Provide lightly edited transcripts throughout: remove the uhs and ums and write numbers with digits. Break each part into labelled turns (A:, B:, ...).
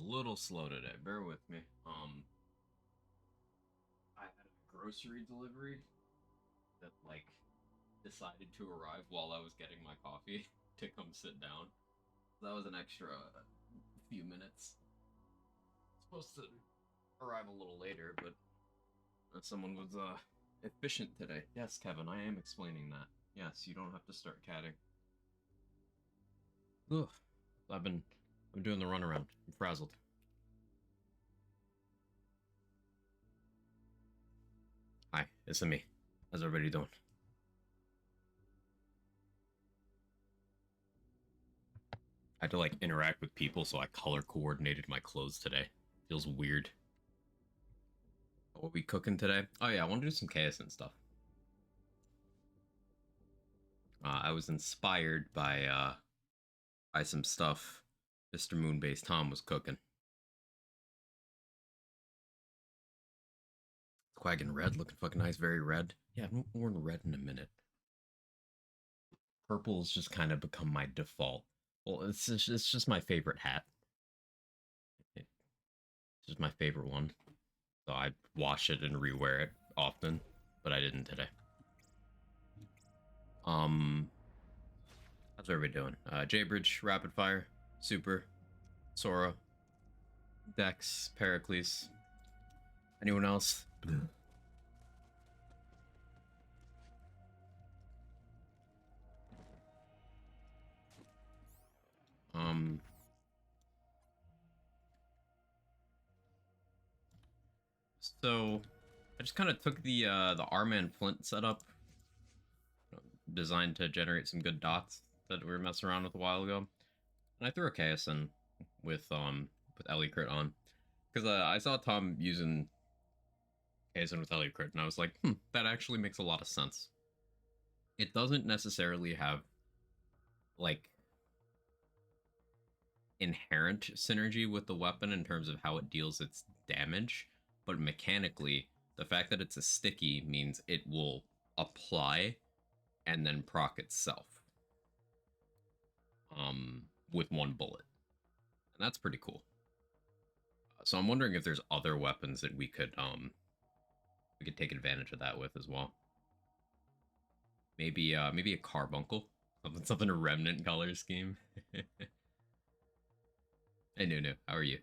A: little slow today. Bear with me. I had a grocery delivery that decided to arrive while I was getting my coffee to come sit down. That was an extra few minutes. Supposed to arrive a little later, but someone was efficient today. Yes, Kevin, I am explaining that. Yes, you don't have to start catting. Ugh. I've been doing the runaround. I'm frazzled. Hi, it's me. How's everybody doing? I had to interact with people, so I color coordinated my clothes today. Feels weird. What are we cooking today? Oh yeah, I want to do some KSN stuff. I was inspired by some stuff Mr. Moonbase Tom was cooking. Quaggin red, looking fucking nice, very red. Yeah, I haven't worn red in a minute. Purple's just kind of become my default. Well, it's just my favorite hat. It's just my favorite one. So I wash it and rewear it often, but I didn't today. How's everybody doing? J-Bridge, Rapid Fire, Super, Sora, Dex, Pericles. Anyone else? um, so I just kind of took the Arman Flint setup, designed to generate some good dots that we were messing around with a while ago, and I threw a chaos in with Ellie Crit on because I saw Tom using chaos in with Ellie Crit, and I was like, that actually makes a lot of sense. It doesn't necessarily have like inherent synergy with the weapon in terms of how it deals its damage, but mechanically, the fact that it's a sticky means it will apply and then proc itself with one bullet. And that's pretty cool. So I'm wondering if there's other weapons that we could take advantage of that with as well. Maybe a carbuncle, something a remnant color scheme. Hey Nunu, how are you?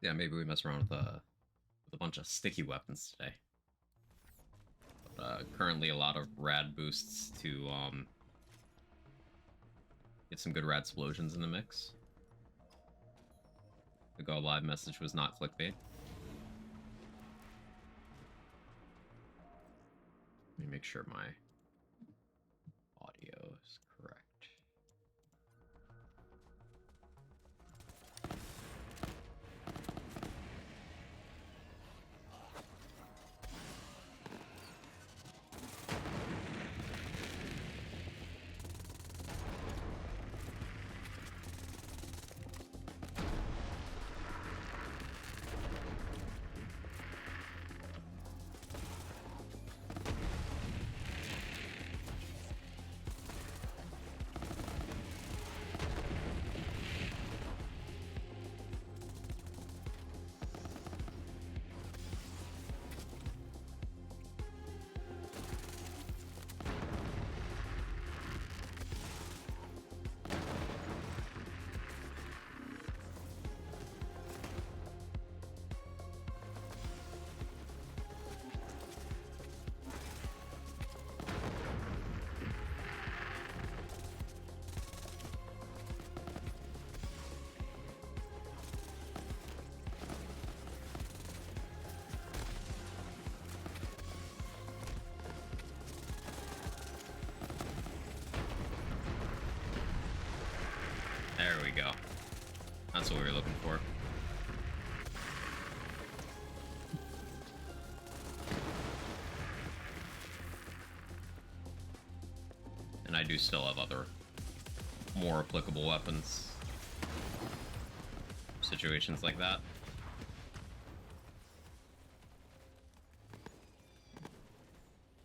A: Yeah, maybe we mess around with a bunch of sticky weapons today. Currently a lot of rad boosts to get some good rad explosions in the mix. The go live message was not clickbait. Let me make sure my audio is correct. There we go. That's what we were looking for. And I do still have other more applicable weapons. Situations like that.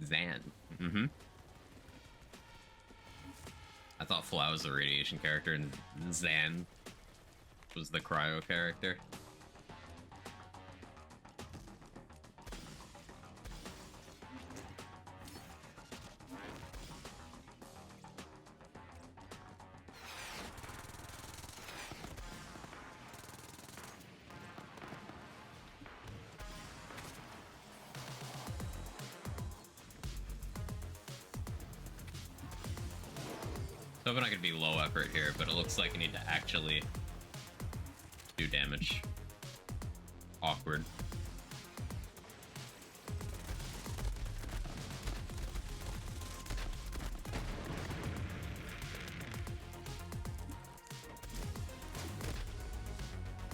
A: Zan. thought Flau was the radiation character and Zan was the cryo character. Hoping I could be low effort here, but it looks like I need to actually do damage. Awkward.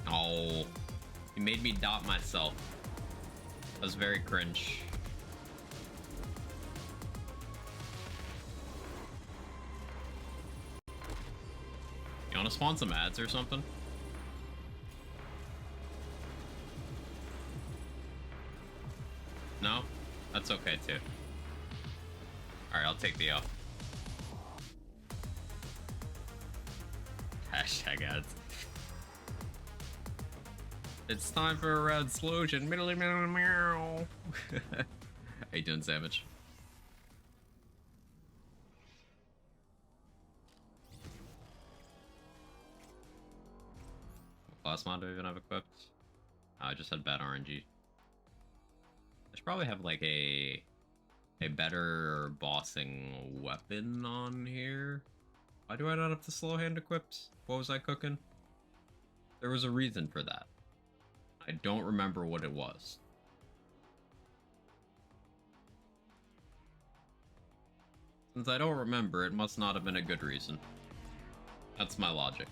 A: Oh, you made me dot myself. That was very cringe. You wanna spawn some ads or something? No? That's okay too. Alright, I'll take the L. Hashtag ads. It's time for a red solution. Meow. How you doing, Savage? What class mod do I even have equipped? I just had bad RNG. I should probably have like a better bossing weapon on here. Why do I not have the slow hand equipped? What was I cooking? There was a reason for that. I don't remember what it was. Since I don't remember, it must not have been a good reason. That's my logic.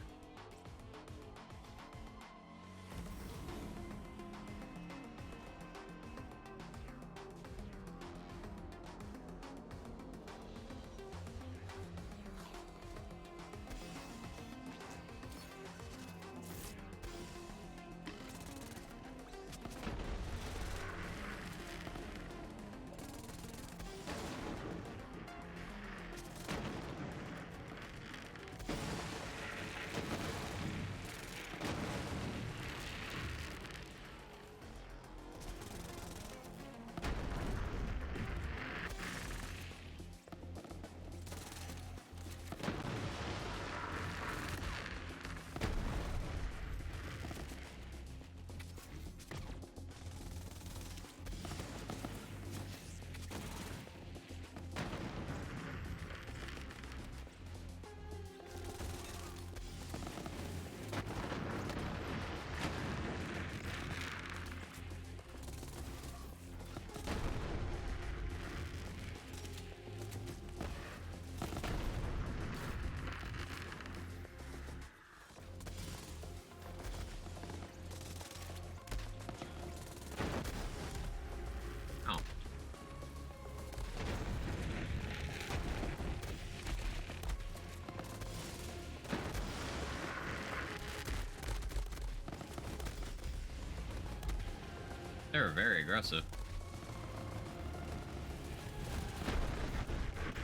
A: They were very aggressive.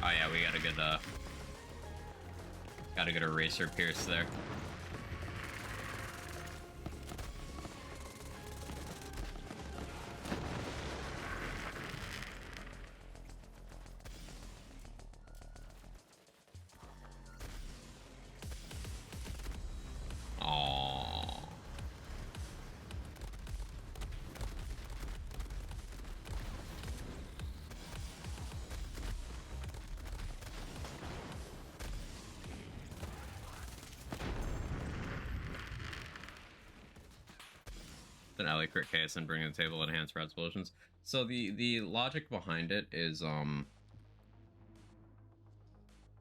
A: Oh yeah, we got a good eraser pierce there. Then alley crit case and bring to the table enhanced red explosions. So the logic behind it is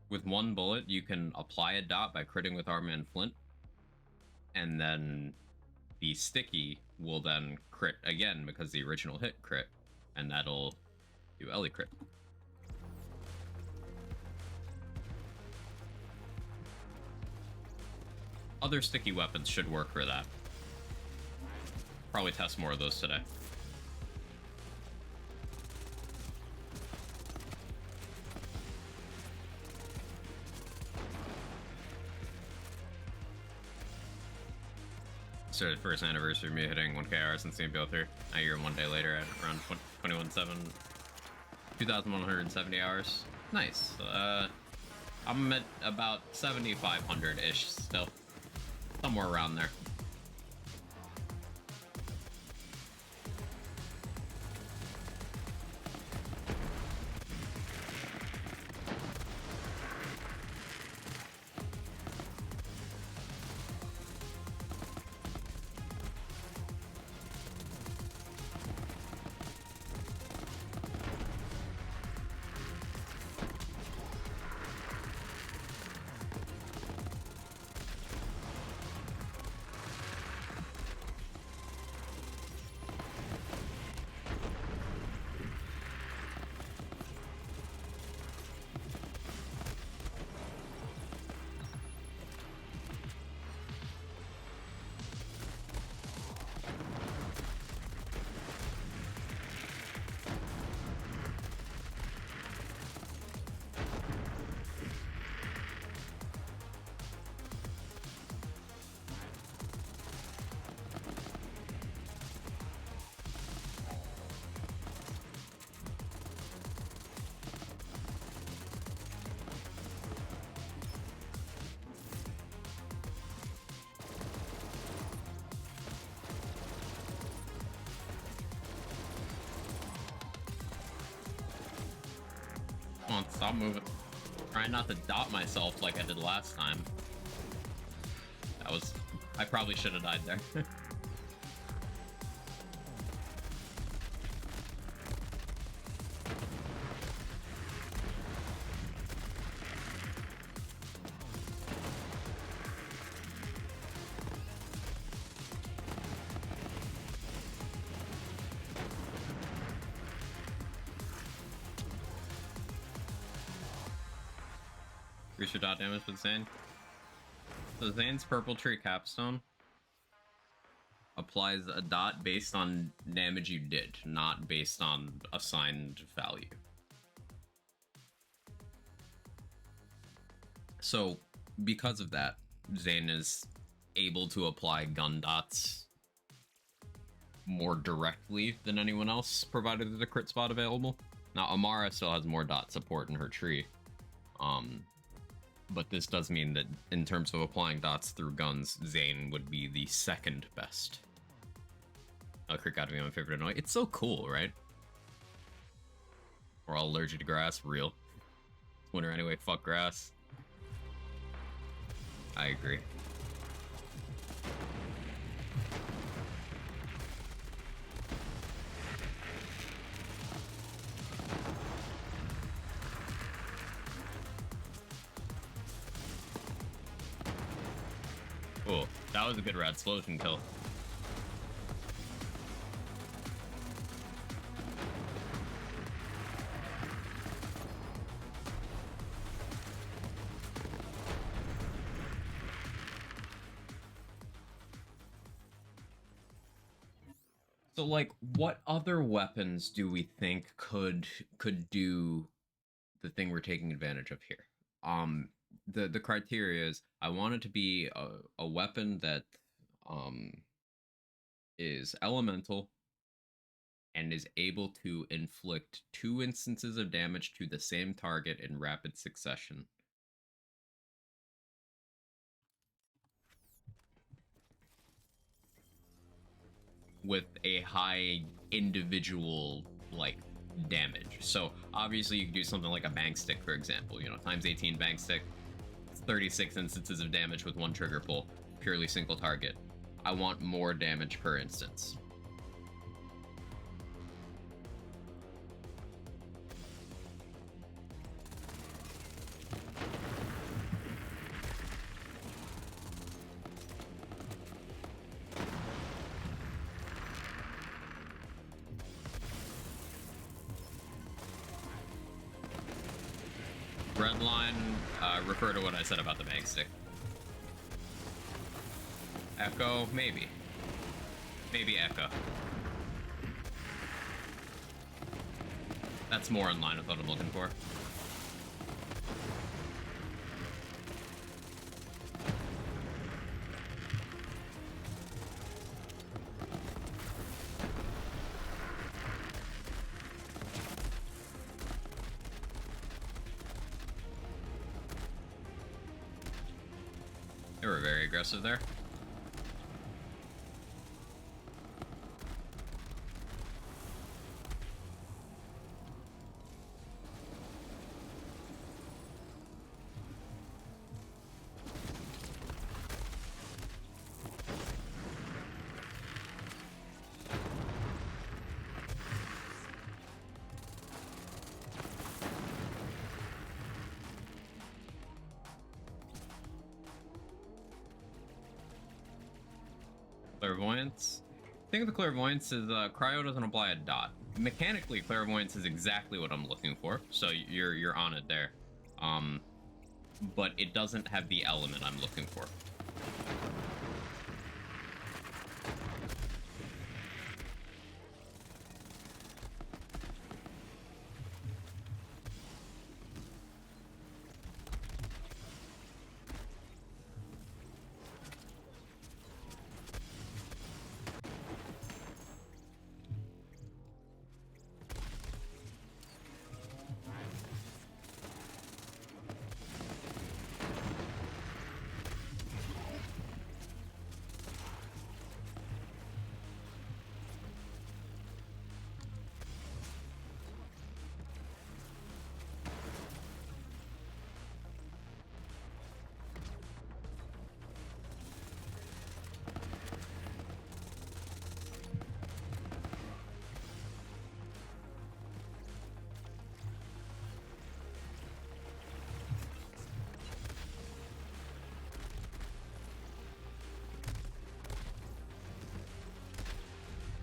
A: with one bullet you can apply a dot by critting with armor and flint, and then the sticky will then crit again because the original hit crit, and that'll do alley crit. Other sticky weapons should work for that. Probably test more of those today. So the first anniversary of me hitting 1K hours since the go through. Now you're 1 day later at around 21.7, 2,170 hours. Nice. I'm at about 7,500-ish still. Somewhere around there. Come on, stop moving. Trying not to dot myself like I did last time. That was... I probably should have died there. Increase your dot damage with Zane. So Zane's Purple Tree Capstone applies a dot based on damage you did, not based on assigned value. So because of that, Zane is able to apply gun dots more directly than anyone else, provided there's a crit spot available. Now Amara still has more dot support in her tree. But this does mean that in terms of applying dots through guns, Zane would be the second best. Crit gotta be my favorite annoy. It's so cool, right? We're all allergic to grass, real. It's winter anyway, fuck grass. I agree. Cool. That was a good Radsplosion kill. So, like, what other weapons do we think could do the thing we're taking advantage of here? The criteria is I want it to be a weapon that is elemental and is able to inflict 2 instances of damage to the same target in rapid succession. With a high individual, like, damage. So obviously you can do something like a bank stick, for example, you know, times 18 bank stick, 36 instances of damage with 1 trigger pull, purely single target. I want more damage per instance. Red line, refer to what I said about the bank stick. Echo, maybe. Maybe Echo. That's more in line with what I'm looking for. They were very aggressive there. Clairvoyance. The thing with the clairvoyance is cryo doesn't apply a dot. Mechanically, clairvoyance is exactly what I'm looking for, so you're on it there. But it doesn't have the element I'm looking for.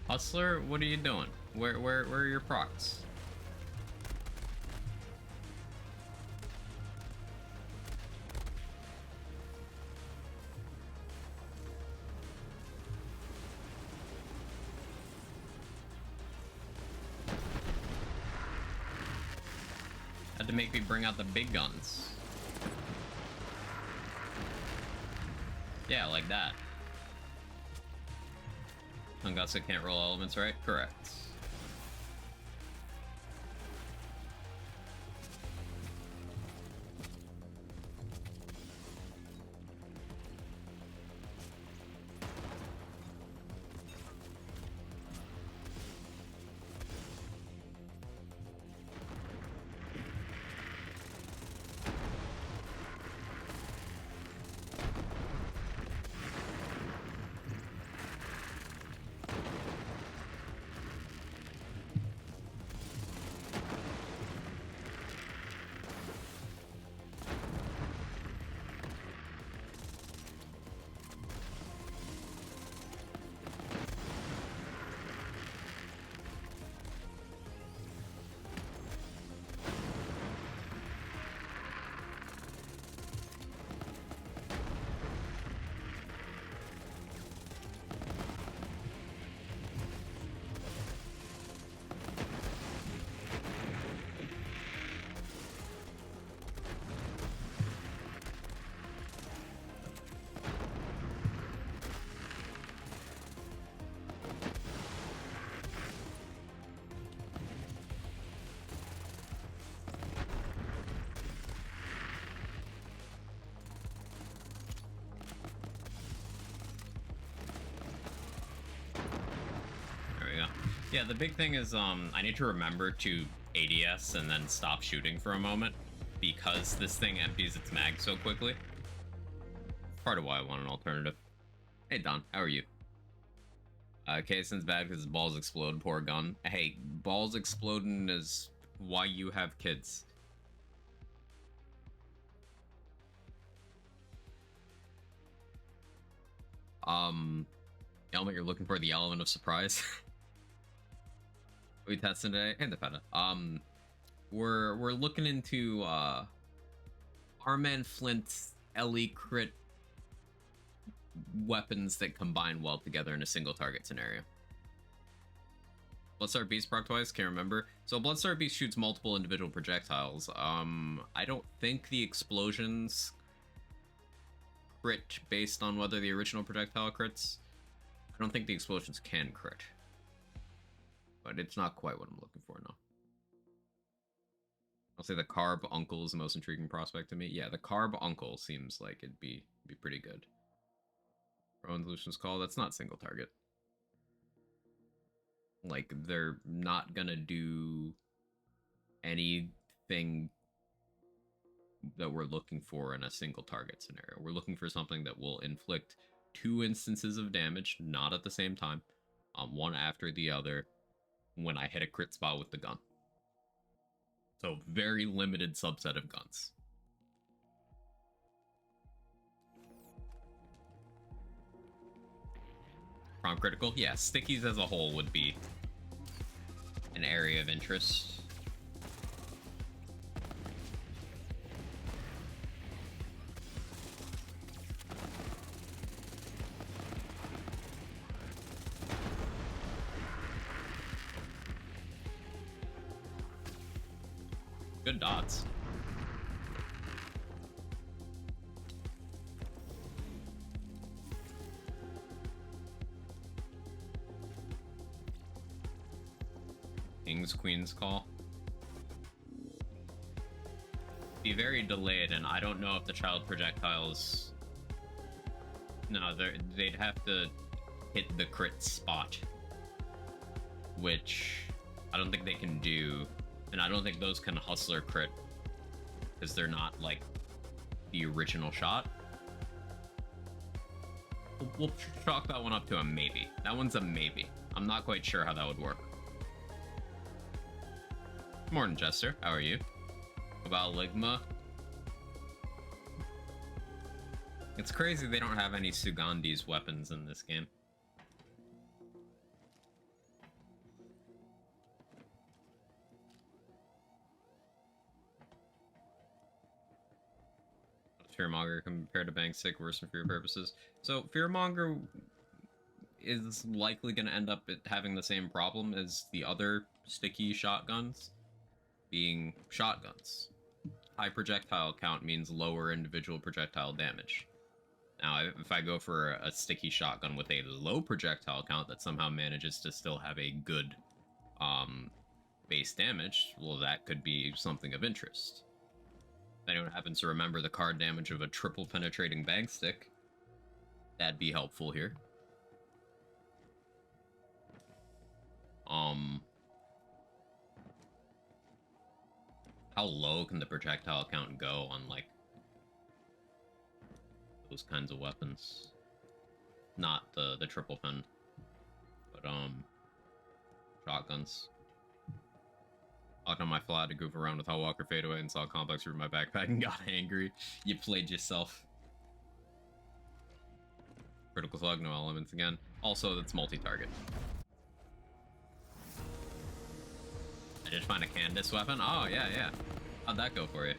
A: Hustler, what are you doing? Where are your procs? Had to make me bring out the big guns. Yeah, like that. Tunguska can't roll elements, right? Correct. Yeah, the big thing is I need to remember to ADS and then stop shooting for a moment because this thing empties its mag so quickly. Part of why I want an alternative. Hey Don, how are you? Kaysen's bad because his balls explode, poor gun. Hey, balls exploding is why you have kids. Element, you're looking for the element of surprise. We testing today? Hey, Defenda. We're looking into Arman Flint's LE crit weapons that combine well together in a single target scenario. Bloodstar Beast proc twice, can't remember. So Bloodstar Beast shoots multiple individual projectiles. I don't think the explosions crit based on whether the original projectile crits. I don't think the explosions can crit. But it's not quite what I'm looking for now. I'll say the Carb Uncle is the most intriguing prospect to me. Yeah, the Carb Uncle seems like it'd be pretty good. Rowan Solutions Call, that's not single target. Like, they're not gonna do anything that we're looking for in a single target scenario. We're looking for something that will inflict 2 instances of damage, not at the same time, one after the other, when I hit a crit spot with the gun. So, very limited subset of guns. Prompt critical? Yeah, stickies as a whole would be an area of interest. Good dots. King's Queen's Call. Be very delayed, and I don't know if the child projectiles... No, they'd have to hit the crit spot, which I don't think they can do, and I don't think those can hustler crit, because they're not, like, the original shot. We'll chalk that one up to a maybe. That one's a maybe. I'm not quite sure how that would work. Morning, Jester. How are you? About Ligma? It's crazy they don't have any Sugandi's weapons in this game. Fearmonger compared to Bang Stick worsen for your purposes. So Fearmonger is likely going to end up having the same problem as the other sticky shotguns, being shotguns. High projectile count means lower individual projectile damage. Now, if I go for a sticky shotgun with a low projectile count that somehow manages to still have a good base damage, well, that could be something of interest. If anyone happens to remember the card damage of a triple penetrating bang stick, that'd be helpful here. How low can the projectile count go on, like, those kinds of weapons? Not the triple pen, but, shotguns. Locked on my flat to goof around with Hell Walker Fadeaway and saw a complex through my backpack and got angry. You played yourself. Critical Slug, no elements again. Also, that's multi-target. I just find a Candace weapon? Oh, yeah, yeah. How'd that go for you?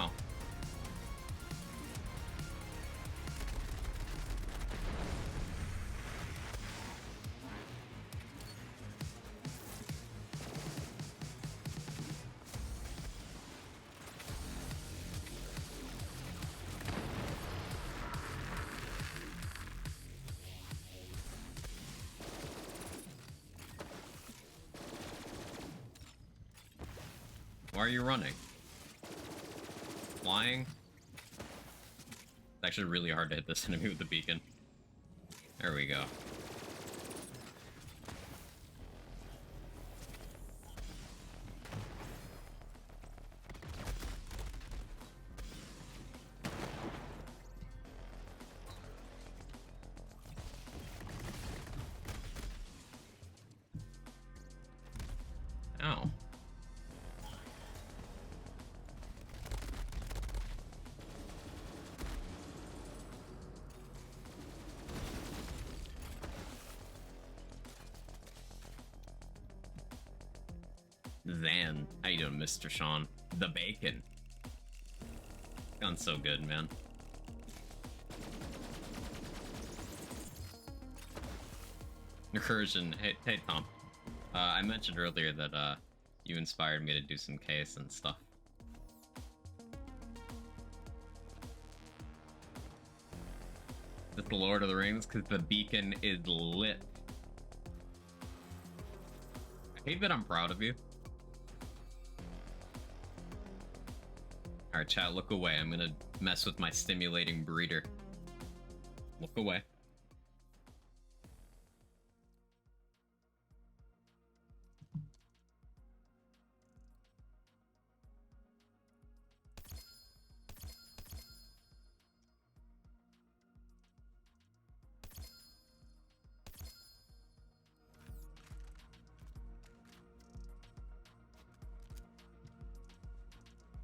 A: Oh. Why are you running? Flying? It's actually really hard to hit this enemy with the beacon. There we go. Zan. How you doing, Mr. Sean? The bacon. Gone so good, man. Recursion. Hey, Tom. I mentioned earlier that you inspired me to do some case and stuff. It's the Lord of the Rings because the beacon is lit. I hate that I'm proud of you. Alright, chat, look away. I'm gonna mess with my stimulating breeder. Look away.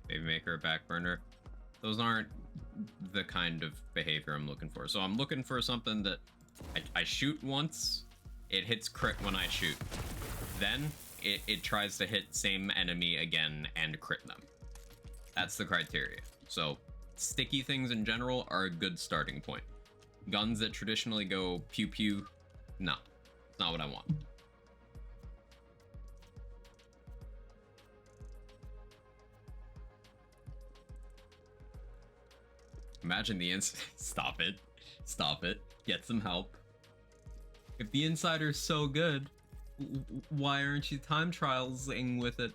A: Baby maker, back burner. Those aren't the kind of behavior I'm looking for. So I'm looking for something that I shoot once, it hits crit when I shoot. Then it tries to hit same enemy again and crit them. That's the criteria. So sticky things in general are a good starting point. Guns that traditionally go pew pew, no, it's not what I want. Imagine the stop it. Stop it. Get some help. If the insider's so good, why aren't you time trialing with it?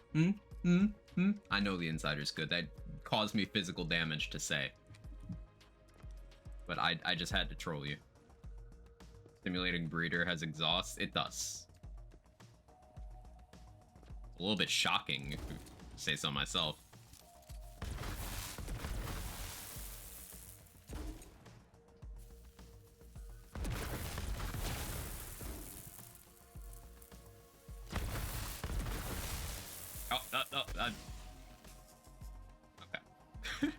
A: I know the insider's good. That caused me physical damage to say. But I just had to troll you. Stimulating breeder has exhaust. It does. A little bit shocking, if I say so myself. Okay.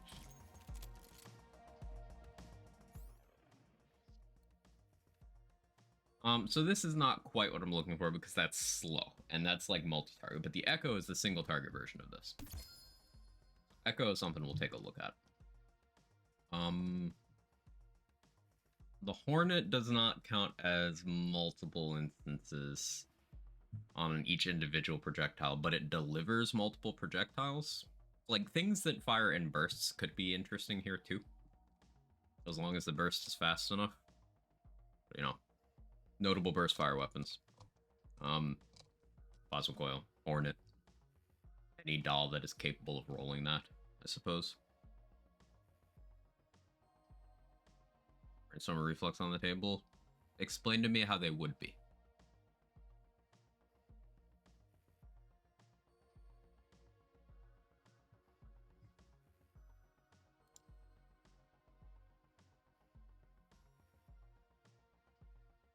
A: So this is not quite what I'm looking for because that's slow, and that's like multi-target, but the Echo is the single target version of this. Echo is something we'll take a look at. The Hornet does not count as multiple instances on each individual projectile, but it delivers multiple projectiles. Like, things that fire in bursts could be interesting here too, as long as the burst is fast enough. You know, notable burst fire weapons. Plasma coil, Hornet. Any doll that is capable of rolling that, I suppose. Summer reflex on the table. Explain to me how they would be.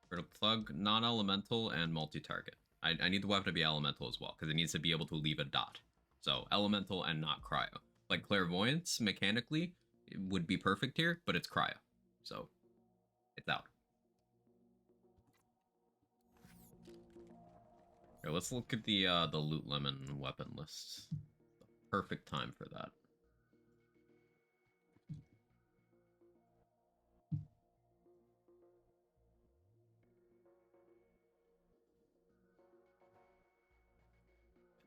A: Critical plug, non-elemental, and multi-target. I need the weapon to be elemental as well, because it needs to be able to leave a dot. So, elemental and not cryo. Like, clairvoyance, mechanically, it would be perfect here, but it's cryo. So, it's out. Here, let's look at the loot lemon weapon list. Perfect time for that.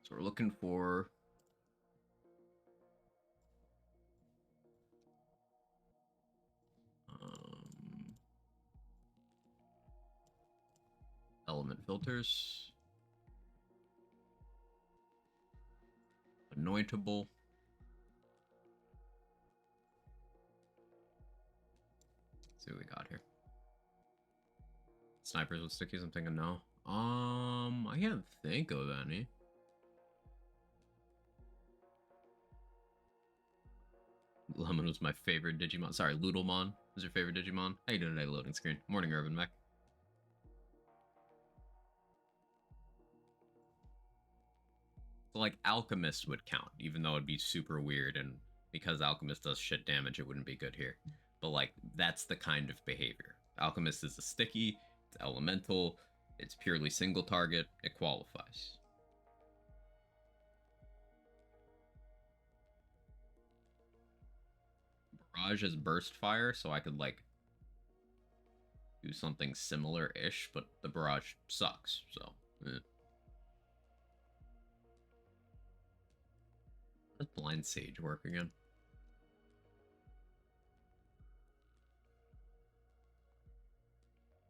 A: So we're looking for element filters, anointable, let's see what we got here. Snipers with stickies, I'm thinking no. I can't think of any. Lemon was my favorite Digimon. Sorry, Loodlemon was your favorite Digimon. How you doing today, loading screen? Morning, Urban Mech. So, like, Alchemist would count, even though it'd be super weird, and because Alchemist does shit damage, it wouldn't be good here. But, like, that's the kind of behavior. Alchemist is a sticky, it's elemental, it's purely single target, it qualifies. barrage as burst fire, so I could like do something similar-ish, but the barrage sucks, so. How does Blind Sage work again?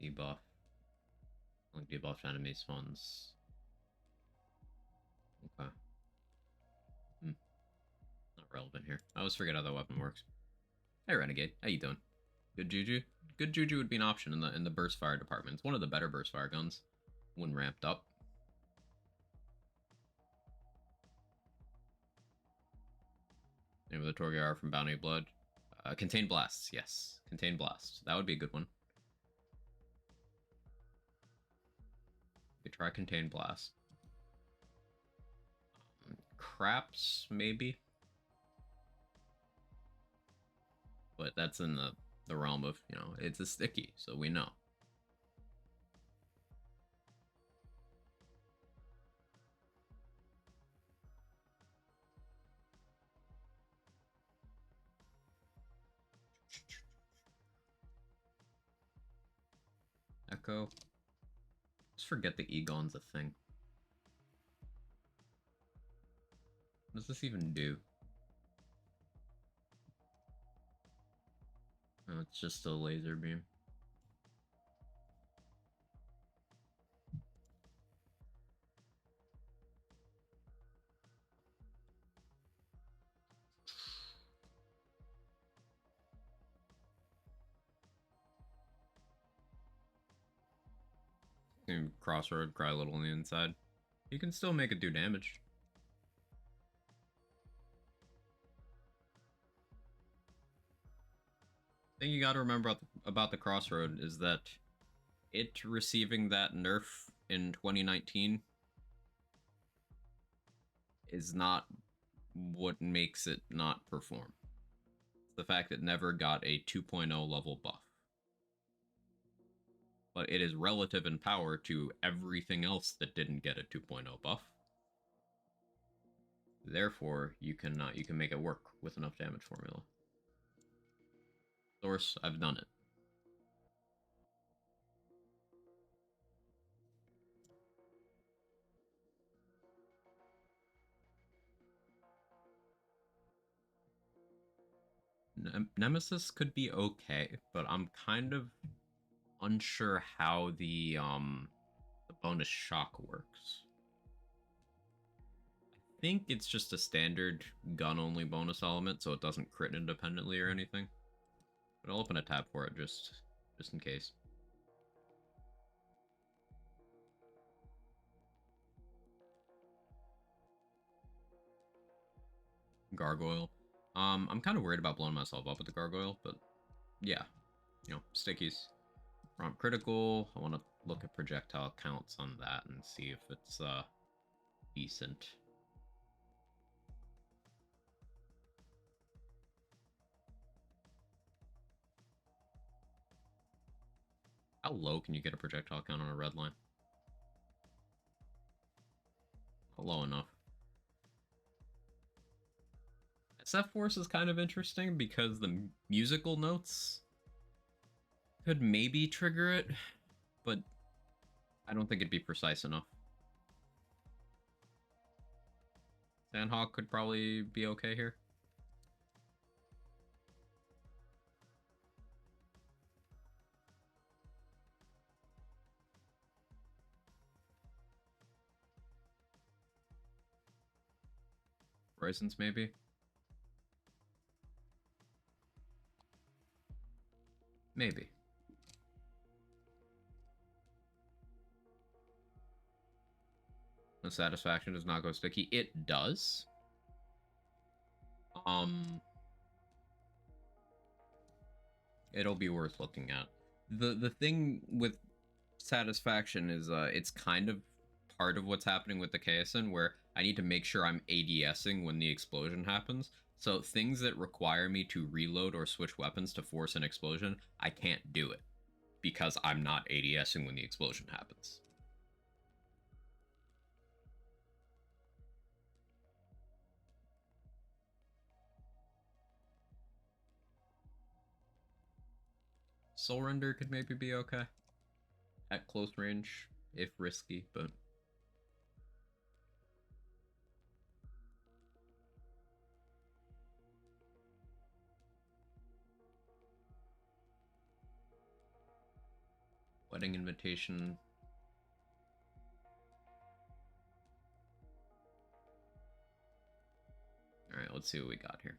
A: Debuff. Like debuffed enemy spawns. Okay. Not relevant here. I always forget how that weapon works. Hey Renegade, how you doing? Good juju? Good juju would be an option in the burst fire department. It's one of the better burst fire guns when ramped up. Name of the Torgyar from Bounty of Blood. Contain Blasts, yes. Contain Blast. That would be a good one. You could try Contain Blast. Craps, maybe? But that's in the realm of, you know, it's a sticky, so we know. Echo. Just forget the Egon's a thing. What does this even do? Oh, it's just a laser beam. Crossroad, cry a little on the inside. You can still make it do damage. Thing you gotta remember about the Crossroad is that it receiving that nerf in 2019 is not what makes it not perform. It's the fact it never got a 2.0 level buff. But it is relative in power to everything else that didn't get a 2.0 buff. Therefore, you can make it work with enough damage formula. Source, I've done it. Nemesis could be okay, but I'm kind of unsure how the bonus shock works. I think it's just a standard gun-only bonus element, so it doesn't crit independently or anything. But I'll open a tab for it just in case. Gargoyle. I'm kind of worried about blowing myself up with the gargoyle, but yeah, you know, stickies. Prompt critical. I want to look at projectile counts on that and see if it's decent. How low can you get a projectile count on a red line? Not low enough. SF Force is kind of interesting because the musical notes could maybe trigger it, but I don't think it'd be precise enough. Sandhawk could probably be okay here. Horizons, maybe? Maybe. The satisfaction does not go sticky. It does. It'll be worth looking at. The thing with satisfaction is it's kind of part of what's happening with the KSN, where I need to make sure I'm ADSing when the explosion happens. So things that require me to reload or switch weapons to force an explosion, I can't do it because I'm not ADSing when the explosion happens. Soul Render could maybe be okay at close range, if risky, but wedding invitation. All right, let's see what we got here.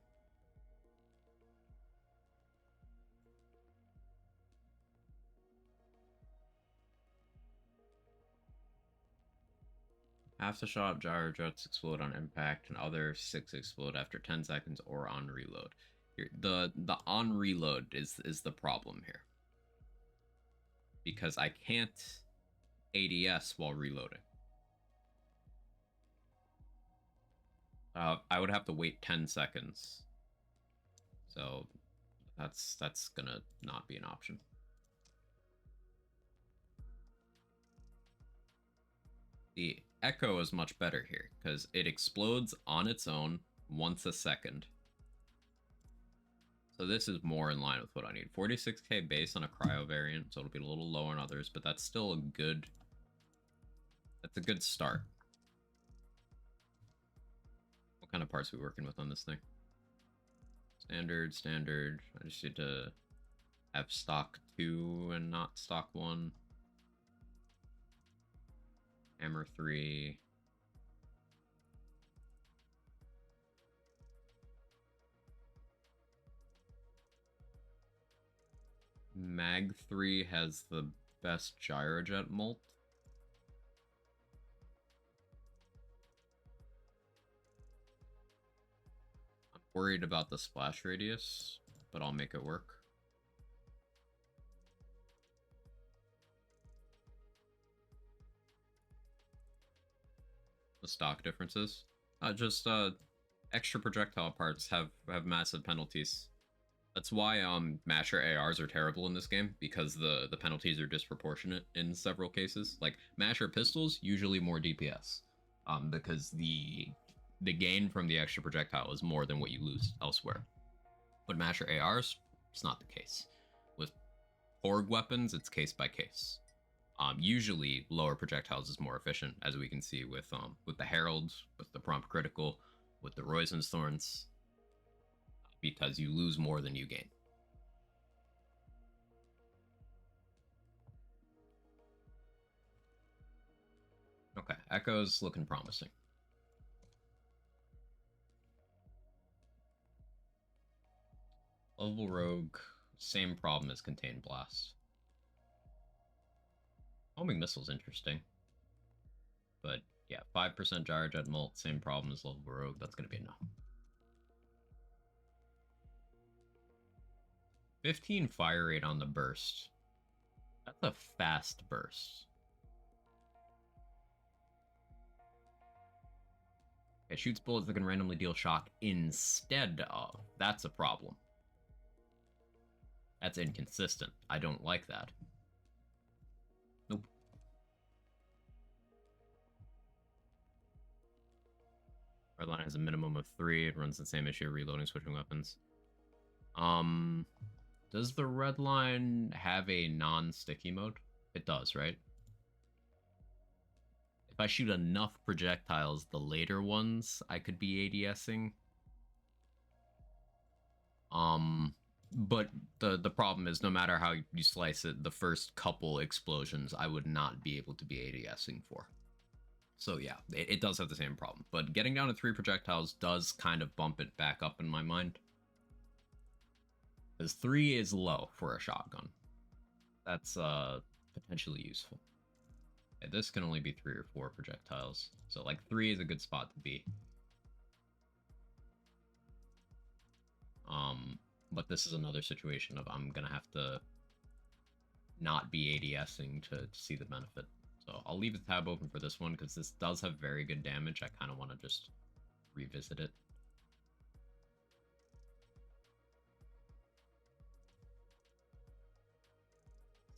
A: Half the shot gyro jets explode on impact, and other 6 explode after 10 seconds or on reload. Here, the on reload is the problem here, because I can't ADS while reloading. I would have to wait 10 seconds, so that's gonna not be an option. The Echo is much better here, because it explodes on its own once a second. So this is more in line with what I need. 46k base on a cryo variant, so it'll be a little low on others, but that's still a good... That's a good start. What kind of parts are we working with on this thing? Standard, standard. I just need to have stock 2 and not stock 1. Hammer 3. Mag 3 has the best gyrojet molt. I'm worried about the splash radius, but I'll make it work. The stock differences. Just extra projectile parts have massive penalties. That's why Masher ARs are terrible in this game, because the penalties are disproportionate in several cases. Like Masher pistols, usually more DPS, because the gain from the extra projectile is more than what you lose elsewhere. But Masher ARs, it's not the case. With Porg weapons, it's case by case. Usually lower projectiles is more efficient, as we can see with the Herald, with the Prompt Critical, with the Roizen's Thorns, because you lose more than you gain. Okay, Echo's looking promising. Lovable Rogue, same problem as Contained Blast. Homing Missile's interesting. But yeah, 5% Gyrojet Molt, same problem as Lovable Rogue. That's going to be a no. 15 fire rate on the burst. That's a fast burst. It shoots bullets that can randomly deal shock instead of. That's a problem. That's inconsistent. I don't like that. Nope. Redline has a minimum of 3. It runs the same issue, reloading, switching weapons. Does the Redline have a non-sticky mode? It does, right? If I shoot enough projectiles, the later ones, I could be ADSing. But the problem is, no matter how you slice it, the first couple explosions I would not be able to be ADSing for. So yeah, it does have the same problem. But getting down to 3 projectiles does kind of bump it back up in my mind. Because 3 is low for a shotgun. That's potentially useful. Yeah, this can only be 3 or 4 projectiles. So like 3 is a good spot to be. But this is another situation of I'm gonna have to not be ADSing to see the benefit. So I'll leave the tab open for this one, because this does have very good damage. I kind of want to just revisit it.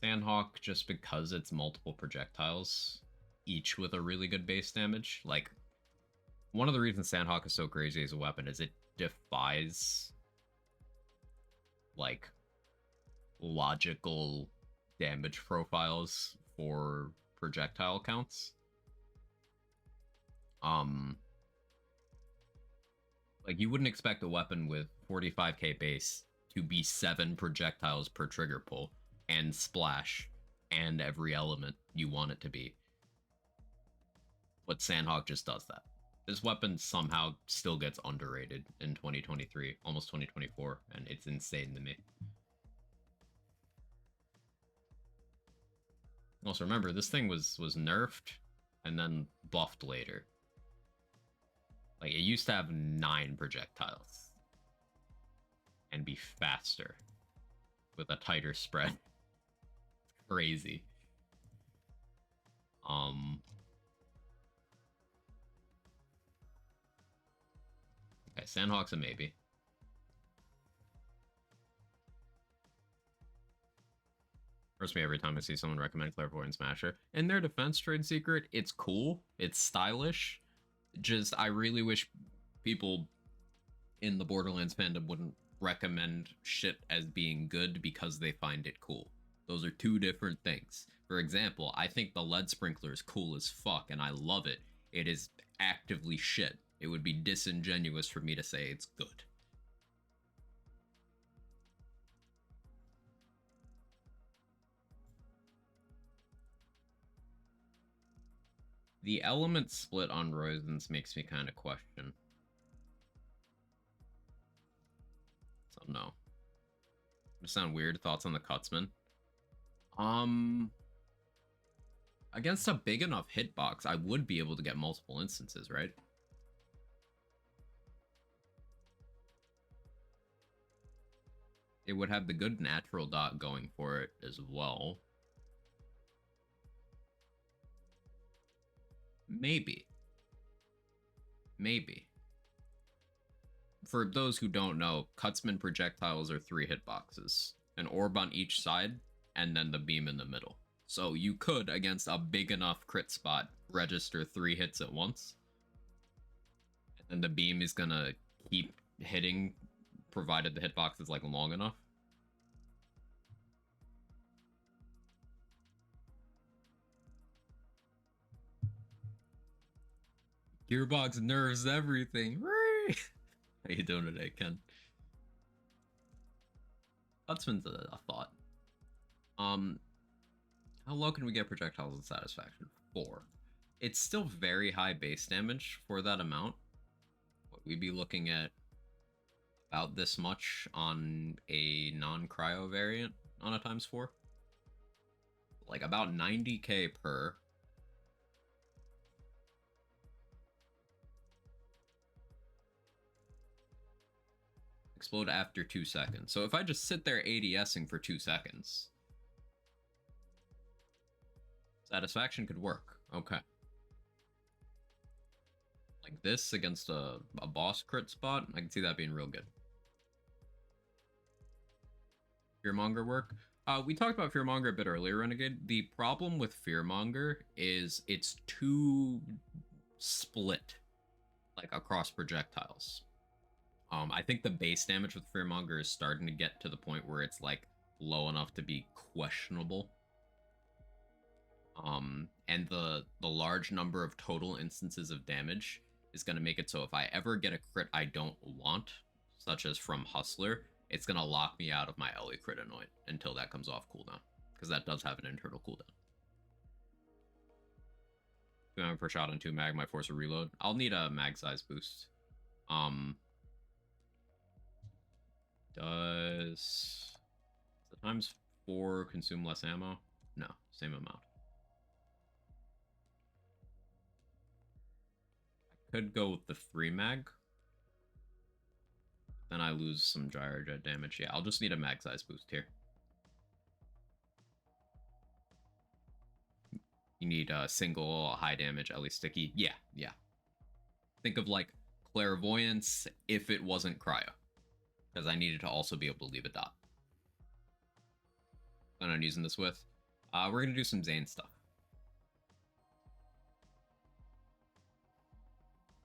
A: Sandhawk, just because it's multiple projectiles, each with a really good base damage. Like, one of the reasons Sandhawk is so crazy as a weapon is it defies, like logical damage profiles for projectile counts. Like you wouldn't expect a weapon with 45k base to be 7 projectiles per trigger pull and splash and every element you want it to be. But Sandhawk just does that. This weapon somehow still gets underrated in 2023, almost 2024, and it's insane to me. Also, remember, this thing was nerfed and then buffed later. Like, it used to have 9 projectiles and be faster with a tighter spread. It's crazy. Okay, Sandhawk's a maybe. Hurts me every time I see someone recommend Clairvoyant Smasher. In their defense, Trade Secret, it's cool. It's stylish. Just, I really wish people in the Borderlands fandom wouldn't recommend shit as being good because they find it cool. Those are 2 different things. For example, I think the lead sprinkler is cool as fuck and I love it. It is actively shit. It would be disingenuous for me to say it's good. The element split on Roizen's makes me kind of question. So no. Does sound weird? Thoughts on the Cutsman? Against a big enough hitbox, I would be able to get multiple instances, right? It would have the good natural dot going for it as well. Maybe. Maybe. For those who don't know, Cutsman projectiles are 3 hitboxes. An orb on each side, and then the beam in the middle. So you could, against a big enough crit spot, register 3 hits at once. And then the beam is gonna keep hitting, provided the hitbox is like long enough. Gearbox nerves everything. How you doing today, Ken? Cutsman's a thought. How low can we get projectiles with satisfaction? 4. It's still very high base damage for that amount. What we'd be looking at about this much on a non-cryo variant on a ×4. Like about 90k per. Explode after 2 seconds. So if I just sit there ADSing for 2 seconds, satisfaction could work. Okay. Like this against a boss crit spot, I can see that being real good. Fearmonger work. We talked about Fearmonger a bit earlier, Renegade. The problem with Fearmonger is it's too split, like across projectiles. I think the base damage with Fearmonger is starting to get to the point where it's like low enough to be questionable. And the large number of total instances of damage is going to make it so if I ever get a crit I don't want, such as from Hustler, it's going to lock me out of my Ellie crit anoint until that comes off cooldown, because that does have an internal cooldown. 2 mag per shot and 2 mag might force a reload. I'll need a mag size boost. Does the ×4 consume less ammo? No, same amount. I could go with the 3 mag. Then I lose some gyrojet damage. Yeah, I'll just need a mag size boost here. You need a single high damage, at least sticky. Yeah. Think of like clairvoyance if it wasn't cryo, because I needed to also be able to leave a dot. Plan on using this with. We're gonna do some Zane stuff.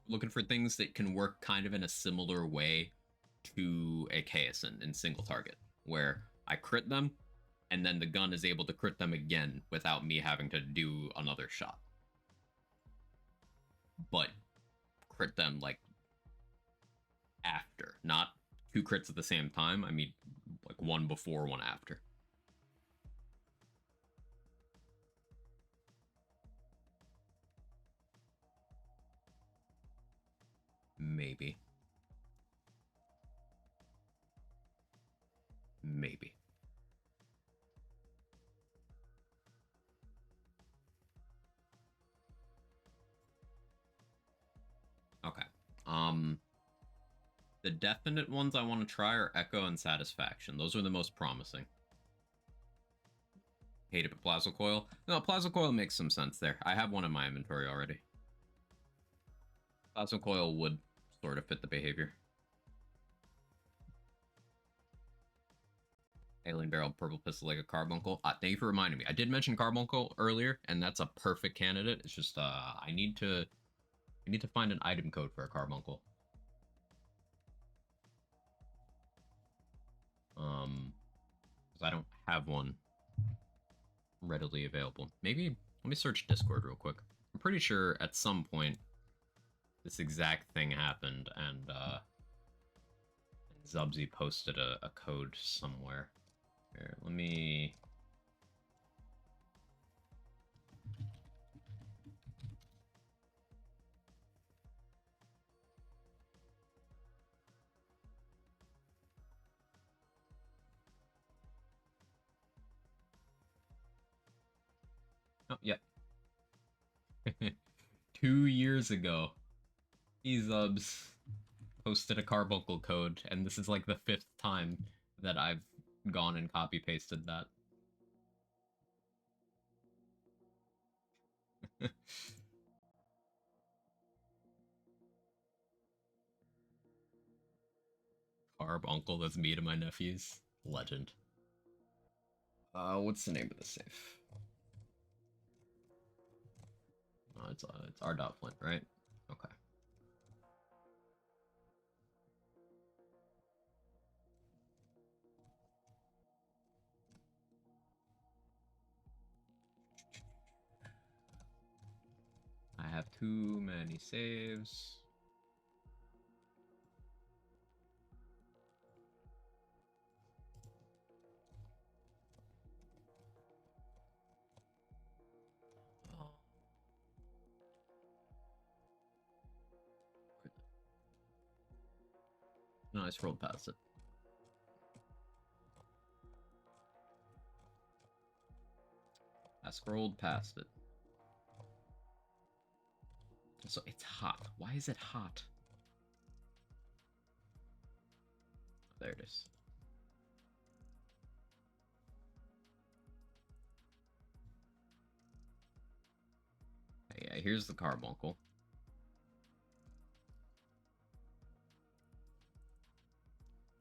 A: Looking for things that can work kind of in a similar way to a Chaosin in single target, where I crit them, and then the gun is able to crit them again without me having to do another shot. But crit them like after, not two crits at the same time. I mean, like one before, one after. Maybe. Maybe. Okay. The definite ones I want to try are Echo and Satisfaction. Those are the most promising. Hate it, but Plasma Coil. No, Plasma Coil makes some sense there. I have one in my inventory already. Plasma Coil would sort of fit the behavior. Alien Barrel, Purple Pistol, like a Carbuncle. Thank you for reminding me. I did mention Carbuncle earlier, and that's a perfect candidate. It's just I need to find an item code for a Carbuncle. Because I don't have one readily available. Maybe let me search Discord real quick. I'm pretty sure at some point this exact thing happened, and Zubsy posted a code somewhere. Here, let me. Oh, yep. 2 years ago, Zubs posted a Carbuncle code, and this is like the 5th time that I've gone and copy pasted that. Carbuncle, that's me to my nephews. Legend. What's the name of the safe? It's R.Flint, right? Okay. I have too many saves. Oh. No, I scrolled past it. I scrolled past it. So it's hot. Why is it hot? Oh, there it is. Yeah, here's the Carbuncle.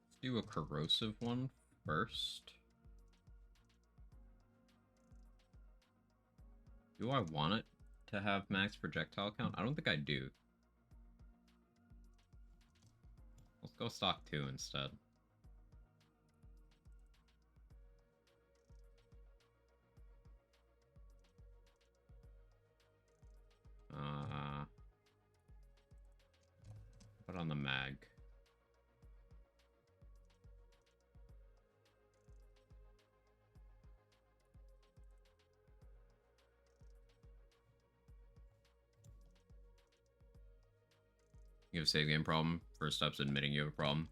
A: Let's do a corrosive one first. Do I want it to have max projectile count? I don't think I do. Let's go stock 2 instead. Put on the mag. You have a save game problem. First step's admitting you have a problem.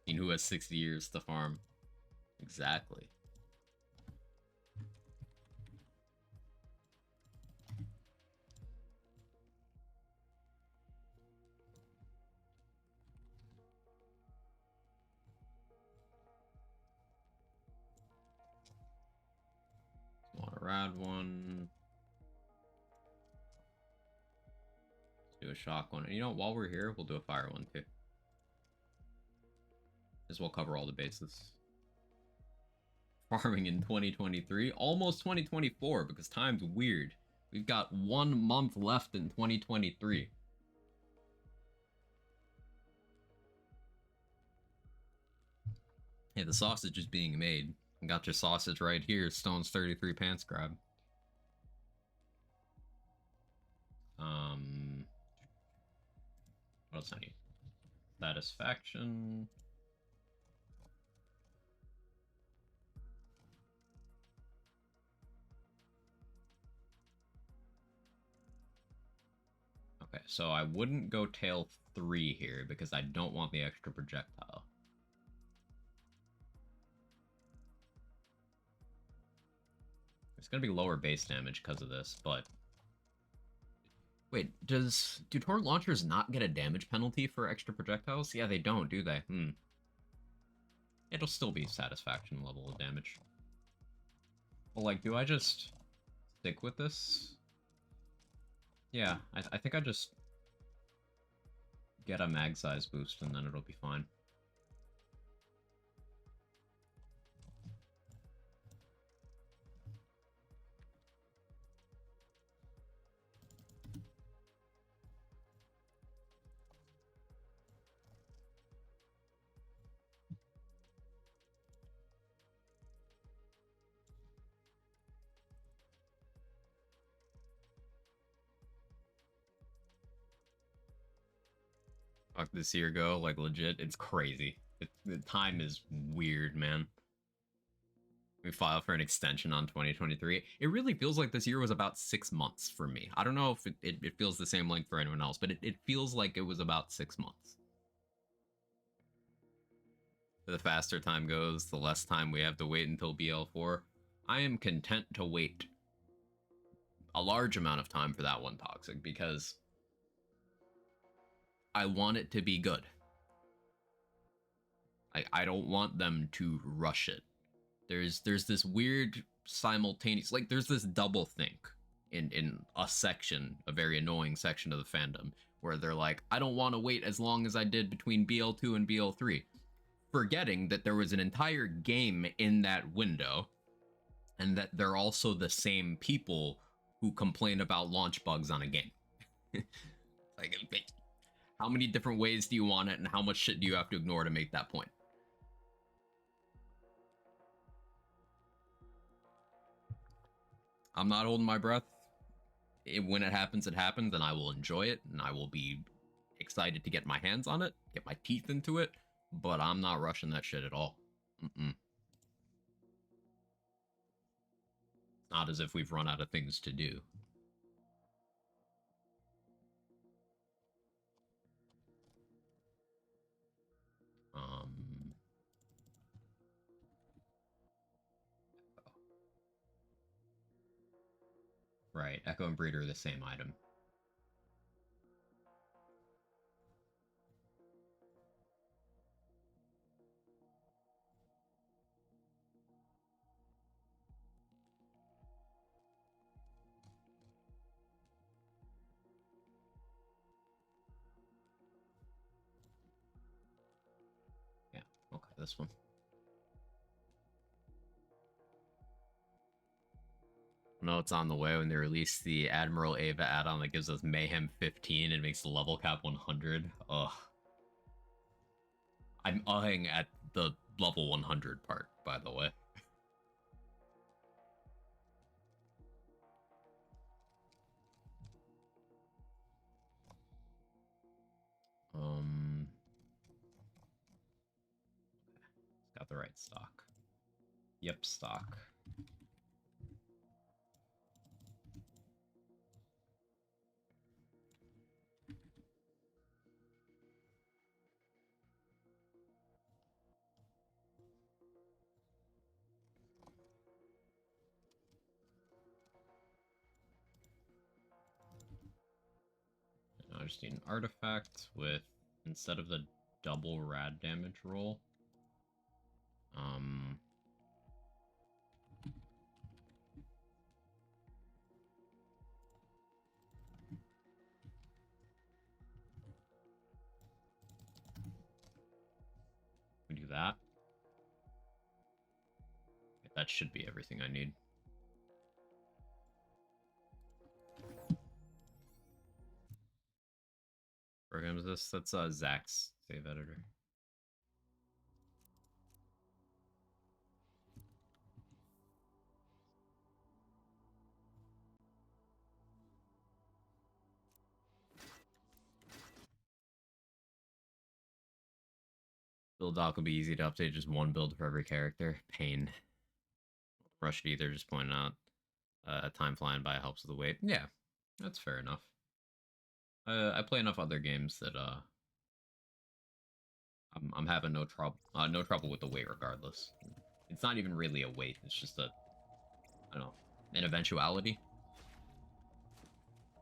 A: And who has 60 years to farm? Exactly. Want a rad one. Let's do a shock one. And you know, while we're here, we'll do a fire one too. This will cover all the bases. Farming in 2023, almost 2024, because time's weird. We've got 1 month left in 2023. Hey, the sausage is being made. Got your sausage right here. Stone's 33 pants grab. What else I need? Satisfaction. Okay, so I wouldn't go tail 3 here because I don't want the extra projectile. It's gonna be lower base damage because of this, but wait, do torrent launchers not get a damage penalty for extra projectiles? Yeah, they don't, do they? It'll still be satisfaction level of damage. Well, like, do I just stick with this? Yeah, I think I just get a mag size boost and then it'll be fine. Fuck, this year go, like, legit, it's crazy. The time is weird, man. We file for an extension on 2023. It really feels like this year was about 6 months for me. I don't know if it feels the same length for anyone else, but it feels like it was about 6 months. The faster time goes, the less time we have to wait until BL4. I am content to wait a large amount of time for that one Toxic because I want it to be good. I don't want them to rush it. There's this weird simultaneous, like, there's this double think in a section, a very annoying section of the fandom, where they're like, I don't want to wait as long as I did between BL2 and BL3, forgetting that there was an entire game in that window, and that they're also the same people who complain about launch bugs on a game. Like, how many different ways do you want it, and how much shit do you have to ignore to make that point? I'm not holding my breath. When it happens, and I will enjoy it, and I will be excited to get my hands on it, get my teeth into it, but I'm not rushing that shit at all. Not as if we've run out of things to do. Right, Echo and Breeder are the same item. Yeah, okay, this one. No, it's on the way when they release the Admiral Ava add-on that gives us Mayhem 15 and makes the level cap 100. Ugh. I'm uhing at the level 100 part, by the way. It's got the right stock. Yep, stock. I just need an artifact with, instead of the double rad damage roll, we do that. Okay, that should be everything I need. Program is this? That's Zach's save editor. Build doc will be easy to update, just one build for every character. Pain. Rushed either, just pointing out time flying by helps with the weight. Yeah, that's fair enough. I play enough other games that I'm having no trouble with the weight regardless. It's not even really a weight, it's just a, I don't know, an eventuality. I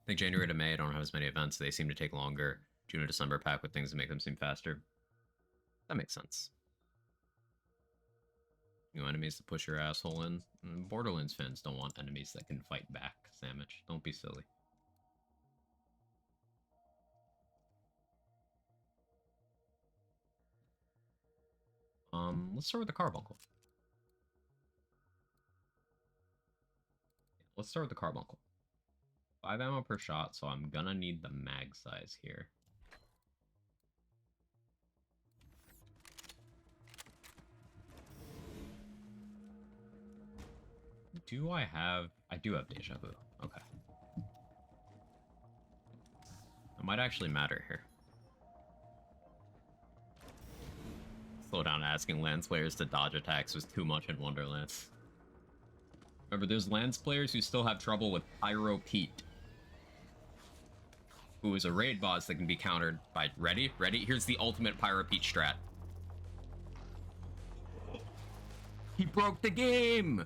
A: think January to May I don't have as many events, they seem to take longer. June to December pack with things that make them seem faster. That makes sense. New enemies to push your asshole in. Borderlands fans don't want enemies that can fight back, Samich. Don't be silly. Let's start with the carbuncle. Let's start with the carbuncle. 5 ammo per shot, so I'm gonna need the mag size here. Do I have... I do have deja vu. Okay. It might actually matter here. Slow down asking Lance players to dodge attacks was too much in Wonderlands. Remember, there's Lance players who still have trouble with Pyro Pete, who is a raid boss that can be countered by... Ready? Ready? Here's the ultimate Pyro Pete strat. He broke the game!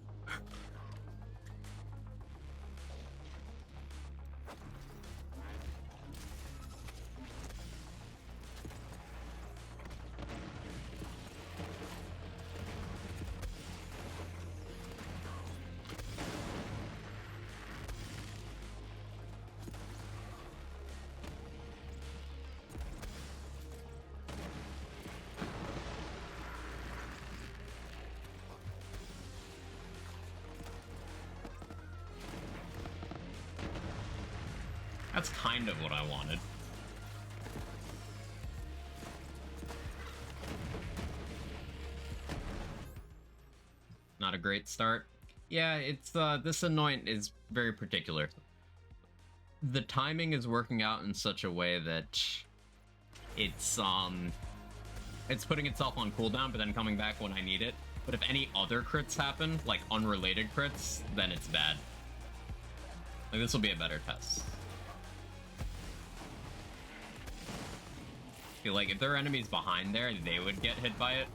A: That's kind of what I wanted. Not a great start. Yeah, it's, this anoint is very particular. The timing is working out in such a way that it's putting itself on cooldown, but then coming back when I need it. But if any other crits happen, like unrelated crits, then it's bad. Like, this will be a better test. I feel like if there are enemies behind there, they would get hit by it.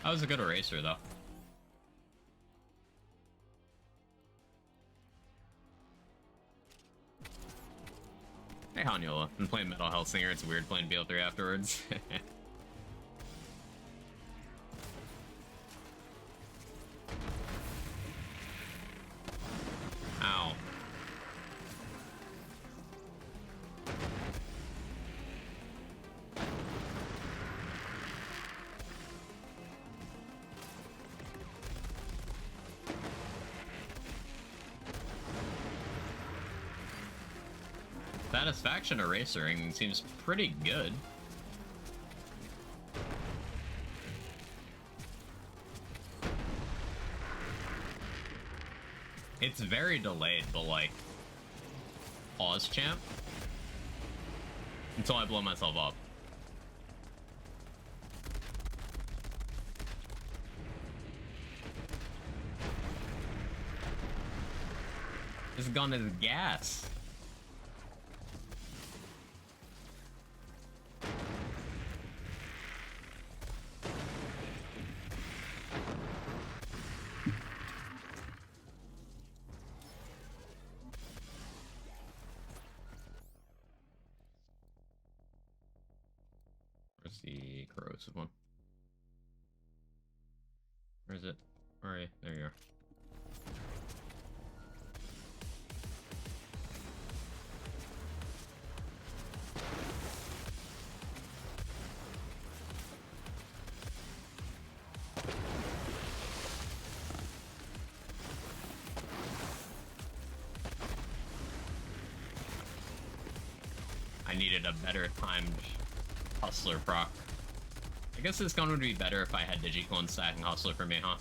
A: That was a good eraser, though. Hey, Hanyola. I'm playing Metal Hellsinger. It's weird playing BL3 afterwards. Ow. Satisfaction erasering seems pretty good. It's very delayed, but like, pause champ until I blow myself up. This gun is gas. Where's the corrosive one? Where is it? Where are you? There you are. I needed a better timed Hustler proc. I guess this gun would be better if I had Digiclone stacking Hustler for me, huh?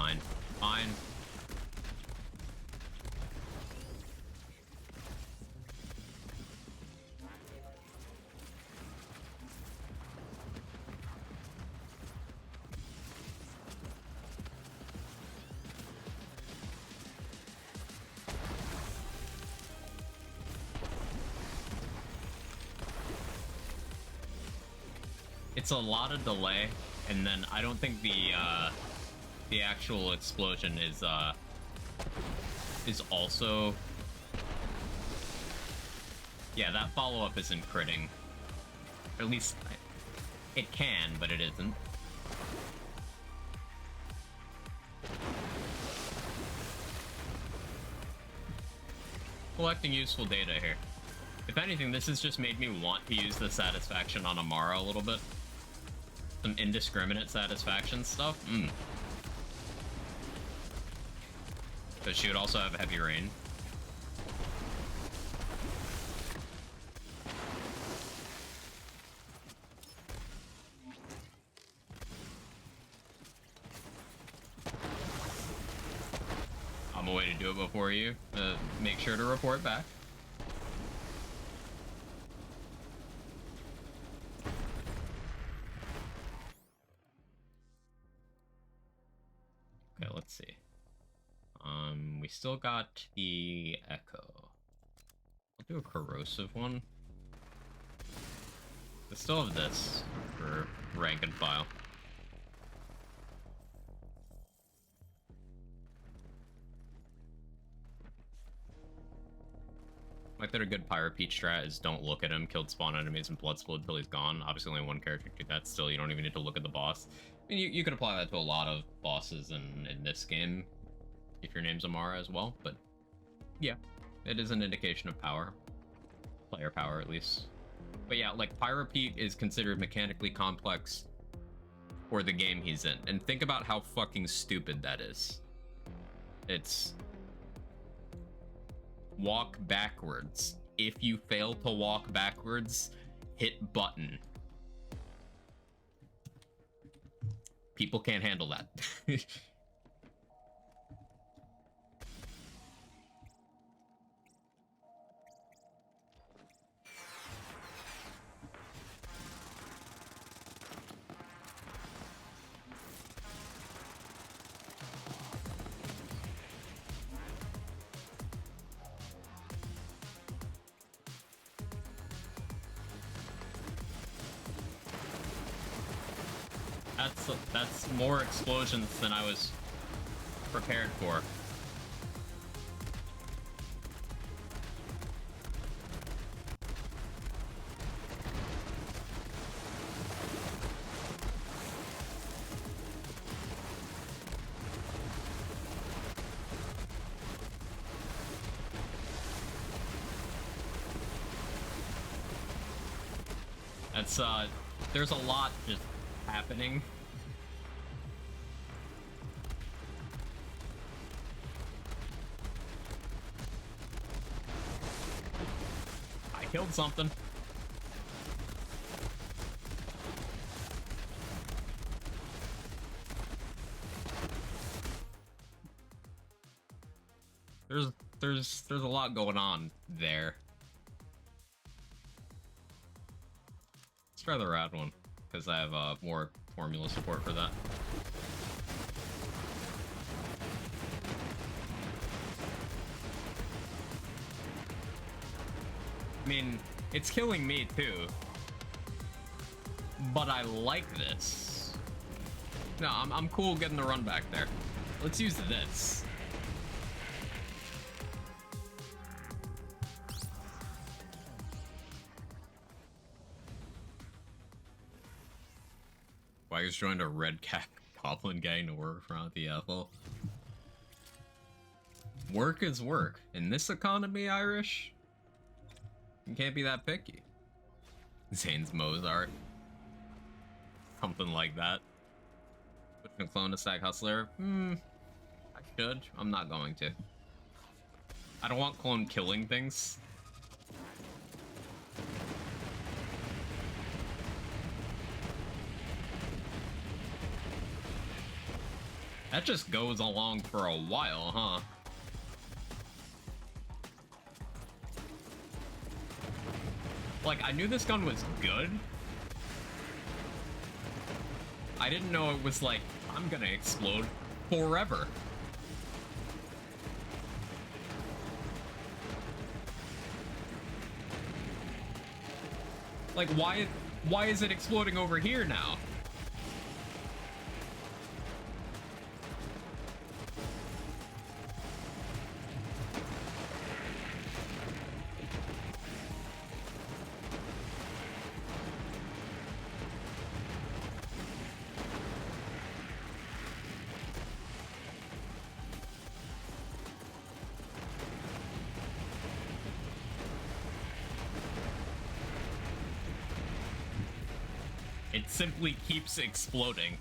B: fine. Fine. It's a lot of delay, and then I don't think the actual explosion is also... Yeah, that follow-up isn't critting. Or at least it can, but it isn't. Collecting useful data here. If anything, this has just made me want to use the satisfaction on Amara a little bit. Some indiscriminate satisfaction stuff. But she would also have heavy rain. I'm a way to do it before you. Make sure to report back. Okay, let's see. We still got the Echo. I'll do a corrosive one. I still have this for rank and file. Like that a good Pyro Peach strat is don't look at him, killed spawn enemies and blood split until he's gone. Obviously only one character can do that still, you don't even need to look at the boss. I mean, you could apply that to a lot of bosses in this game, if your name's Amara as well, but yeah, it is an indication of power. Player power, at least. But yeah, like, Pyro Pete is considered mechanically complex for the game he's in. And think about how fucking stupid that is. It's... walk backwards. If you fail to walk backwards, hit button. People can't handle that. That's more explosions than I was prepared for. That's there's a lot just happening. Killed something. There's a lot going on there. Let's try the rad one, because I have more formula support for that. I mean, it's killing me too, but I like this. No, I'm cool getting the run back there. Let's use this. Wagers joined a red cap goblin gang to work around the Ethel. Work is work. In this economy, Irish, you can't be that picky. Zane's Mozart. Something like that. Switching a clone to Stag Hustler? I should. I'm not going to. I don't want clone killing things. That just goes along for a while, huh? Like, I knew this gun was good. I didn't know it was like, I'm gonna explode forever. Like, why is it exploding over here now? It simply keeps exploding.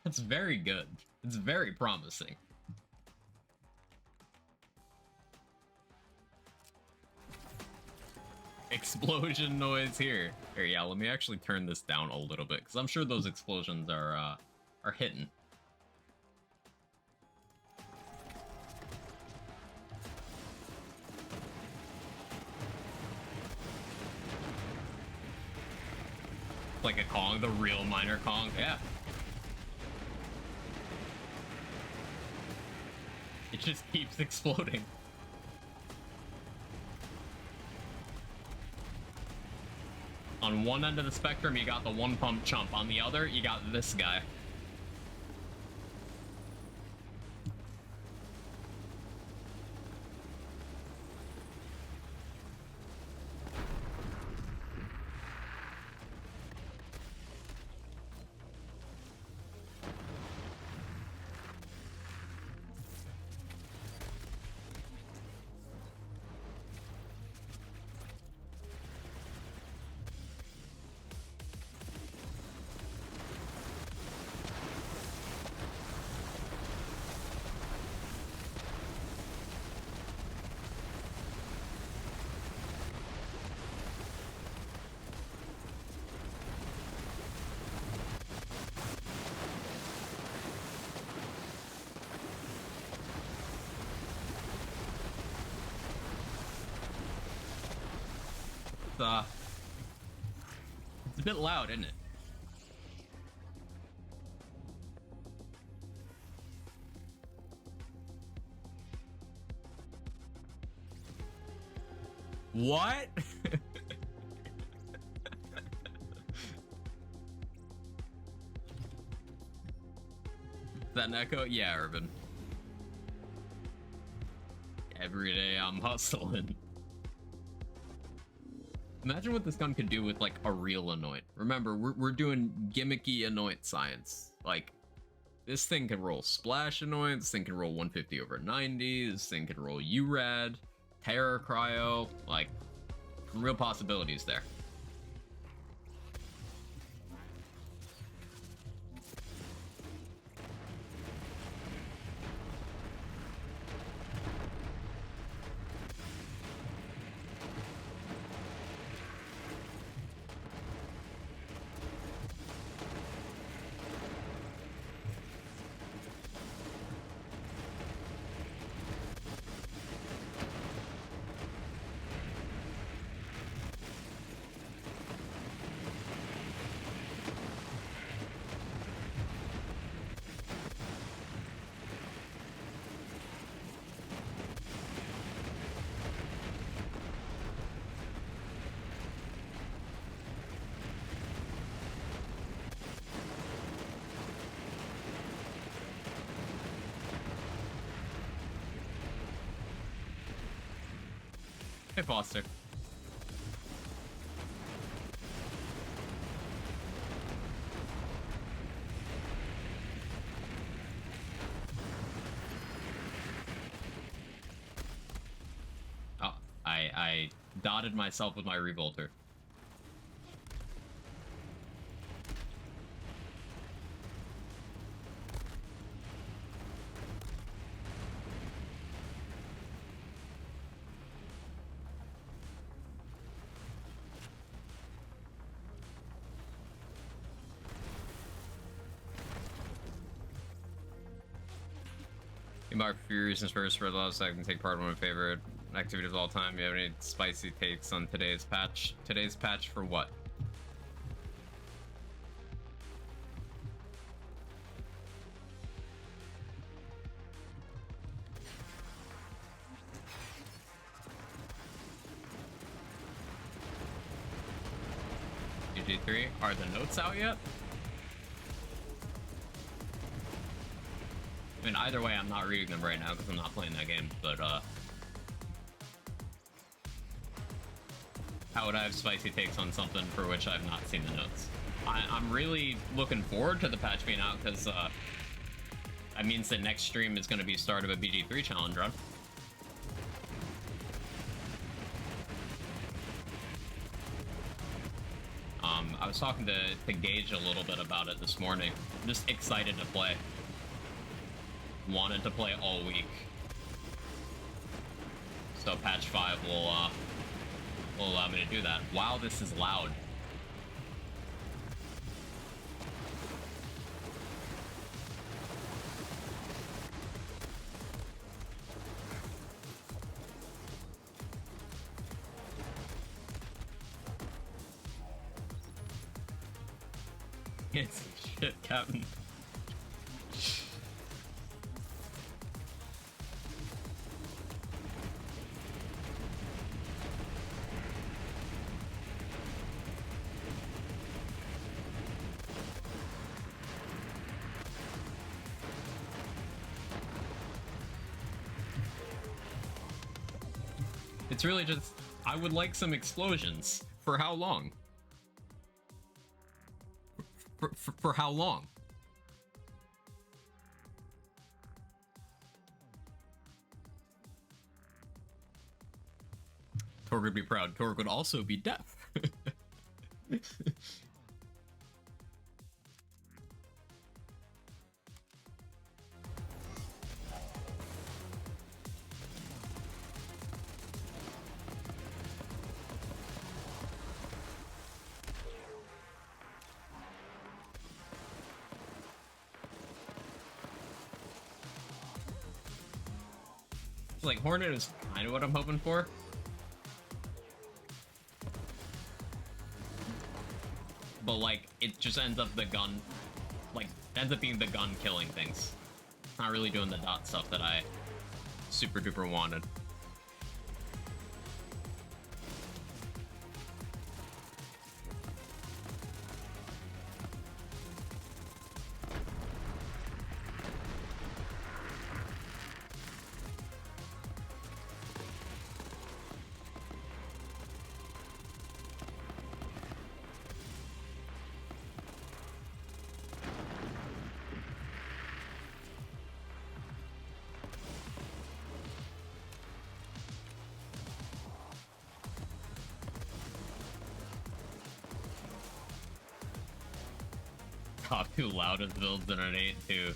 B: That's very good. It's very promising. Explosion noise here. Here, yeah, let me actually turn this down a little bit, because I'm sure those explosions are hitting. Like a Kong, the real minor Kong, yeah. It just keeps exploding. On one end of the spectrum, you got the one pump chump. On the other, you got this guy. It's a bit loud, isn't it? What? Is that an echo? Yeah, Urban. Every day I'm hustling. Imagine what this gun could do with, like, a real anoint. Remember, we're doing gimmicky anoint science. Like, this thing can roll splash anoint, this thing can roll 150 over 90, this thing can roll URAD, Terror Cryo, like, real possibilities there. Hey, Foster. Oh, I dotted myself with my revolter. My few reasons first, Red Lost, I can take part in one of my favorite activities of all time. You have any spicy takes on today's patch? Today's patch for what? GG3, are the notes out yet? I mean, either way, I'm not reading them right now because I'm not playing that game, but, how would I have spicy takes on something for which I've not seen the notes? I'm really looking forward to the patch being out because, that means the next stream is going to be start of a BG3 challenge run. I was talking to Gage a little bit about it this morning. I'm just excited to play. Wanted to play all week. So patch 5 will allow me to do that. Wow, this is loud. It's shit, Captain. It's really just, I would like some explosions. For how long? For how long? Torg would be proud. Torg would also be deaf. Like, Hornet is kind of what I'm hoping for. But, like, it just ends up the gun... Like, ends up being the gun killing things. Not really doing the dot stuff that I super duper wanted. Top 2 loudest builds in an 8-2.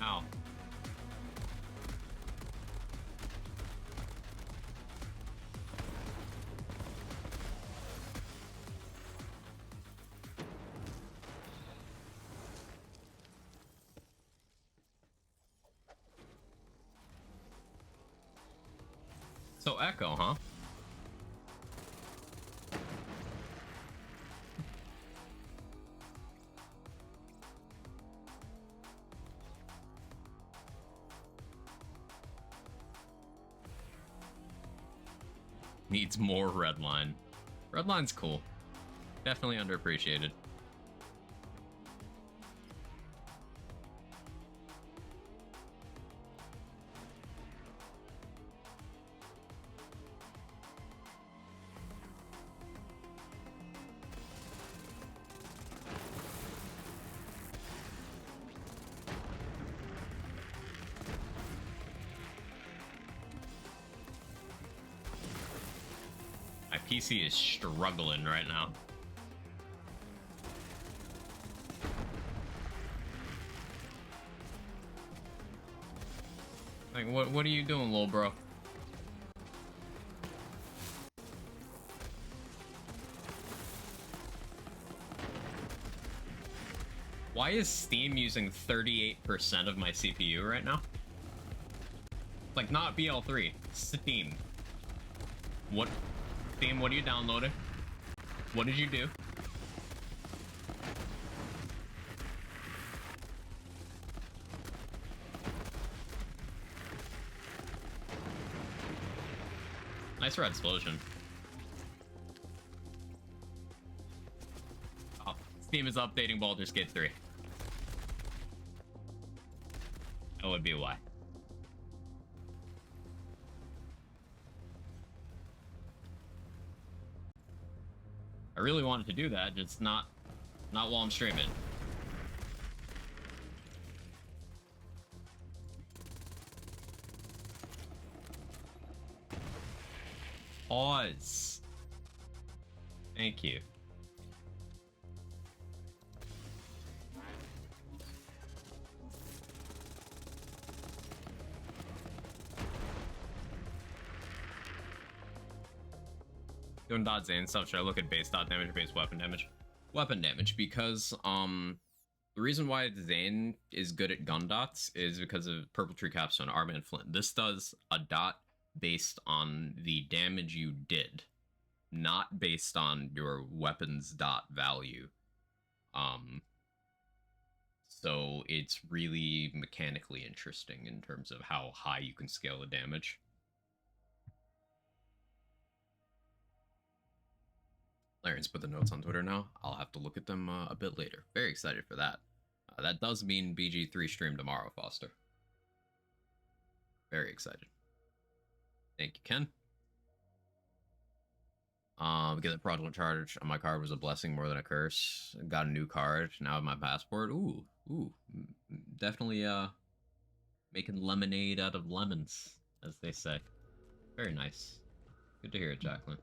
B: Ow. So Echo, huh? Needs more Redline. Redline's cool. Definitely underappreciated. My PC is struggling right now. Like, what are you doing, little bro? Why is Steam using 38% of my CPU right now? Like, not BL3, Steam. What? Steam, what are you downloading? What did you do? Nice red explosion. Oh, Steam is updating Baldur's Gate 3. That would be why. I really wanted to do that, just not while I'm streaming. Pause. Thank you. Doing dot Zane stuff, should I look at base dot damage or base weapon damage? Weapon damage, because the reason why Zane is good at gun dots is because of Purple Tree Capstone, Armament and Flint. This does a dot based on the damage you did, not based on your weapon's dot value. So it's really mechanically interesting in terms of how high you can scale the damage. Larry's put the notes on Twitter now. I'll have to look at them a bit later. Very excited for that. That does mean BG3 stream tomorrow, Foster. Very excited. Thank you, Ken. Get a fraudulent charge on my card was a blessing more than a curse. Got a new card now with my passport. Ooh, definitely making lemonade out of lemons, as they say. Very nice. Good to hear it, Jacqueline.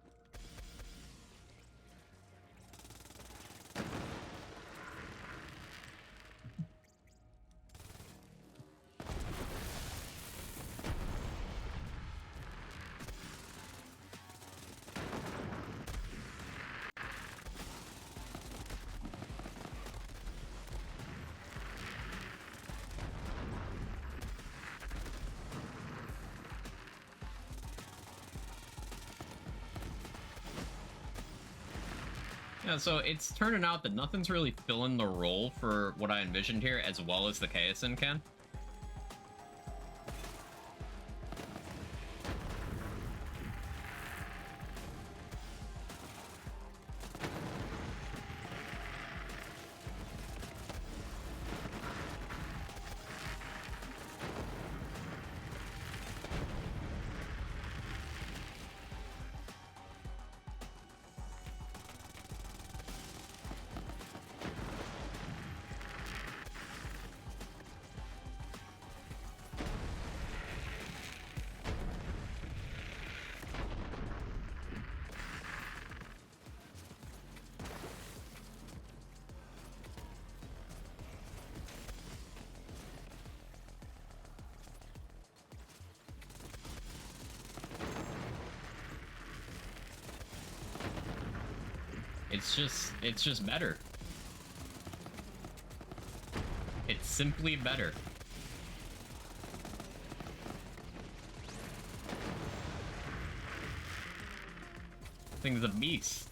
B: Yeah, so it's turning out that nothing's really filling the role for what I envisioned here as well as the KSN can. It's just better. It's simply better. Thing's a beast.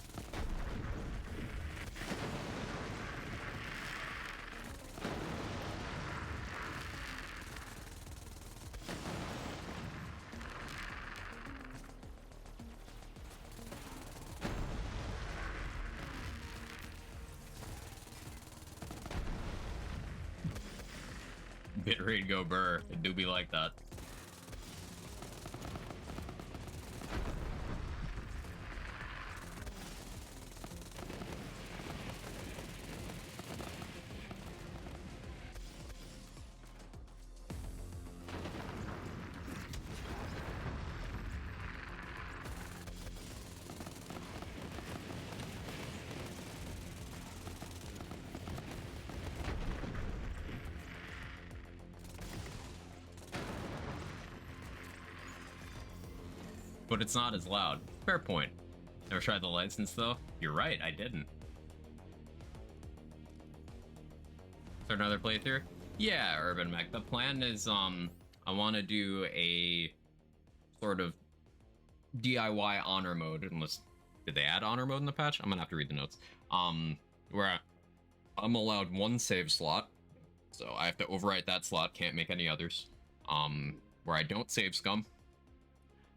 B: Bitrate go burr. It do be like that. but it's not as loud. Fair point. Never tried the license though? You're right, I didn't. Start another playthrough? Yeah, Urban Mech. The plan is, I want to do a sort of DIY honor mode, unless, did they add honor mode in the patch? I'm gonna have to read the notes. Where I'm allowed one save slot, so I have to overwrite that slot, can't make any others. Where I don't save scum.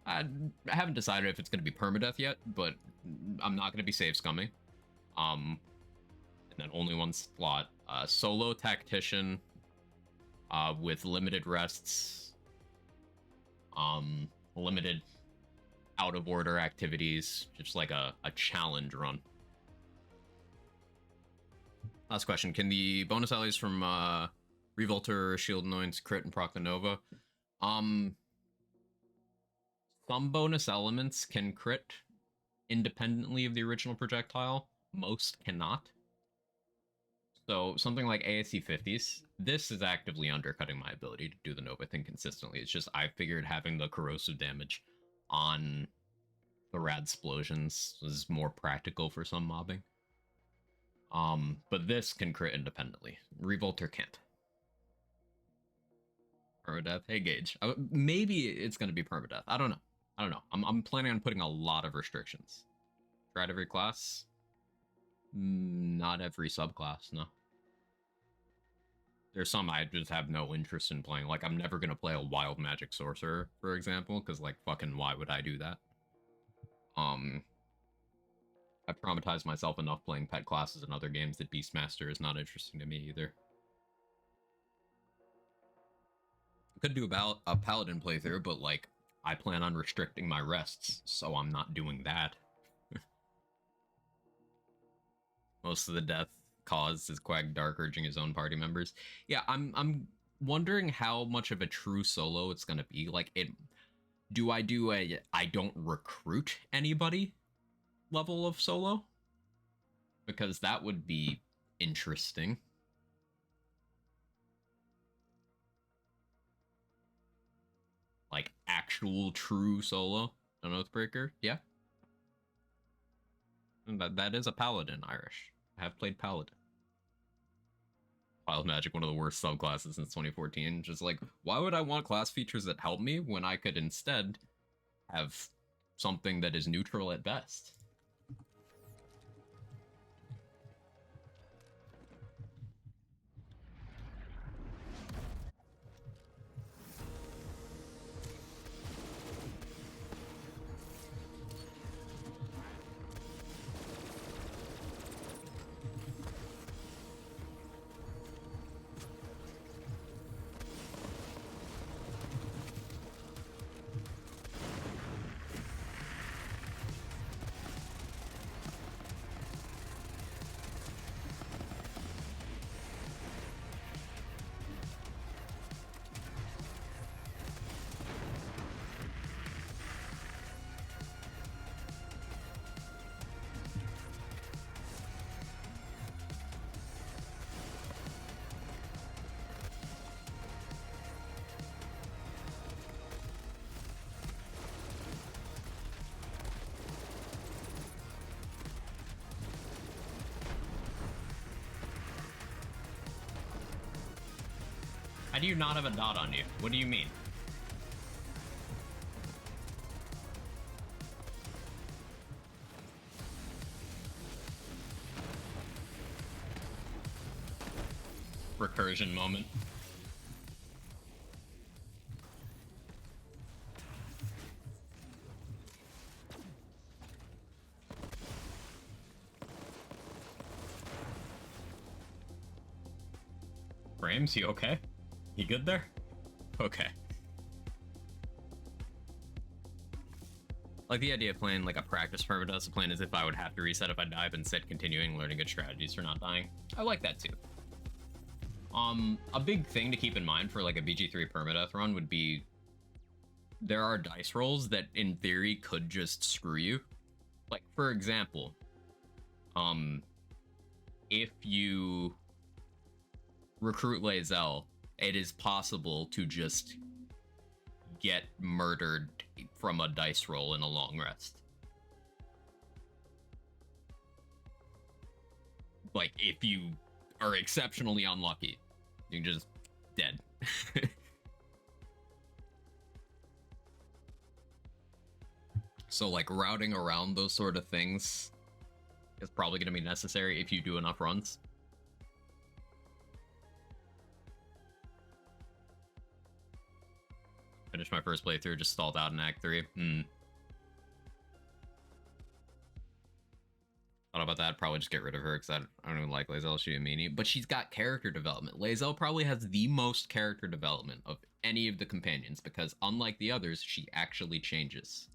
B: I haven't decided if it's gonna be permadeath yet, but I'm not gonna be save scumming. And then only one slot. Solo tactician, with limited rests, limited out of order activities, just like a challenge run. Last question: can the bonus allies from Revolter, Shield Annoyance, Crit, and Proc the Nova? Some bonus elements can crit independently of the original projectile. Most cannot. So something like ASC 50s, this is actively undercutting my ability to do the Nova thing consistently. It's just I figured having the corrosive damage on the rad explosions is more practical for some mobbing. But this can crit independently. Revolter can't. Permadeath. Hey Gage. Maybe it's gonna be permadeath. I don't know. I'm planning on putting a lot of restrictions. Tried every class. Not every subclass, no. There's some I just have no interest in playing. Like, I'm never gonna play a wild magic sorcerer, for example, because, like, fucking why would I do that? I've traumatized myself enough playing pet classes in other games that Beastmaster is not interesting to me either. Could do about a paladin playthrough, but, like, I plan on restricting my rests, so I'm not doing that. Most of the death caused is Quag Dark urging his own party members. Yeah, I'm wondering how much of a true solo it's gonna be. Like, do I do a I don't recruit anybody level of solo? Because that would be interesting. Like, actual true solo, an Oathbreaker, yeah. And that is a paladin, Irish. I have played paladin. Wild Magic, one of the worst subclasses since 2014. Just like, why would I want class features that help me when I could instead have something that is neutral at best? How do you not have a dot on you? What do you mean? Recursion moment. Frames, you okay? You good there? Okay. Like the idea of playing like a practice permadeath plan as if I would have to reset if I die, but instead continuing learning good strategies for not dying. I like that too. A big thing to keep in mind for like a BG3 permadeath run would be there are dice rolls that in theory could just screw you. Like for example, if you recruit Lae'zel, it is possible to just get murdered from a dice roll in a long rest. Like, if you are exceptionally unlucky, you're just dead. So, like, routing around those sort of things is probably going to be necessary if you do enough runs. Finished my first playthrough, just stalled out in Act 3. Thought about that, probably just get rid of her, because I don't even like Lae'zel, she's a meanie. But she's got character development. Lae'zel probably has the most character development of any of the companions, because unlike the others, she actually changes.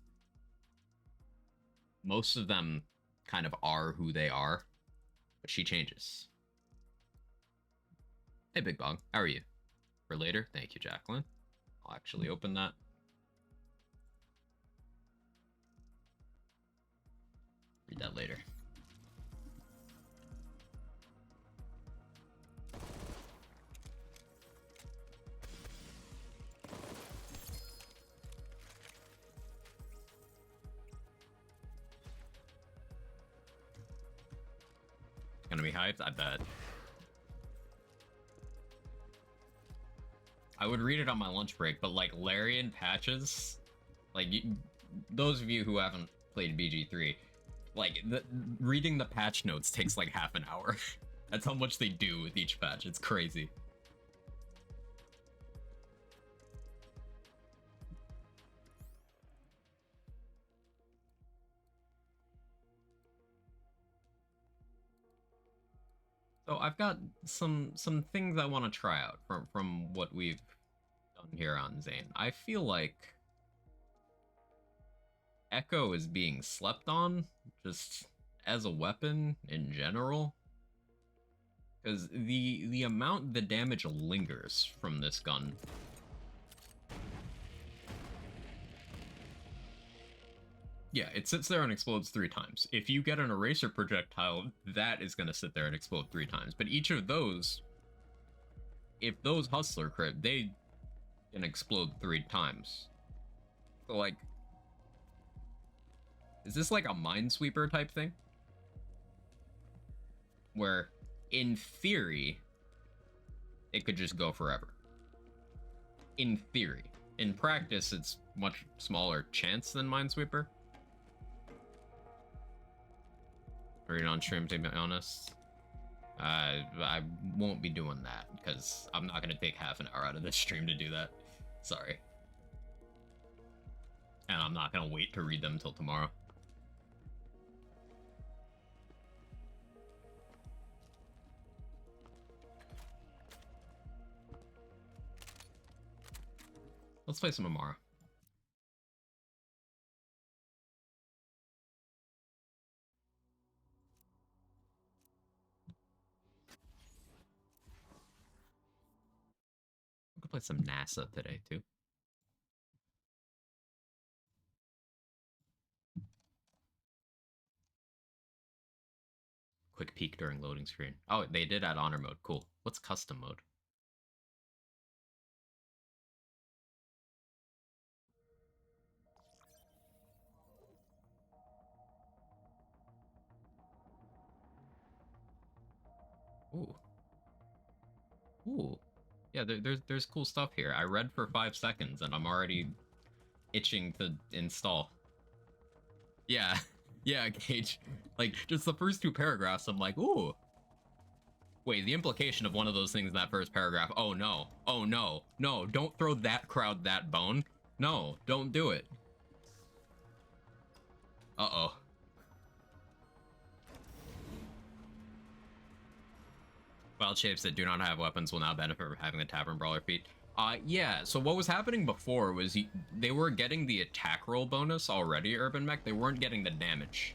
B: Most of them kind of are who they are, but she changes. Hey, Big Bong, how are you? For later, thank you, Jacqueline. I'll actually open that. Read that later. Gonna be hyped? I bet. I would read it on my lunch break, but like Larian patches, like those of you who haven't played BG3, like reading the patch notes takes like half an hour. That's how much they do with each patch. It's crazy. So I've got some things I want to try out from what we've done here on Zane. I feel like Echo is being slept on just as a weapon in general, because the amount the damage lingers from this gun. Yeah, it sits there and explodes 3 times. If you get an eraser projectile, that is going to sit there and explode 3 times. But each of those, if those Hustler crit, they can explode 3 times. So, like, is this like a Minesweeper type thing? Where, in theory, it could just go forever. In theory. In practice, it's much smaller chance than Minesweeper. Read it on stream, to be honest. I won't be doing that, because I'm not going to take half an hour out of this stream to do that. Sorry. And I'm not going to wait to read them till tomorrow. Let's play some Amara. We could play some NASA today, too. Quick peek during loading screen. Oh, they did add honor mode. Cool. What's custom mode? Ooh. Ooh. Yeah, there's cool stuff here. I read for 5 seconds and I'm already itching to install. Yeah. Yeah, Gage. Like, just the first 2 paragraphs, I'm like, ooh. Wait, the implication of one of those things in that first paragraph, oh no. Oh no. No, don't throw that crowd that bone. No, don't do it. Uh-oh. Wild shapes that do not have weapons will now benefit from having the Tavern Brawler feat. Yeah, so what was happening before was they were getting the attack roll bonus already, Urban Mech. They weren't getting the damage.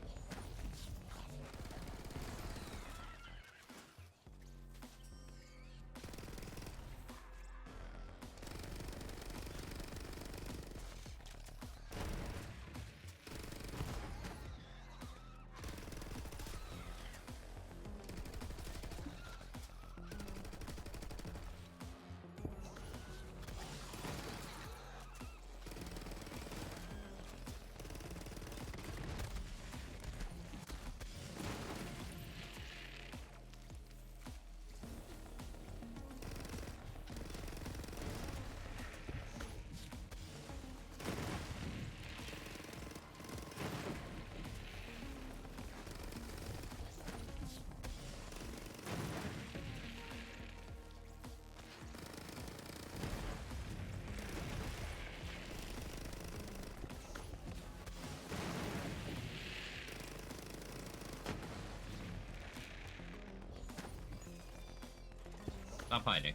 B: Stop hiding.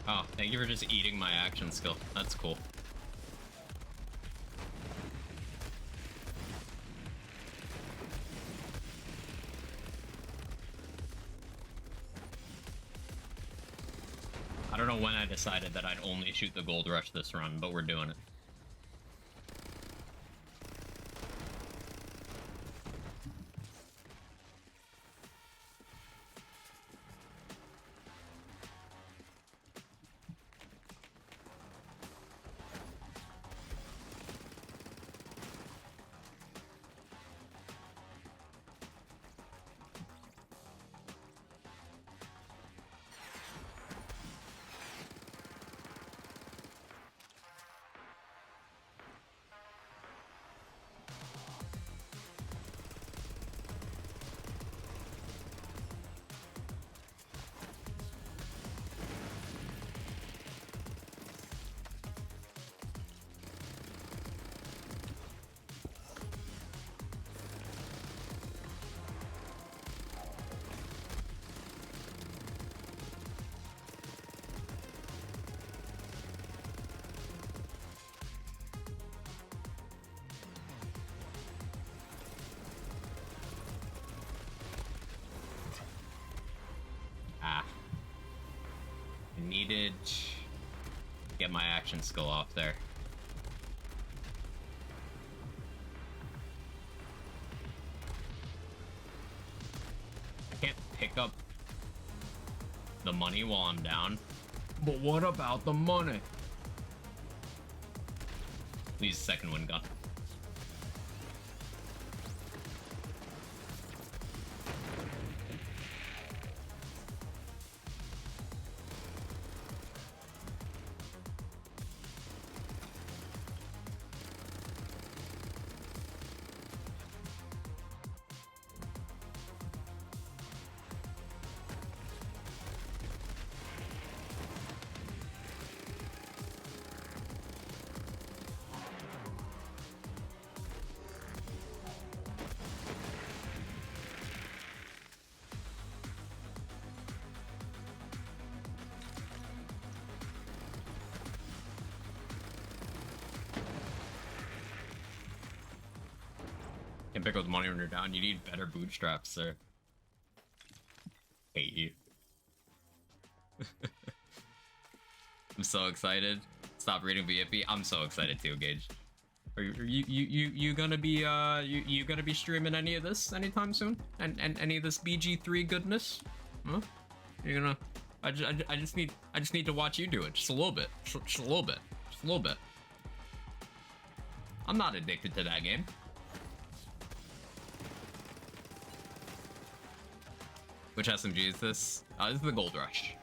B: Oh, thank you for just eating my action skill. That's cool. I don't know when I decided that I'd only shoot the gold rush this run, but we're doing it. Needed to get my action skill off there. I can't pick up the money while I'm down. But what about the money? Use second wind gun. Can't pick up the money when you're down. You need better bootstraps, sir. Hate you. I'm so excited. Stop reading VFP. I'm so excited too, Gage. Are you gonna be you gonna be streaming any of this anytime soon? And any of this BG3 goodness? Huh? You're gonna? I just need to watch you do it just a little bit, just a little bit, just a little bit. I'm not addicted to that game. Which SMG is this? This is the Gold Rush.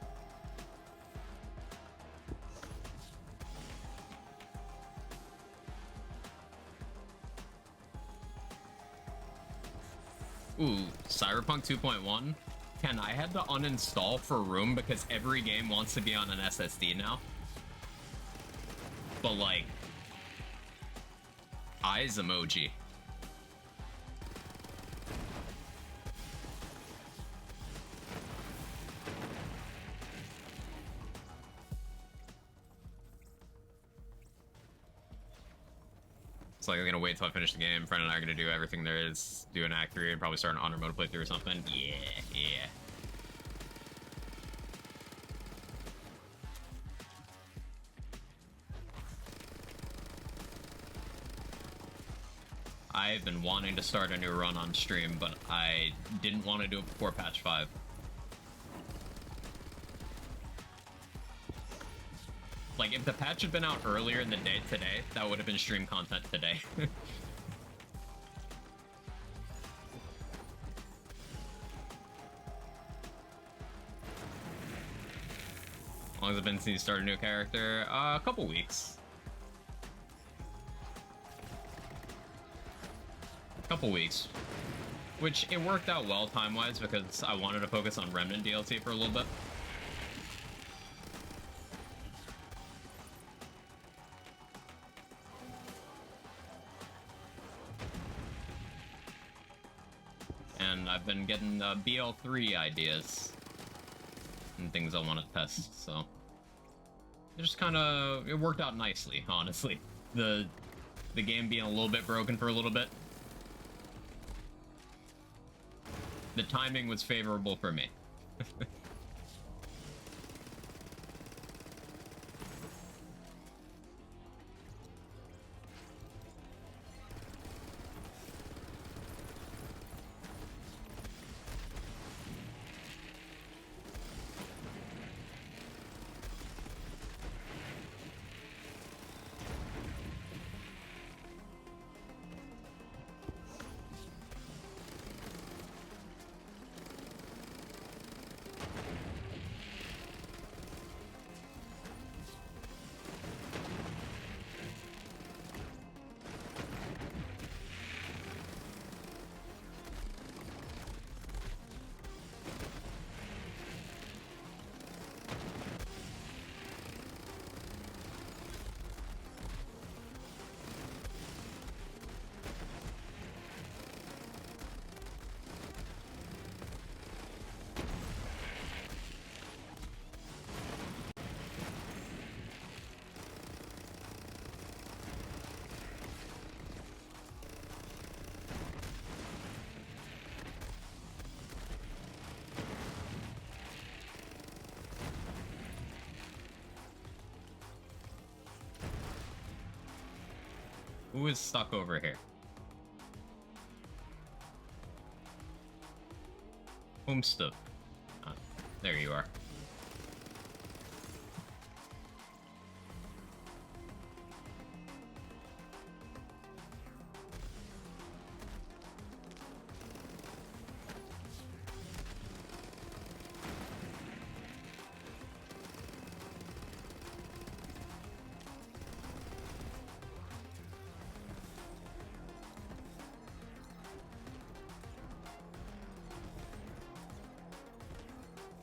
B: Ooh, Cyberpunk 2.1? Ken, I had to uninstall for room because every game wants to be on an SSD now. But like, eyes emoji. It's like I'm gonna wait till I finish the game. Friend and I are gonna do everything there is, do an act 3, and probably start an honor mode playthrough or something. Yeah, yeah. I've been wanting to start a new run on stream, but I didn't want to do it before patch 5. Like, if the patch had been out earlier in the day today, that would have been stream content today. How long has it been since you started a new character? A couple weeks. Couple weeks. Which, it worked out well time-wise because I wanted to focus on Remnant DLC for a little bit. I've been getting BL3 ideas and things I want to test, so it just kind of it worked out nicely, honestly. The game being a little bit broken for a little bit, the timing was favorable for me. Who is stuck over here? Homestead. Ah, there you are.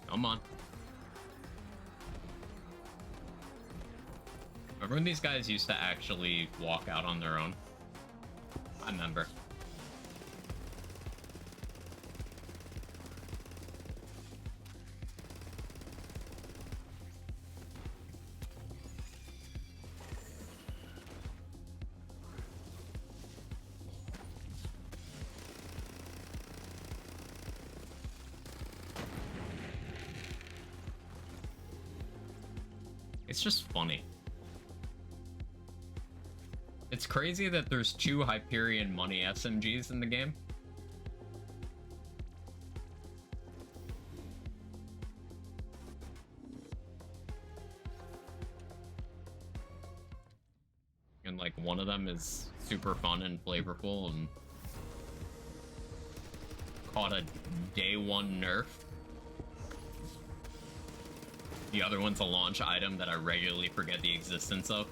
B: Come on. Remember when these guys used to actually walk out on their own? I remember. It's just funny. It's crazy that there's 2 Hyperion money SMGs in the game. And like one of them is super fun and flavorful and caught a day 1 nerf. The other one's a launch item that I regularly forget the existence of.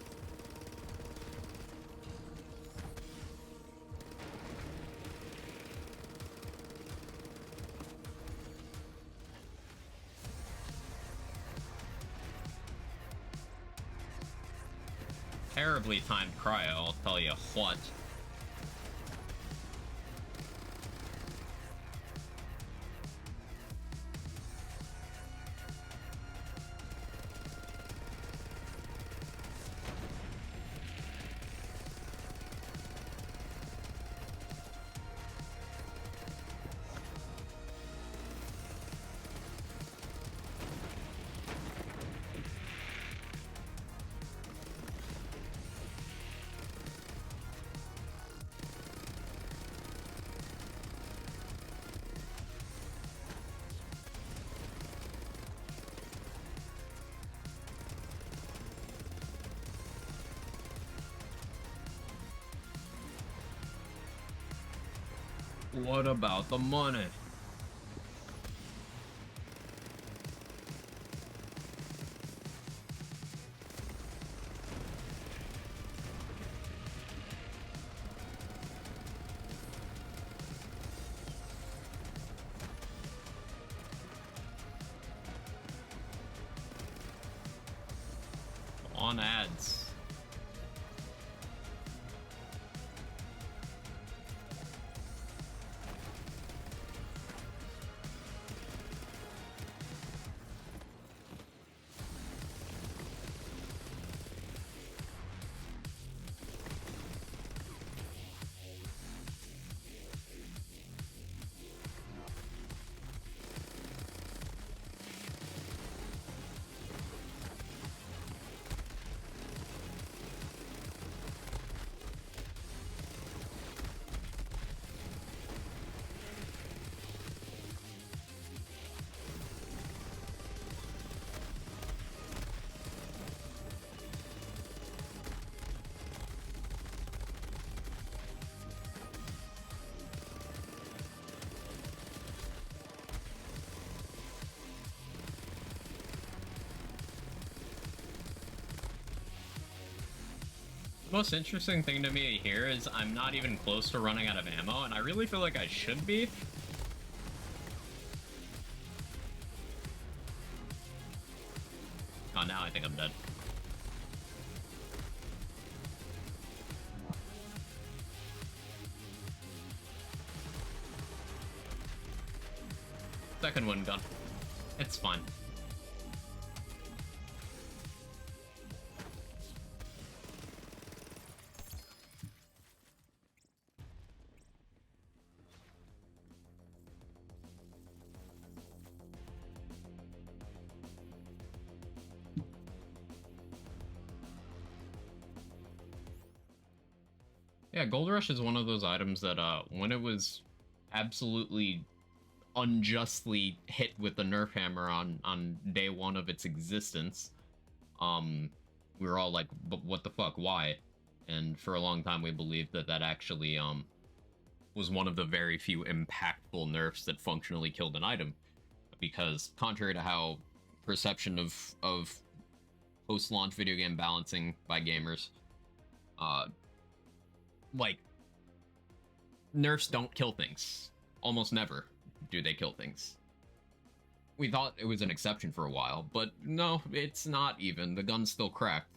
B: Terribly timed cryo, I'll tell you what. What about the money? On ads. The most interesting thing to me here is I'm not even close to running out of ammo, and I really feel like I should be. Oh, now I think I'm dead. Second one gun. It's fine. Yeah, Gold Rush is one of those items that, when it was absolutely unjustly hit with the nerf hammer on day one of its existence, um, we were all like, but what the fuck, why? And for a long time, we believed that that actually, was one of the very few impactful nerfs that functionally killed an item. Because contrary to how perception of post-launch video game balancing by gamers, uh, like, nerfs don't kill things. Almost never do they kill things. We thought it was an exception for a while, but no, it's not even. The gun's still cracked.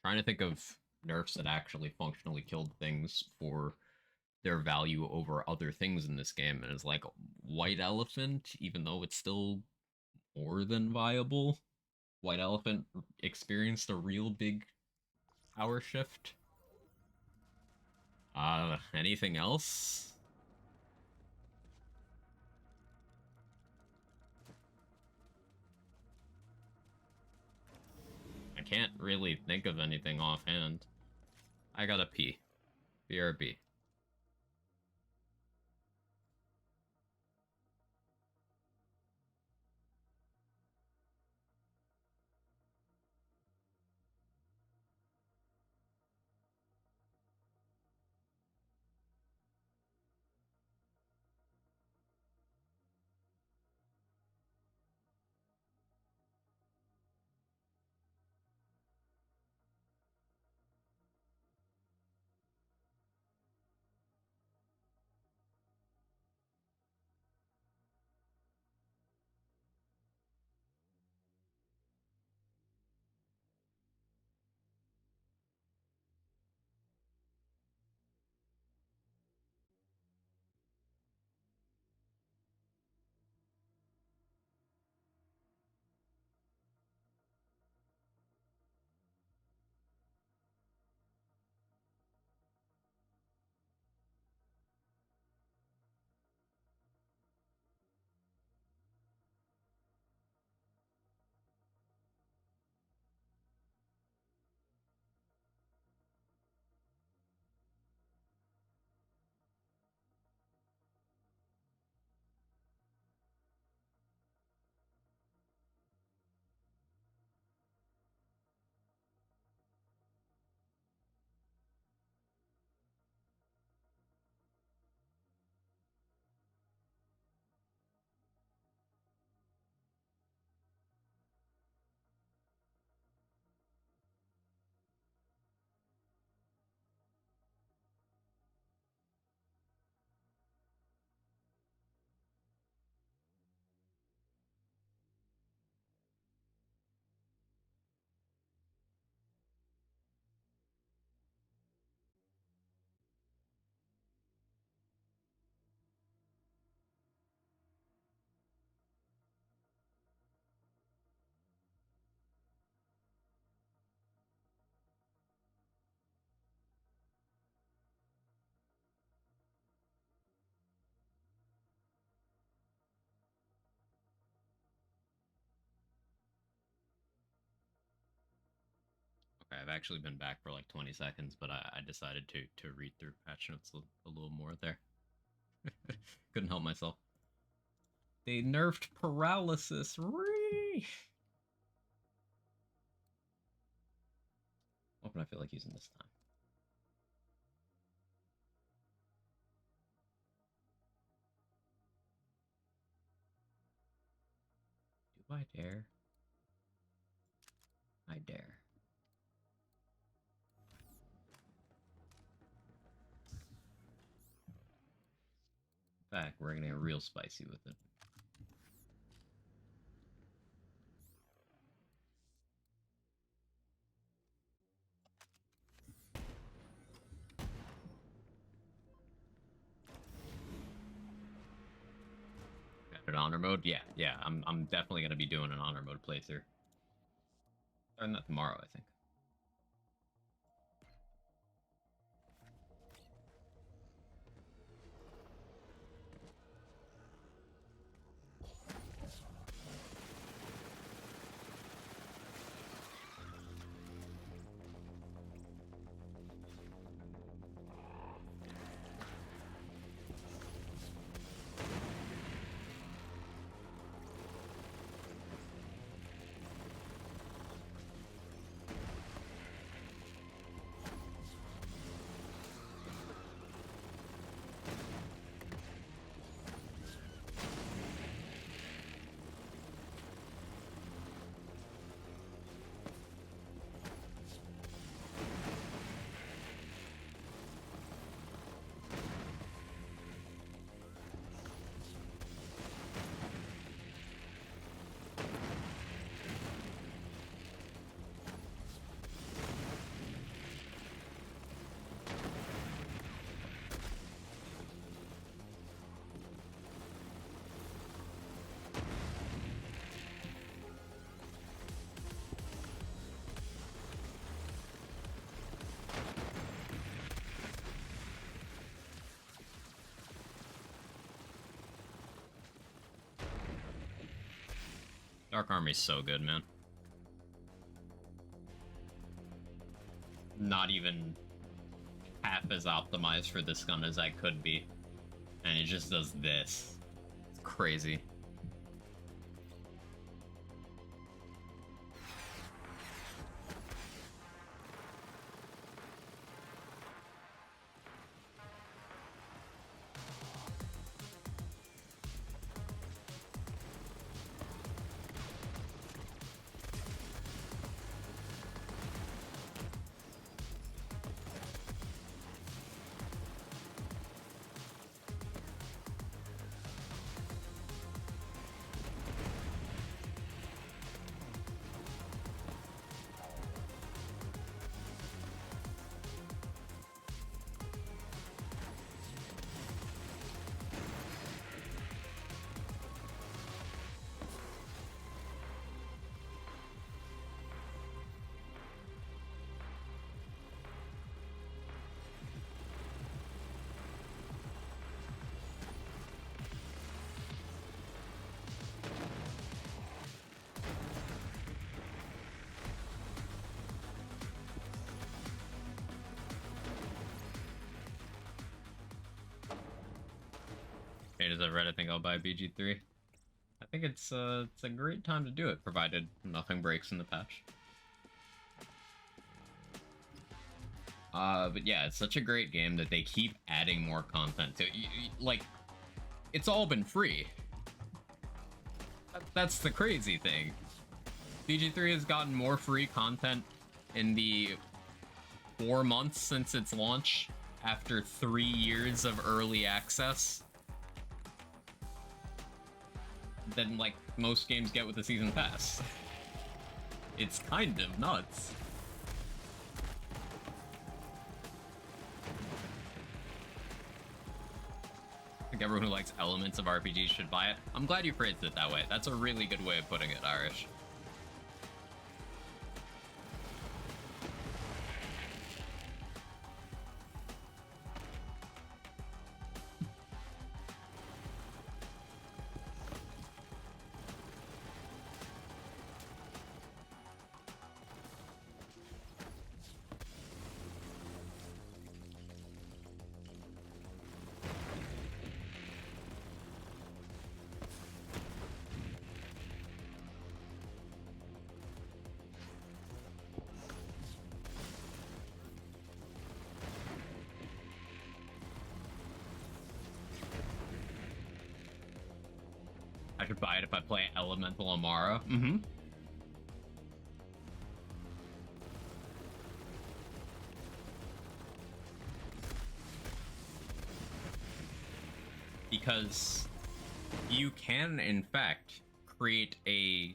B: Trying to think of nerfs that actually functionally killed things for their value over other things in this game, and it's like White Elephant, even though it's still more than viable. White Elephant experienced a real big power shift. Anything else? I can't really think of anything offhand. I gotta pee. BRB. Okay, I've actually been back for like 20 seconds, but I decided to read through patch notes a little more there. Couldn't help myself. They nerfed paralysis. What weapon I feel like using this time? I dare? I dare. In fact, we're gonna get real spicy with it. An honor mode? Yeah. I'm definitely gonna be doing an honor mode playthrough. Starting that tomorrow, I think. Dark Army's so good, man. Not even half as optimized for this gun as I could be. And it just does this. It's crazy. As I've read, I think I'll buy BG3. I think it's a great time to do it, provided nothing breaks in the patch. But yeah, it's such a great game that they keep adding more content to it. Like, it's all been free. That's the crazy thing. BG3 has gotten more free content in the 4 months since its launch, after 3 years of early access, than, like, most games get with the season pass. It's kind of nuts. I think everyone who likes elements of RPGs should buy it. I'm glad you phrased it that way. That's a really good way of putting it, Irish. I should buy it if I play Elemental Amara. Mm-hmm. Because you can, in fact, create a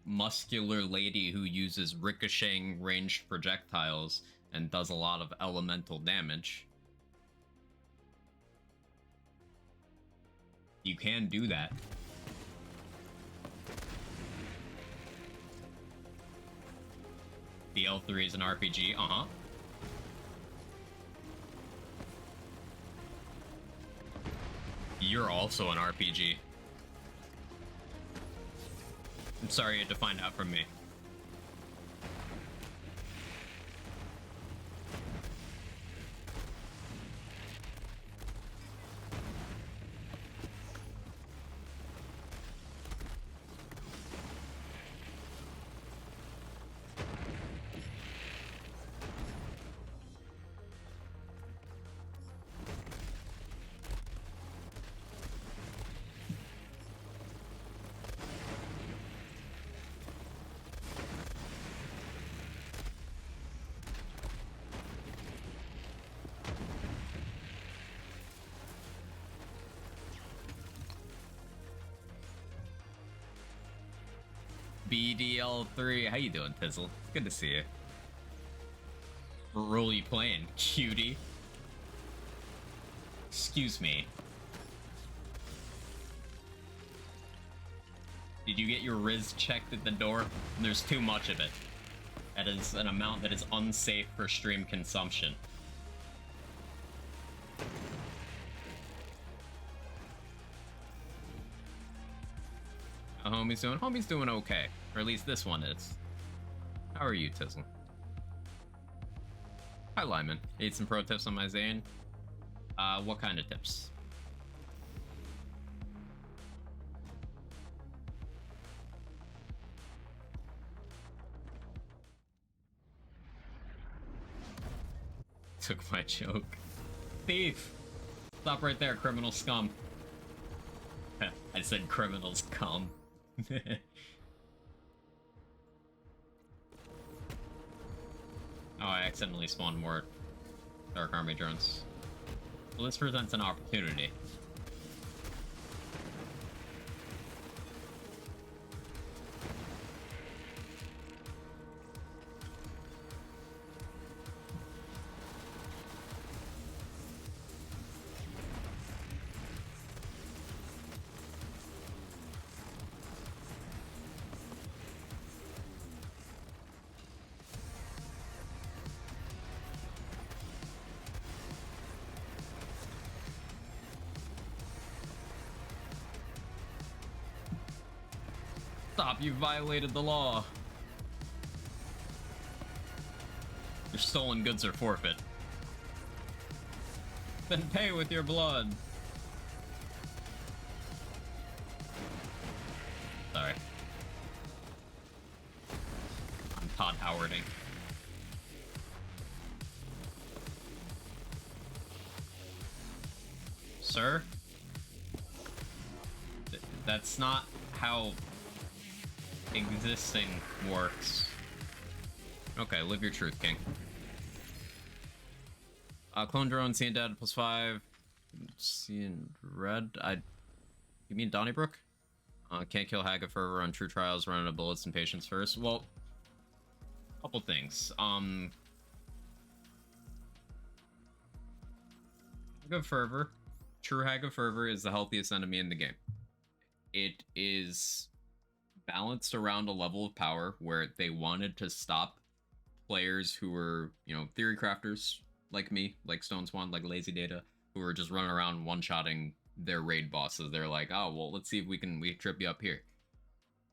B: muscular lady who uses ricocheting ranged projectiles and does a lot of elemental damage. You can do that. The L3 is an RPG, uh-huh. You're also an RPG. I'm sorry you had to find out from me. BDL3, how you doing, Tizzle? Good to see you. What role are you playing, cutie? Excuse me. Did you get your Riz checked at the door? There's too much of it. That is an amount that is unsafe for stream consumption. How homie's doing? Homie's doing okay. Or at least this one is. How are you, Tizzle? Hi, Lyman. Need some pro tips on my Zane? What kind of tips? Took my joke. Thief! Stop right there, criminal scum. I said criminals come. Oh, I accidentally spawned more Dark Army drones. Well, this presents an opportunity. Stop, you violated the law. Your stolen goods are forfeit. Then pay with your blood. Sorry. I'm Todd Howarding. Sir? That's not how existing works. Okay, live your truth, King. Clone drone, seeing dead, +5. Seeing red. You mean Donnybrook? Can't kill Hag of Fervor on True Trials, running out of bullets and patience first. Well, couple things. Hag of Fervor, True Hag of Fervor is the healthiest enemy in the game. It is balanced around a level of power where they wanted to stop players who were, you know, theory crafters like me, like Stone Swan, like Lazy Data, who were just running around one-shotting their raid bosses. They're like, oh, well, let's see if we can trip you up here.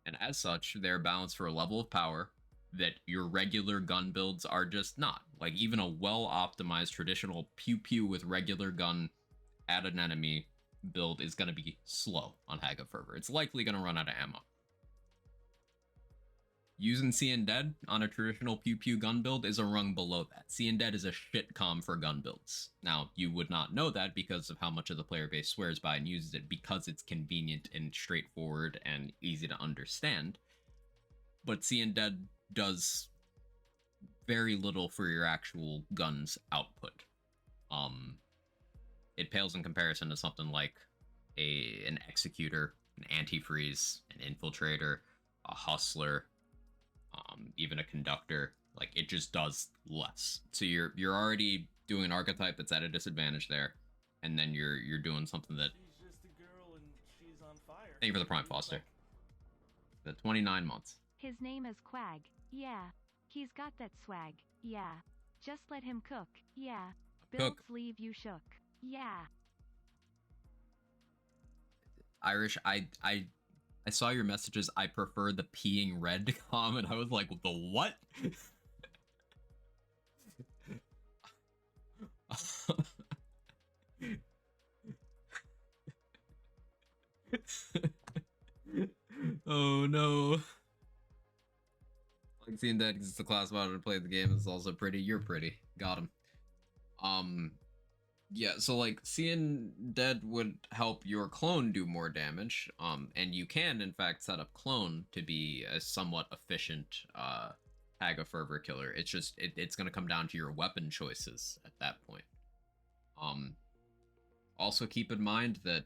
B: And as such, they're balanced for a level of power that your regular gun builds are just not. Like, even a well-optimized traditional pew-pew with regular gun at an enemy build is going to be slow on Hag of Fervor. It's likely going to run out of ammo. using Seeing Dead on a traditional Pew Pew gun build is a rung below that. Seeing Dead is a shit comm for gun builds. Now, you would not know that because of how much of the player base swears by and uses it because it's convenient and straightforward and easy to understand. But Seeing Dead does very little for your actual gun's output. It pales in comparison to something like an Executor, an Antifreeze, an Infiltrator, a Hustler, even a Conductor. Like, it just does less. So you're already doing an archetype that's at a disadvantage there, and then you're doing something that.
C: She's just a girl and she's on fire.
B: Thank you for the Prime Foster. The 29 months.
D: His name is Quag. Yeah. He's got that swag. Yeah. Just let him cook. Yeah. Builds leave you shook. Yeah.
B: Irish, I saw your messages. I prefer the peeing red comment. I was like, the what? Oh no. Like Seeing Dead because it's the class model to play the game is also pretty. You're pretty. Got him. Yeah, so like Seeing Dead would help your clone do more damage. And you can in fact set up clone to be a somewhat efficient Haga Fervor killer. It's just it's gonna come down to your weapon choices at that point. Also keep in mind that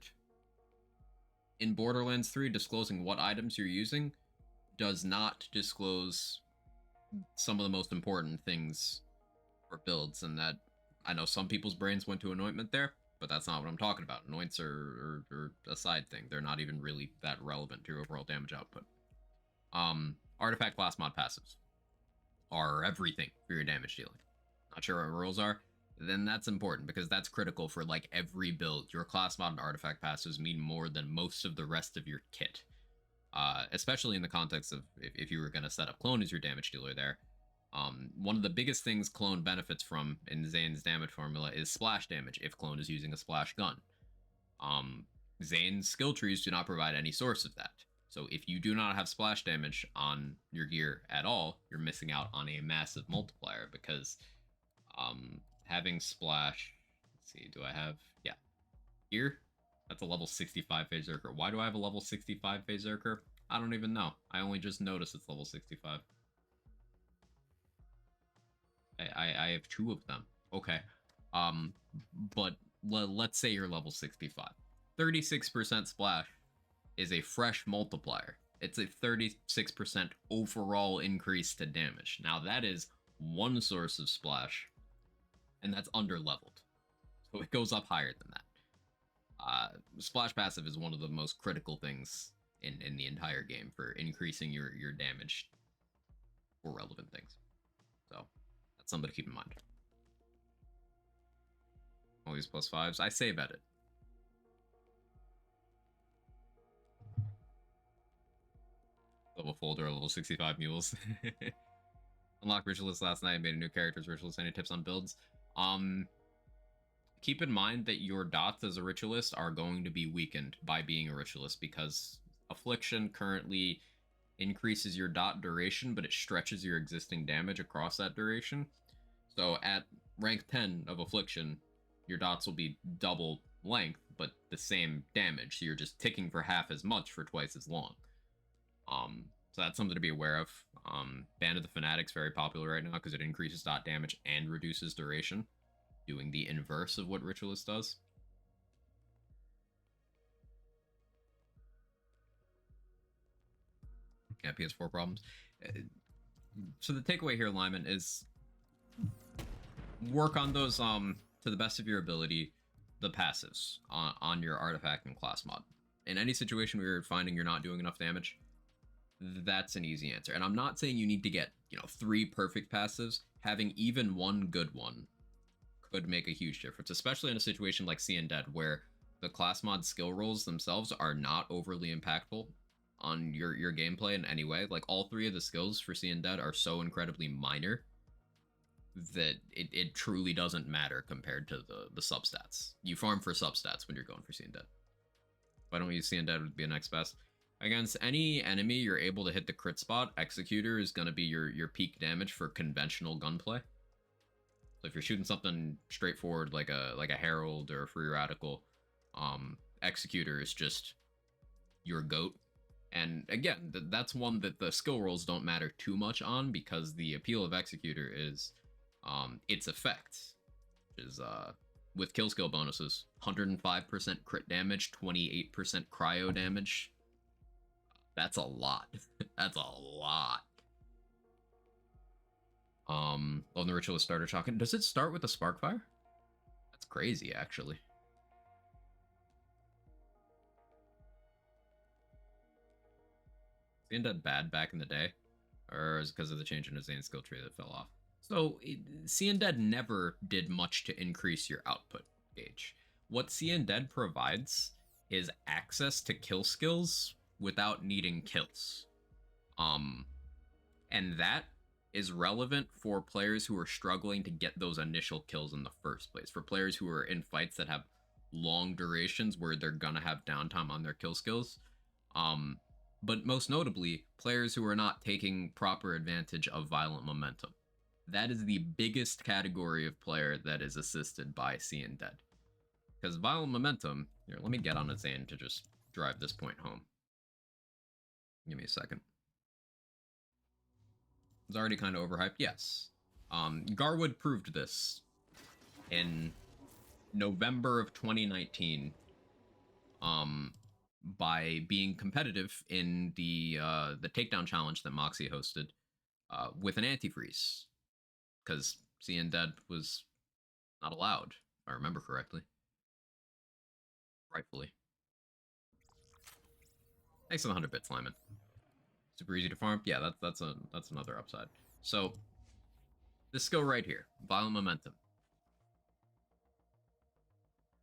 B: in Borderlands 3, disclosing what items you're using does not disclose some of the most important things for builds, and that I know some people's brains went to anointment there, but that's not what I'm talking about. Anoints are a side thing. They're not even really that relevant to your overall damage output. Artifact class mod passives are everything for your damage dealing. Not sure what rules are? Then that's important because that's critical for like every build. Your class mod and artifact passives mean more than most of the rest of your kit. Especially in the context of if you were going to set up clone as your damage dealer there. One of the biggest things clone benefits from in Zane's damage formula is splash damage if clone is using a splash gun. Zane's skill trees do not provide any source of that. So if you do not have splash damage on your gear at all, you're missing out on a massive multiplier because having splash, let's see, do I have, yeah, here, that's a level 65 Phase Zerker. Why do I have a level 65 Phase Zerker? I don't even know. I only just noticed it's level 65. I have 2 of them. Okay. But let's say you're level 65. 36% splash is a fresh multiplier. It's a 36% overall increase to damage. Now that is one source of splash, and that's under leveled. So it goes up higher than that. Splash passive is one of the most critical things in the entire game for increasing your damage for relevant things. So that's something to keep in mind. All these +5s. I save edit. Level folder, level 65 mules. Unlocked Ritualist last night, made a new character as Ritualist. Any tips on builds? Keep in mind that your dots as a Ritualist are going to be weakened by being a Ritualist because Affliction currently increases your dot duration, but it stretches your existing damage across that duration. So at rank 10 of Affliction, your dots will be double length, but the same damage. So you're just ticking for half as much for twice as long. So that's something to be aware of. Band of the Fanatic's very popular right now because it increases dot damage and reduces duration, doing the inverse of what Ritualist does. Yeah, PS4 problems. So the takeaway here, Lyman, is work on those, to the best of your ability, the passives on your artifact and class mod. In any situation where you're finding you're not doing enough damage, that's an easy answer. And I'm not saying you need to get, 3 perfect passives. Having even one good one could make a huge difference, especially in a situation like Seeing Dead, where the class mod skill rolls themselves are not overly impactful on your gameplay in any way. Like, all 3 of the skills for Seeing Dead are so incredibly minor that it truly doesn't matter compared to the substats. You farm for substats when you're going for Seeing Dead. If I don't use Seeing Dead, would be a next best. Against any enemy you're able to hit the crit spot, Executor is going to be your peak damage for conventional gunplay. So if you're shooting something straightforward like a Herald or a Free Radical, Executor is just your GOAT. And again, that's one that the skill rolls don't matter too much on, because the appeal of Executor is its effects, which is with kill skill bonuses, 105% crit damage, 28% cryo damage. That's a lot. That's a lot. On the Ritualist starter shotgun. Does it start with a Sparkfire? That's crazy, actually. Is Undead bad back in the day? Or is it because of the change in his skill tree that fell off? So, Undead never did much to increase your output gauge. What Undead provides is access to kill skills without needing kills. And that is relevant for players who are struggling to get those initial kills in the first place. For players who are in fights that have long durations where they're gonna have downtime on their kill skills. But most notably, players who are not taking proper advantage of violent momentum. That is the biggest category of player that is assisted by Undead. Because violent momentum, here, let me get on a Zane to just drive this point home. Give me a second. It's already kind of overhyped, yes. Garwood proved this in November of 2019 by being competitive in the takedown challenge that Moxie hosted with an antifreeze, because Undead was not allowed, if I remember correctly. Rightfully. Thanks for the 100 bits, Lyman. Super easy to farm. Yeah, that's another upside. So this skill right here, violent momentum.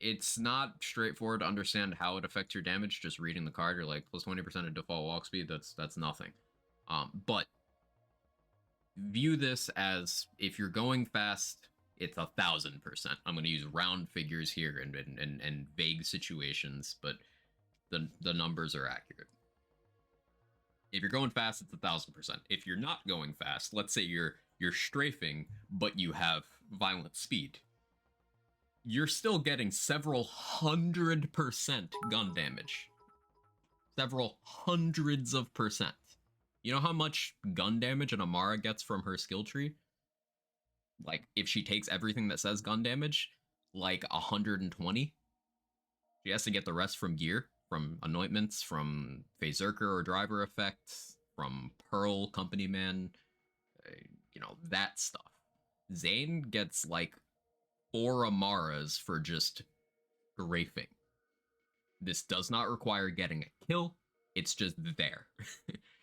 B: It's not straightforward to understand how it affects your damage. Just reading the card, you're like plus 20% of default walk speed. That's nothing. But view this as if you're going fast, it's 1,000%. I'm going to use round figures here and vague situations, but the numbers are accurate. If you're going fast, it's 1,000%. If you're not going fast, let's say you're strafing, but you have violent speed, you're still getting several 100% gun damage. Several hundreds of percent. You know how much gun damage an Amara gets from her skill tree? Like, if she takes everything that says gun damage, like 120. She has to get the rest from gear, from anointments, from Phaserker or driver effects, from Pearl, Company Man, that stuff. Zane gets like 4 Amaras for just strafing. This does not require getting a kill, it's just there.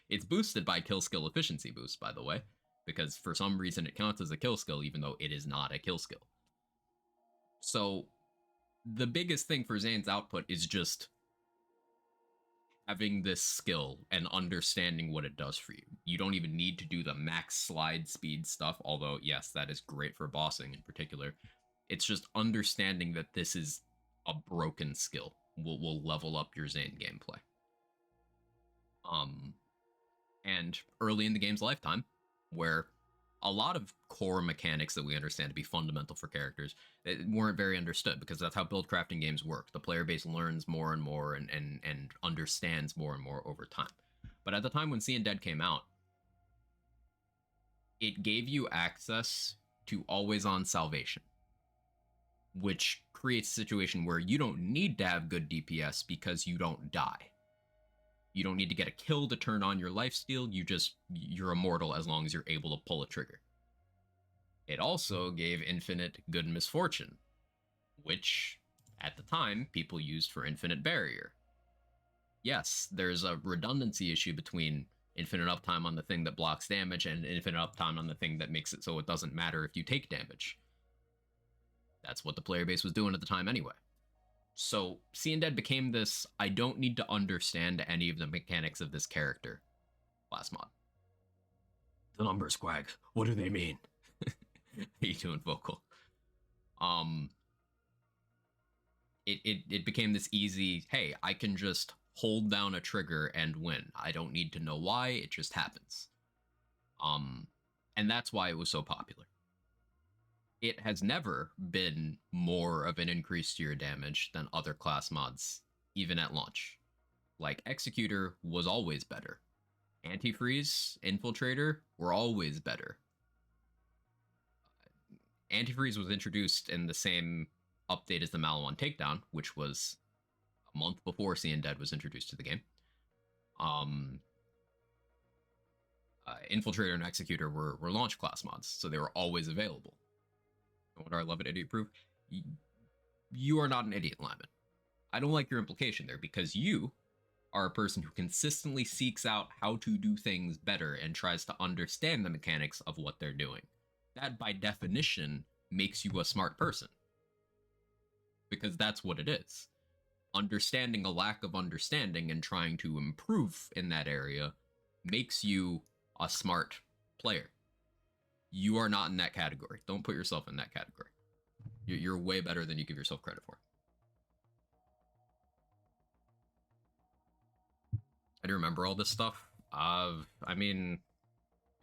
B: It's boosted by kill skill efficiency boost, by the way, because for some reason it counts as a kill skill even though it is not a kill skill. So the biggest thing for Zane's output is just having this skill and understanding what it does for you. You don't even need to do the max slide speed stuff, although yes, that is great for bossing in particular. It's just understanding that this is a broken skill. Will level up your Zane gameplay. And early in the game's lifetime, where a lot of core mechanics that we understand to be fundamental for characters weren't very understood, because that's how build crafting games work. The player base learns more and more and understands more and more over time. But at the time when Undead came out, it gave you access to always-on salvation, which creates a situation where you don't need to have good DPS because you don't die. You don't need to get a kill to turn on your lifesteal, you're immortal as long as you're able to pull a trigger. It also gave infinite good misfortune, which, at the time, people used for infinite barrier. Yes, there's a redundancy issue between infinite uptime on the thing that blocks damage and infinite uptime on the thing that makes it so it doesn't matter if you take damage. That's what the player base was doing at the time anyway. So, Undead became this, I don't need to understand any of the mechanics of this character class mod. The numbers, Quag. What do they mean? How you doing, Vocal? It became this easy, hey, I can just hold down a trigger and win. I don't need to know why, it just happens. And that's why it was so popular. It has never been more of an increase to your damage than other class mods, even at launch. Like, Executor was always better. Antifreeze, Infiltrator were always better. Antifreeze was introduced in the same update as the Maliwan Takedown, which was a month before Seeing Dead was introduced to the game. Infiltrator and Executor were launch class mods, so they were always available. What do I love at Idiot Proof? You are not an idiot, Lyman. I don't like your implication there, because you are a person who consistently seeks out how to do things better and tries to understand the mechanics of what they're doing. That, by definition, makes you a smart person. Because that's what it is. Understanding a lack of understanding and trying to improve in that area makes you a smart player. You are not in that category. Don't put yourself in that category. You're way better than you give yourself credit for. I do remember all this stuff. I mean,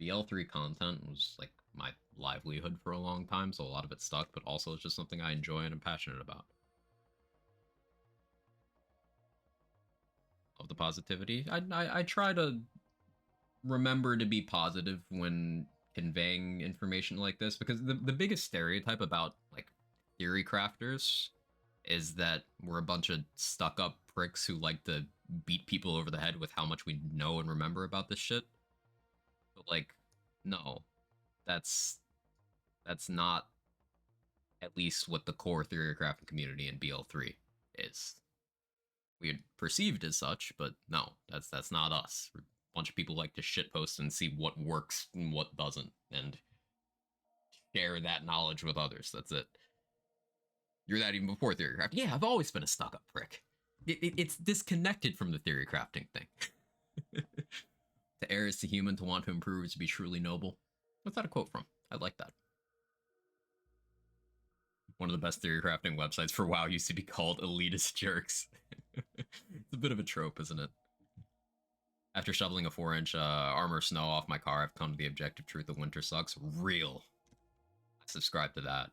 B: BL3 content was like my livelihood for a long time, so a lot of it stuck, but also it's just something I enjoy and am passionate about. Of the positivity. I try to remember to be positive when conveying information like this, because the biggest stereotype about like theory crafters is that we're a bunch of stuck-up pricks who like to beat people over the head with how much we know and remember about this shit. But like, no, that's not at least what the core theory crafting community in BL3 is. We're perceived as such, but no, that's not us. We're a bunch of people like to shitpost and see what works and what doesn't, and share that knowledge with others. That's it. You're that even before theory crafting. Yeah, I've always been a stuck-up prick. It's disconnected from the theory crafting thing. To err is to human, to want to improve is to be truly noble. What's that a quote from? I like that. One of the best theory crafting websites for WoW used to be called Elitist Jerks. It's a bit of a trope, isn't it? After shoveling a 4-inch armor snow off my car, I've come to the objective truth of winter sucks. Real. I subscribe to that.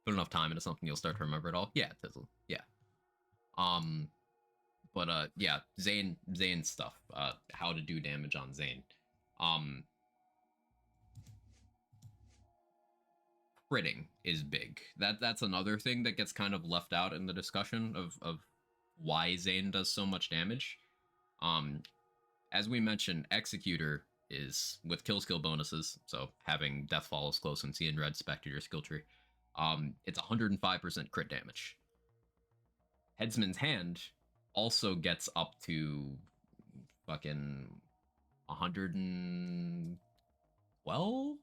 B: Put enough time into something, you'll start to remember it all. Yeah, Tizzle. Yeah. But yeah, Zane stuff. How to do damage on Zane. Critting is big. That's another thing that gets kind of left out in the discussion of why Zane does so much damage. As we mentioned, Executor is with kill skill bonuses, so having Death Follows Close and Seeing Red spec to your skill tree. It's 105% crit damage. Headsman's Hand also gets up to fucking 112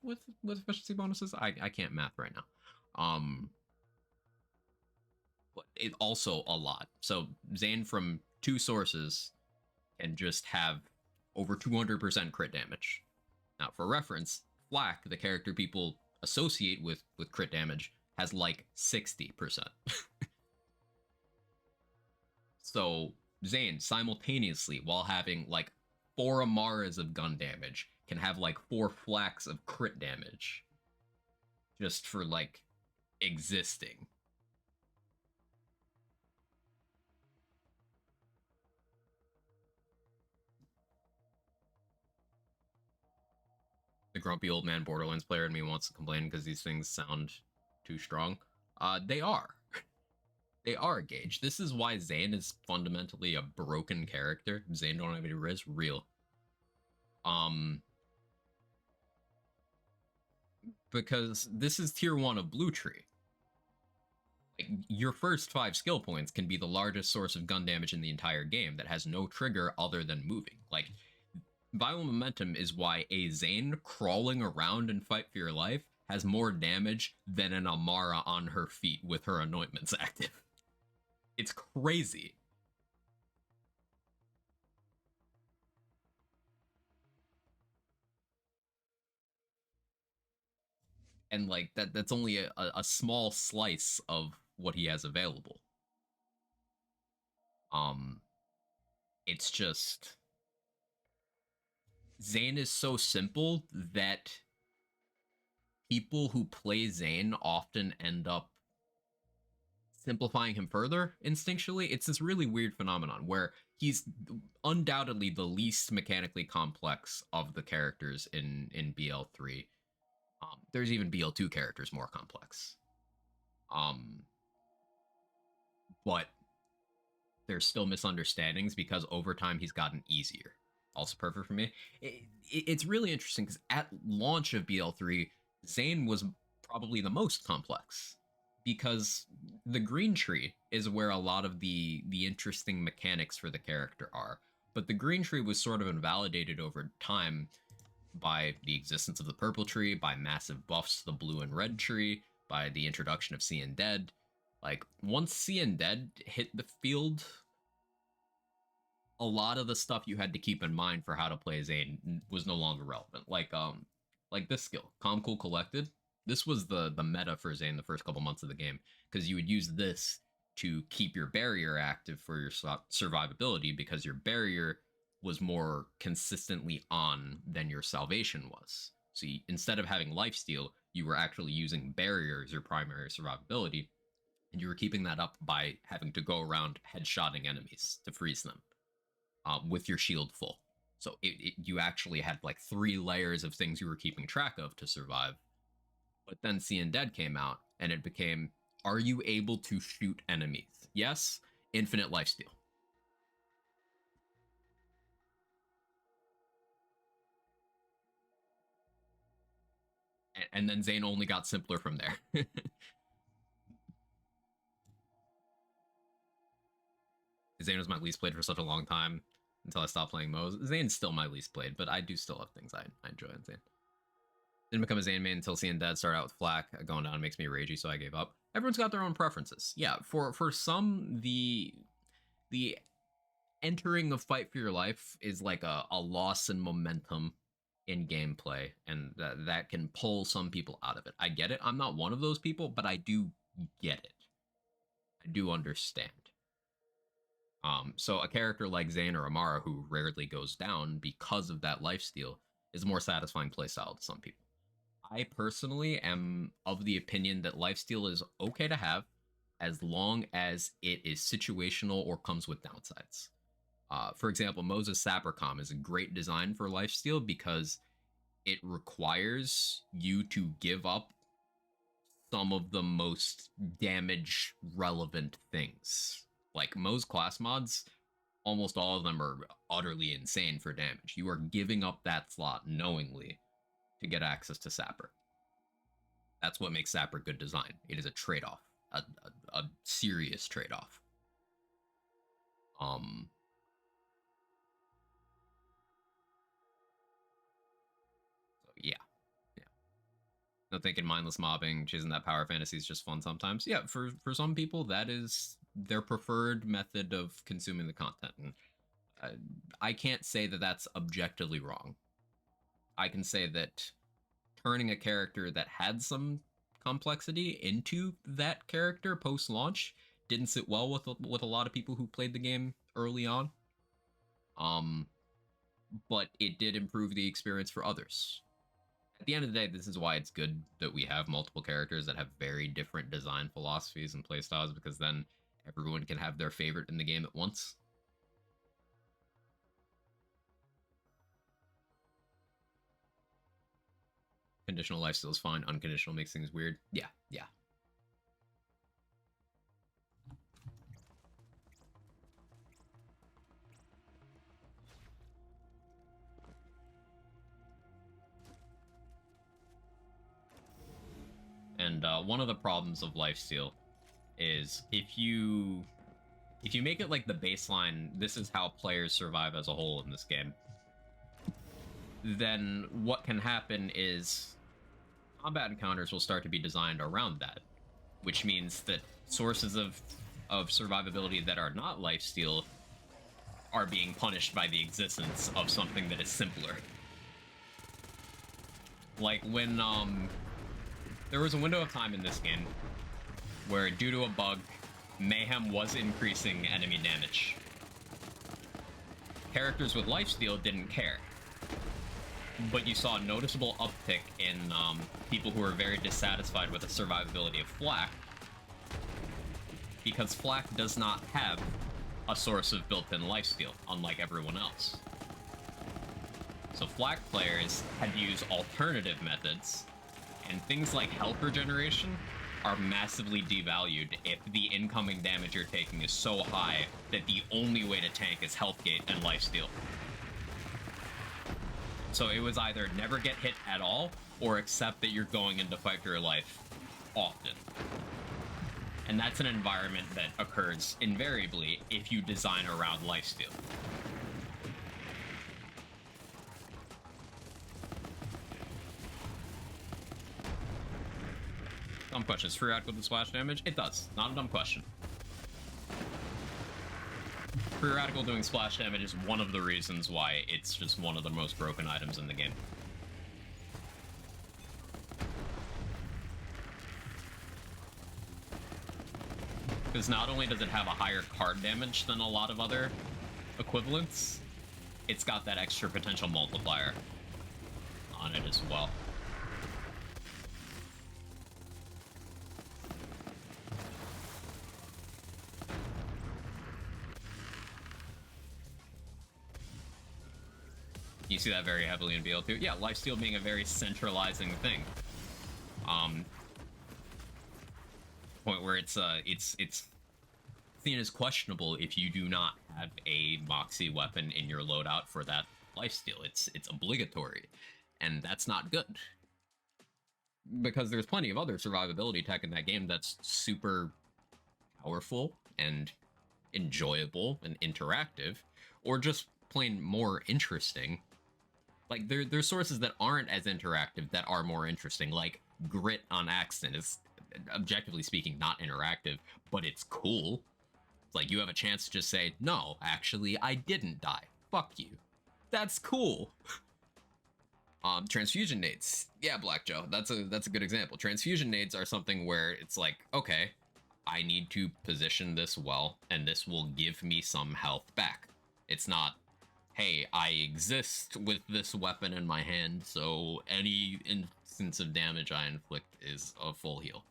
B: with efficiency bonuses. I can't math right now. But it also a lot. So Zane from 2 sources can just have over 200% crit damage. Now, for reference, Flack, the character people associate with crit damage, has like 60%. So Zane, simultaneously, while having like 4 Amaras of gun damage, can have like 4 Flaks of crit damage. Just for like existing. The grumpy old man Borderlands player in me wants to complain because these things sound too strong. They are. They are, Gage. This is why Zane is fundamentally a broken character. Zane don't have any riz. Real. Because this is tier 1 of Blue Tree. Like, your first 5 skill points can be the largest source of gun damage in the entire game that has no trigger other than moving. Like, Violent Momentum is why a Zane crawling around in Fight for Your Life has more damage than an Amara on her feet with her anointments active. It's crazy. And like that's only a small slice of what he has available. it's just Zane is so simple that people who play Zane often end up simplifying him further instinctually. It's this really weird phenomenon where he's undoubtedly the least mechanically complex of the characters in BL3. There's even BL2 characters more complex. But there's still misunderstandings because over time he's gotten easier. Also perfect for me. It's really interesting because at launch of BL3, Zane was probably the most complex because the green tree is where a lot of the interesting mechanics for the character are. But the green tree was sort of invalidated over time by the existence of the purple tree, by massive buffs to the blue and red tree, by the introduction of Seeing Dead. Like, once Seeing Dead hit the field, a lot of the stuff you had to keep in mind for how to play Zane was no longer relevant. Like this skill, Calm Cool Collected. This was the meta for Zane the first couple months of the game, because you would use this to keep your barrier active for your survivability, because your barrier was more consistently on than your salvation was. So instead of having lifesteal, you were actually using barrier as your primary survivability, and you were keeping that up by having to go around headshotting enemies to freeze them with your shield full. So you actually had like 3 layers of things you were keeping track of to survive. But then Seeing Dead came out, and it became, are you able to shoot enemies? Yes, infinite lifesteal. And then Zane only got simpler from there. Zane was my least played for such a long time until I stopped playing Mo's. Zane's still my least played, but I do still have things I enjoy in Zane. Didn't become a Zane main until Seeing Dead started out with Flak. Going down makes me ragey, so I gave up. Everyone's got their own preferences. Yeah, for some, the entering a fight for your life is like a loss in momentum in gameplay, and that can pull some people out of it. I get it. I'm not one of those people, but I do get it. I do understand. So a character like Zane or Amara, who rarely goes down because of that lifesteal, is a more satisfying playstyle to some people. I personally am of the opinion that lifesteal is okay to have as long as it is situational or comes with downsides. For example, Moses Sapercom is a great design for lifesteal because it requires you to give up some of the most damage relevant things. Like Mo's class mods, almost all of them are utterly insane for damage. You are giving up that slot knowingly to get access to Sapper. That's what makes Sapper good design. It is a trade-off, a serious trade-off. So yeah. No thinking mindless mobbing, chasing that power fantasy is just fun sometimes. Yeah, for some people, that is their preferred method of consuming the content. And I can't say that that's objectively wrong. I can say that turning a character that had some complexity into that character post-launch didn't sit well with a lot of people who played the game early on. But it did improve the experience for others. At the end of the day, this is why it's good that we have multiple characters that have very different design philosophies and playstyles, because then everyone can have their favorite in the game at once. Conditional lifesteal is fine. Unconditional makes things weird. Yeah. And one of the problems of lifesteal is if you make it like the baseline, this is how players survive as a whole in this game, then what can happen is combat encounters will start to be designed around that, which means that sources of survivability that are not lifesteal are being punished by the existence of something that is simpler. Like when there was a window of time in this game where, due to a bug, Mayhem was increasing enemy damage. characters with lifesteal didn't care. But you saw a noticeable uptick in people who were very dissatisfied with the survivability of Flak, because Flak does not have a source of built-in lifesteal, unlike everyone else. So Flak players had to use alternative methods, and things like health regeneration are massively devalued if the incoming damage you're taking is so high that the only way to tank is health gate and lifesteal. So it was either never get hit at all, or accept that you're going into fight for your life often. And that's an environment that occurs invariably if you design around lifesteal. Dumb question. Is free radical do splash damage? It does. Not a dumb question. Free radical doing splash damage is one of the reasons why it's just one of the most broken items in the game. Because not only does it have a higher card damage than a lot of other equivalents, it's got that extra potential multiplier on it as well. You see that very heavily in BL2. Yeah, lifesteal being a very centralizing thing. Point where it's seen as questionable if you do not have a Moxie weapon in your loadout for that lifesteal. It's obligatory, and that's not good. Because there's plenty of other survivability tech in that game that's super powerful and enjoyable and interactive, or just plain more interesting. Like, there's sources that aren't as interactive that are more interesting, like Grit on Accident is, objectively speaking, not interactive, but it's cool. It's like, you have a chance to just say, no, actually, I didn't die. Fuck you. That's cool. Transfusion nades. Yeah, Black Joe, that's a good example. Transfusion nades are something where it's like, okay, I need to position this well, and this will give me some health back. It's not, hey, I exist with this weapon in my hand, so any instance of damage I inflict is a full heal.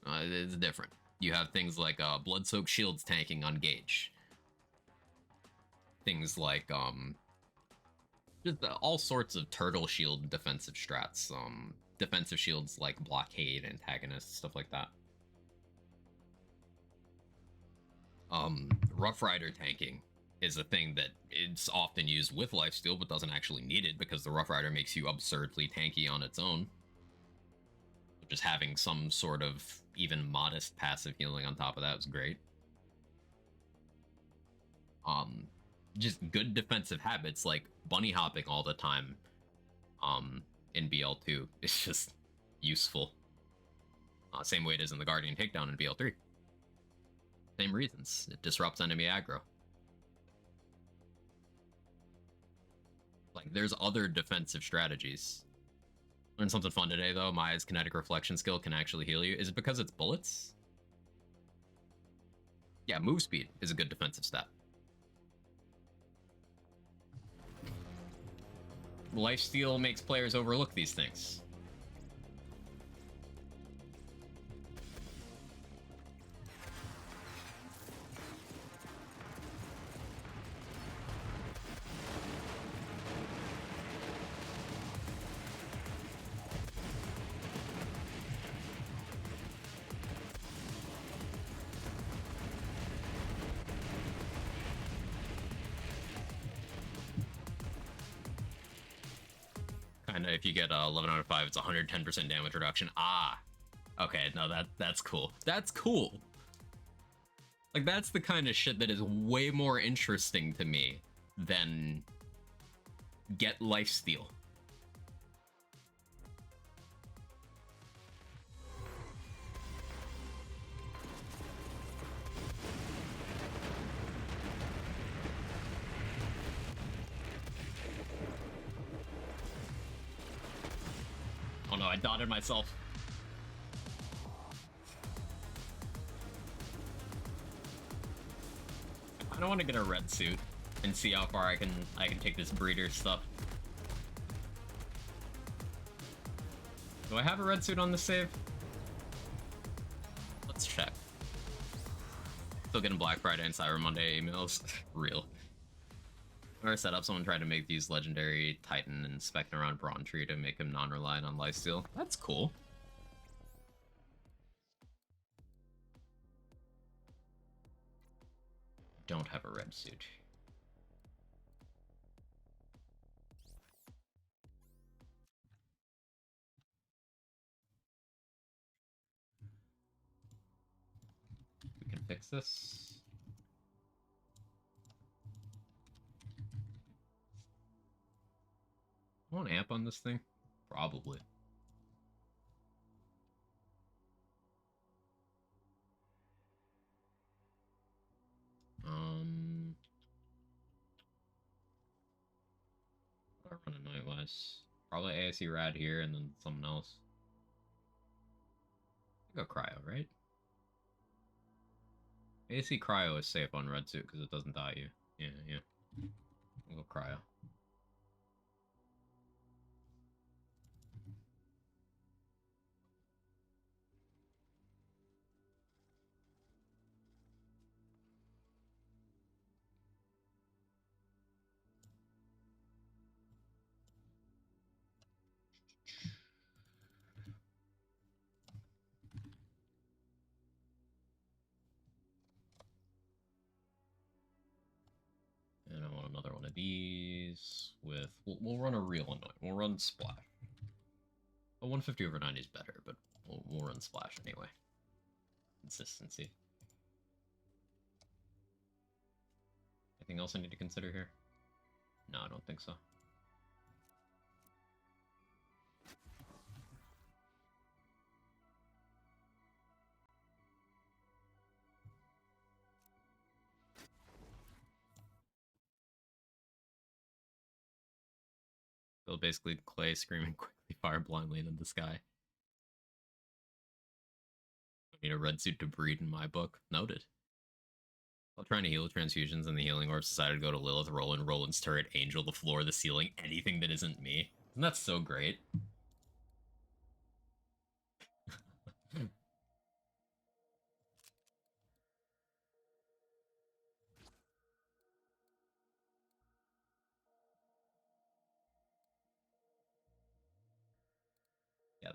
B: It's different. You have things like blood-soaked shields tanking on Gauge. Things like just all sorts of turtle shield defensive strats. Defensive shields like blockade, antagonists, stuff like that. Rough Rider tanking is a thing that it's often used with lifesteal, but doesn't actually need it because the Rough Rider makes you absurdly tanky on its own. Just having some sort of even modest passive healing on top of that was great. Just good defensive habits like bunny hopping all the time in BL2 is just useful. Same way it is in the Guardian Takedown in BL3. Same reasons. It disrupts enemy aggro. Like, there's other defensive strategies. Learned something fun today, though. Maya's kinetic reflection skill can actually heal you. Is it because it's bullets? Yeah, move speed is a good defensive stat. Lifesteal makes players overlook these things. If you get 11 out of 5, it's 110% damage reduction. Ah, okay, no, that's cool. That's cool. Like, that's the kind of shit that is way more interesting to me than get lifesteal. Oh no, I dotted myself. I don't want to get a red suit. and see how far I can take this breeder stuff. Do I have a red suit on the save? Let's check. Still getting Black Friday and Cyber Monday emails. Real. Or set up, someone tried to make these legendary Titan and spec'ing around Brawn Tree to make him non-reliant on lifesteal. That's cool. Don't have a red suit. We can fix this. I want amp on this thing? Probably. What do I run a Nightwise? Probably ASE Rad here and then something else. I go Cryo, right? ASE Cryo is safe on red suit because it doesn't die you. Yeah. I'll go Cryo. And I want another one of these with... We'll run a real annoying. We'll run Splash. A 150 over 90 is better, but we'll run Splash anyway. Consistency. Anything else I need to consider here? No, I don't think so. So basically Clay screaming quickly, fire blindly into the sky. I need a red suit to breed in my book. Noted. While trying to heal transfusions and the healing orbs, decided to go to Lilith, Roland's turret, Angel, the floor, the ceiling, anything that isn't me. Isn't that so great?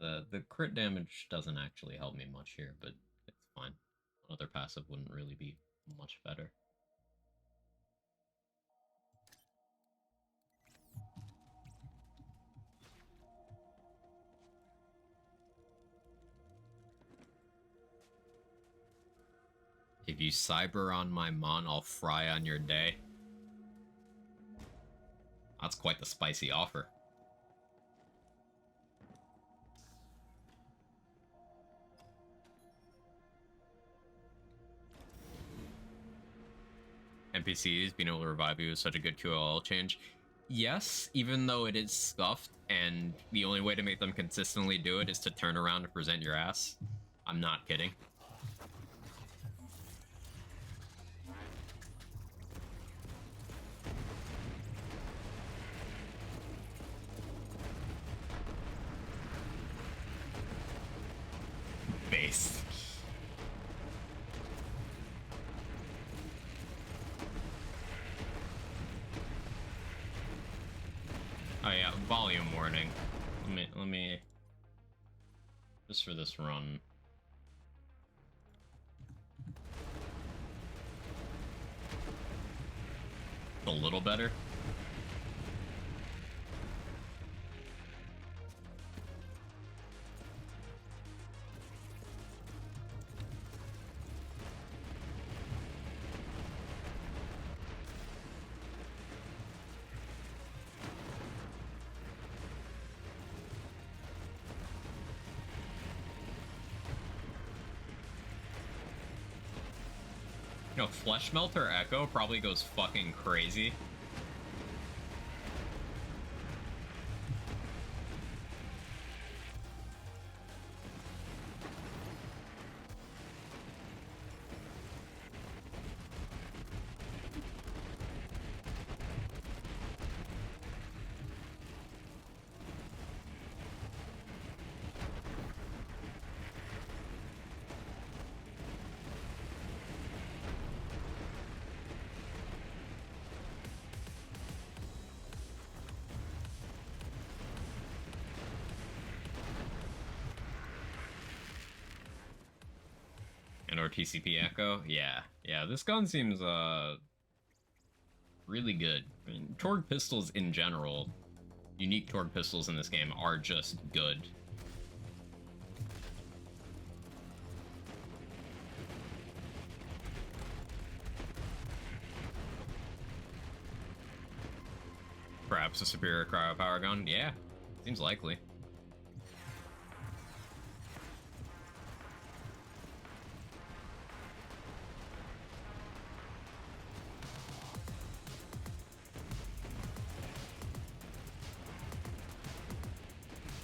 B: Yeah, the crit damage doesn't actually help me much here, but it's fine. Another passive wouldn't really be much better. If you cyber on my mon, I'll fry on your day. That's quite the spicy offer. NPCs being able to revive you is such a good QOL change. Yes, even though it is scuffed, and the only way to make them consistently do it is to turn around and present your ass. I'm not kidding. Base. Oh yeah, volume warning. Let me just for this run. A little better. You know, Flesh Melter Echo probably goes fucking crazy. And or TCP Echo? Yeah. Yeah, this gun seems, really good. I mean, Torgue pistols in general, unique Torgue pistols in this game are just good. Perhaps a superior cryo power gun? Yeah, seems likely.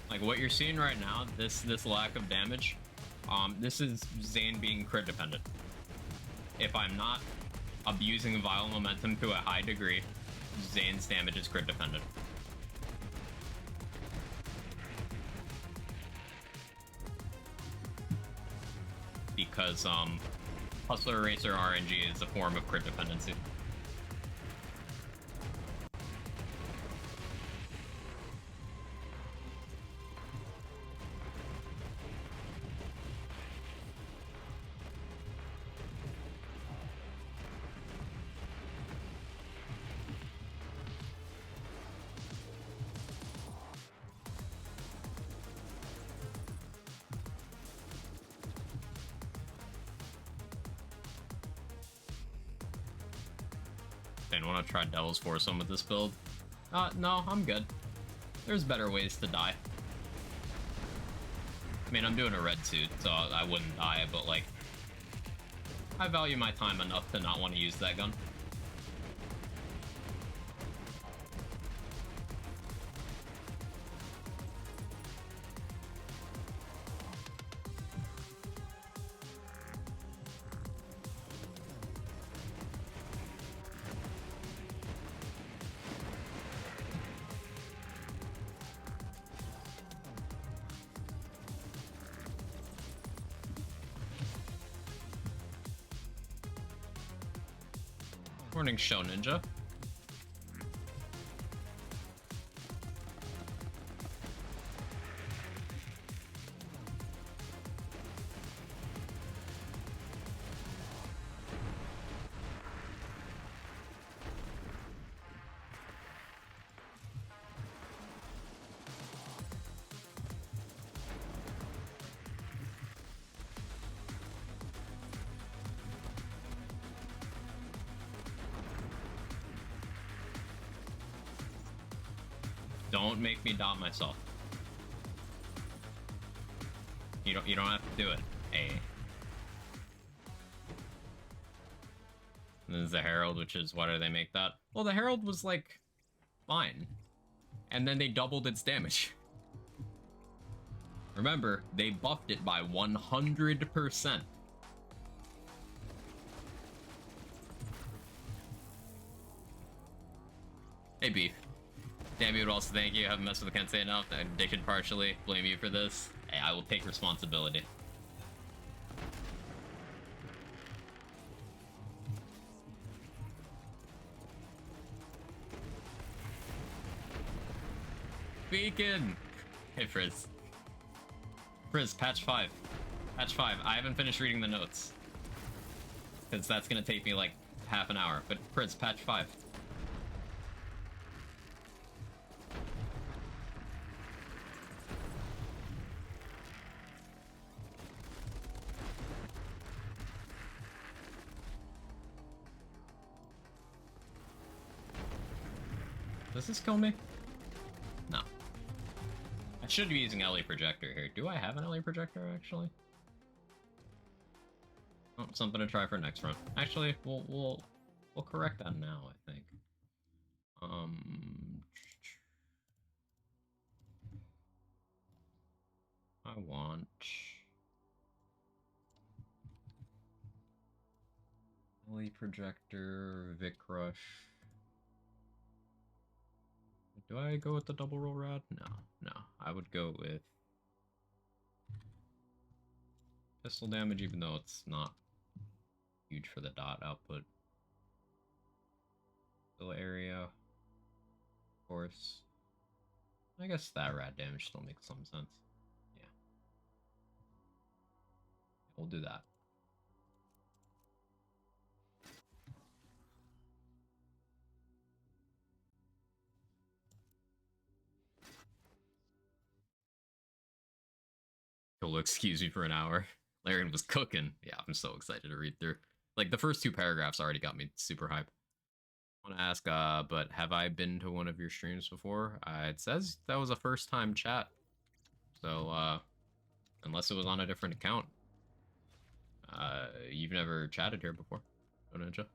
B: Like what you're seeing right now, this lack of damage, this is Zane being crit dependent. If I'm not abusing vital momentum to a high degree, Zane's damage is crit dependent. Because Hustler Eraser RNG is a form of crit dependency. I want to try Devil's Foursome with this build. No, I'm good. There's better ways to die. I mean, I'm doing a red suit, so I wouldn't die, but like, I value my time enough to not want to use that gun. Morning, Show Ninja. Don't make me dot myself. You don't have to do it. Hey. This is the Herald, which is why do they make that? Well, the Herald was like fine. And then they doubled its damage. Remember, they buffed it by 100%. Hey, Beef. Damn you would also thank you. Haven't messed with the Kensei enough. I did partially blame you for this. Hey, I will take responsibility. Beacon! Hey, Frizz. Frizz, patch 5. Patch 5. I haven't finished reading the notes. Because that's gonna take me like half an hour. But Frizz, patch 5. Does this kill me? No. I should be using LE projector here. Do I have an LE projector actually? Oh, something to try for next run. Actually, we'll correct that now, I think. I want LE projector, Vic Rush. Do I go with the double roll rod? No. I would go with pistol damage, even though it's not huge for the dot output. Still area, of course. I guess that rad damage still makes some sense. Yeah. We'll do that. He'll excuse me for an hour. Larian was cooking. Yeah, I'm so excited to read through. Like, the first 2 paragraphs already got me super hype. I want to ask, but have I been to one of your streams before? It says that was a first-time chat. So, unless it was on a different account. You've never chatted here before, Ninja.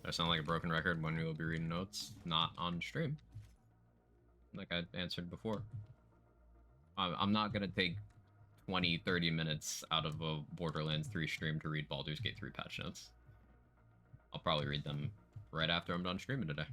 B: I sound like a broken record when we will be reading notes, not on stream. Like I answered before. I'm not gonna take 20, 30 minutes out of a Borderlands 3 stream to read Baldur's Gate 3 patch notes. I'll probably read them right after I'm done streaming today.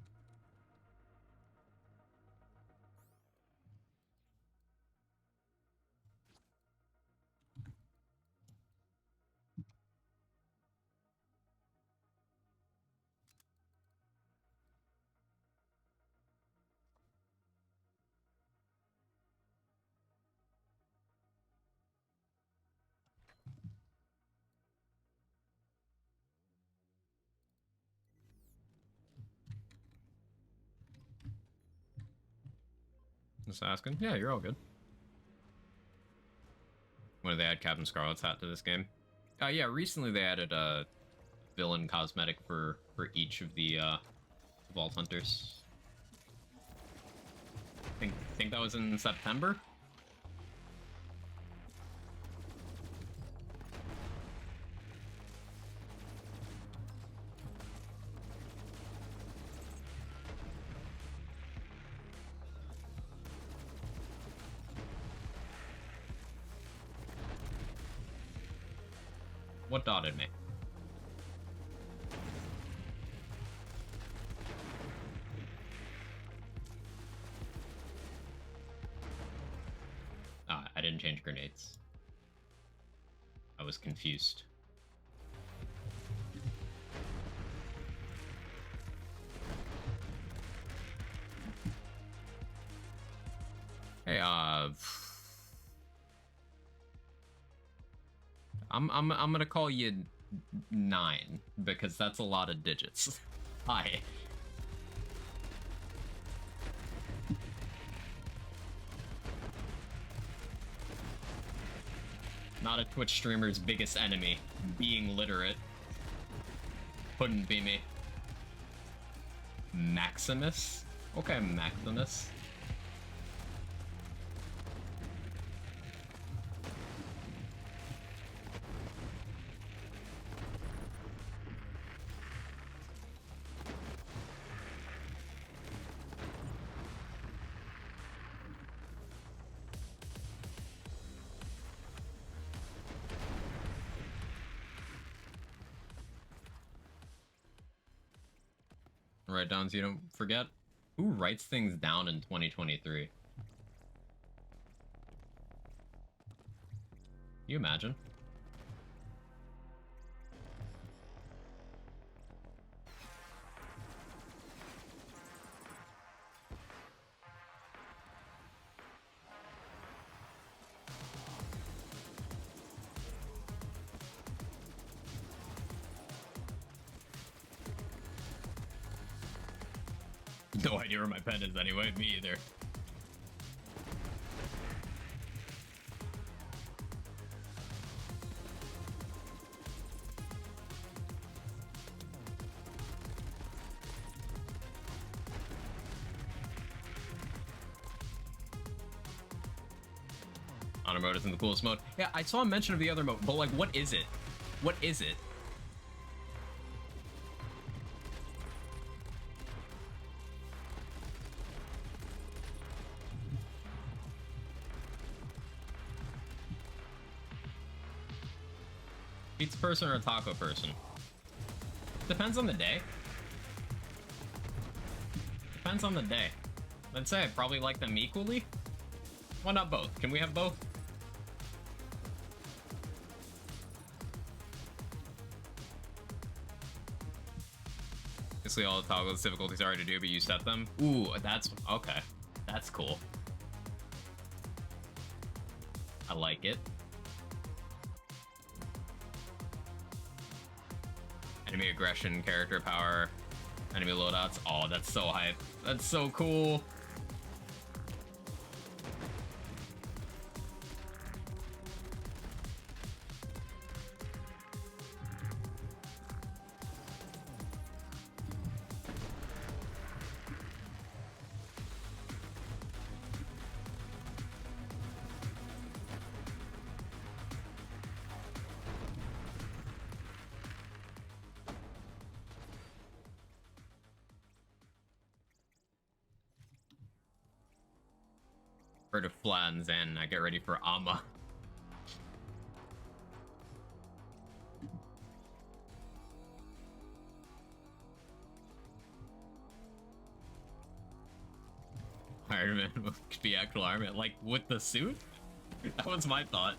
B: Just asking. Yeah, you're all good. When did they add Captain Scarlet's hat to this game? Yeah, recently they added a villain cosmetic for each of the Vault Hunters. Think that was in September? What dotted me? I didn't change grenades. I was confused. Hey, I'm gonna call you 9 because that's a lot of digits. Hi. Not a Twitch streamer's biggest enemy, being literate. Couldn't be me. Maximus? Okay, Maximus. Write down so you don't forget. Who writes things down in 2023? You imagine? No idea where my pen is anyway, me either. Honor mode isn't the coolest mode. Yeah, I saw a mention of the other mode, but like, what is it? What is it? Pizza person or a taco person? Depends on the day. Depends on the day. I'd say I probably like them equally. Why not both? Can we have both? Basically all the toggle difficulties are hard to do, but you set them. Ooh, that's okay. That's cool. I like it. Enemy aggression, character power, enemy loadouts. Oh, that's so hype. That's so cool. Heard of Flans, and I get ready for Amma. Iron Man could be actual Iron Man, like with the suit? That was my thought.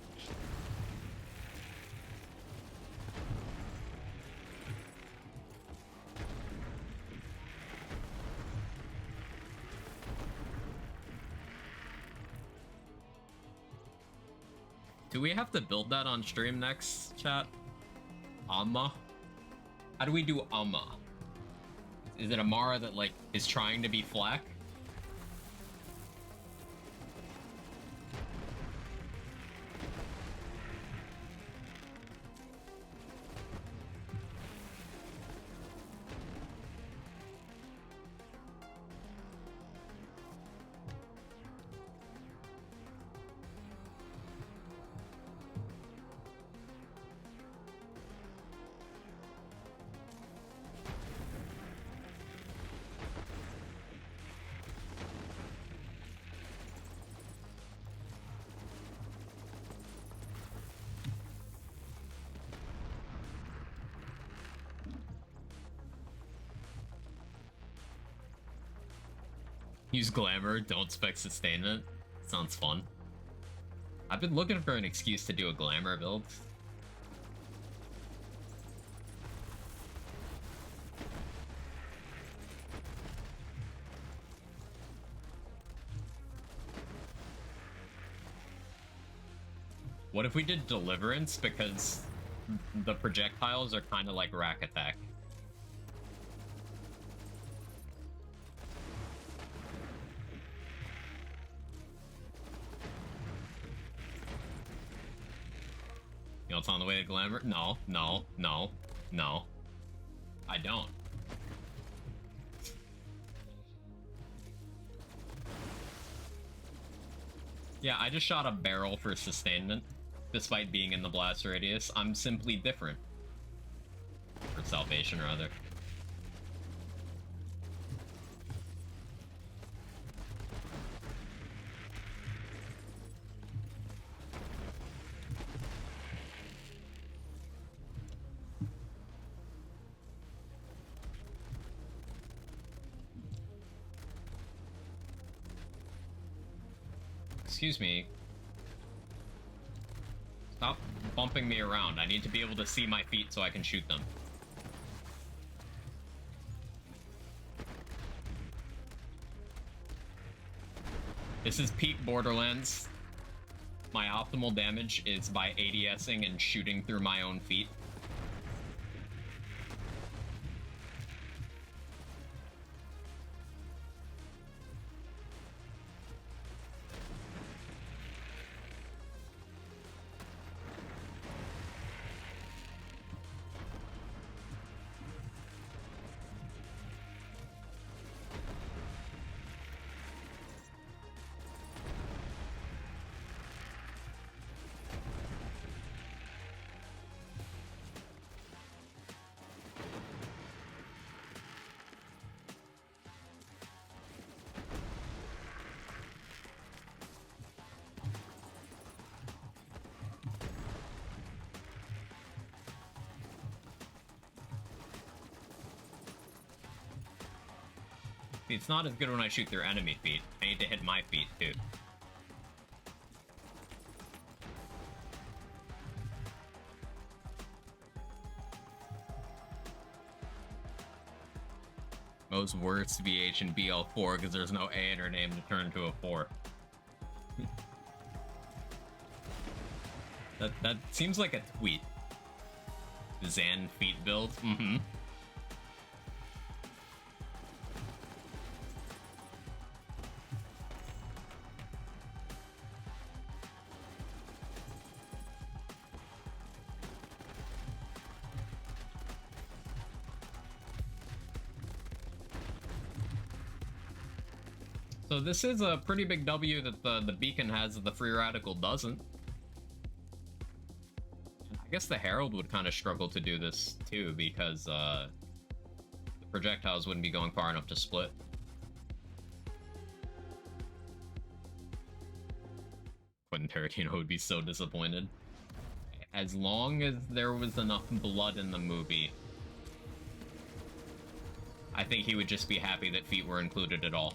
B: Do we have to build that on stream next, chat? Amma? How do we do Amma? Is it Amara that, like, is trying to be Flack? Use glamour, don't spec sustainment. Sounds fun. I've been looking for an excuse to do a glamour build. What if we did Deliverance, because the projectiles are kind of like Rack Attack? You know what's on the way to glamour? No, no, no, no. I don't. Yeah, I just shot a barrel for sustainment. Despite being in the blast radius, I'm simply different. Or salvation, rather. Excuse me. Stop bumping me around. I need to be able to see my feet so I can shoot them. This is peak Borderlands. My optimal damage is by ADSing and shooting through my own feet. It's not as good when I shoot through enemy feet. I need to hit my feet, too. Most worst VH and BL4 because there's no A in her name to turn to a 4. That seems like a tweet. Zan feet build? Mm-hmm. So this is a pretty big W that the beacon has that the free radical doesn't. I guess the Herald would kind of struggle to do this too because the projectiles wouldn't be going far enough to split. Tarantino would be so disappointed. As long as there was enough blood in the movie, I think he would just be happy that feet were included at all.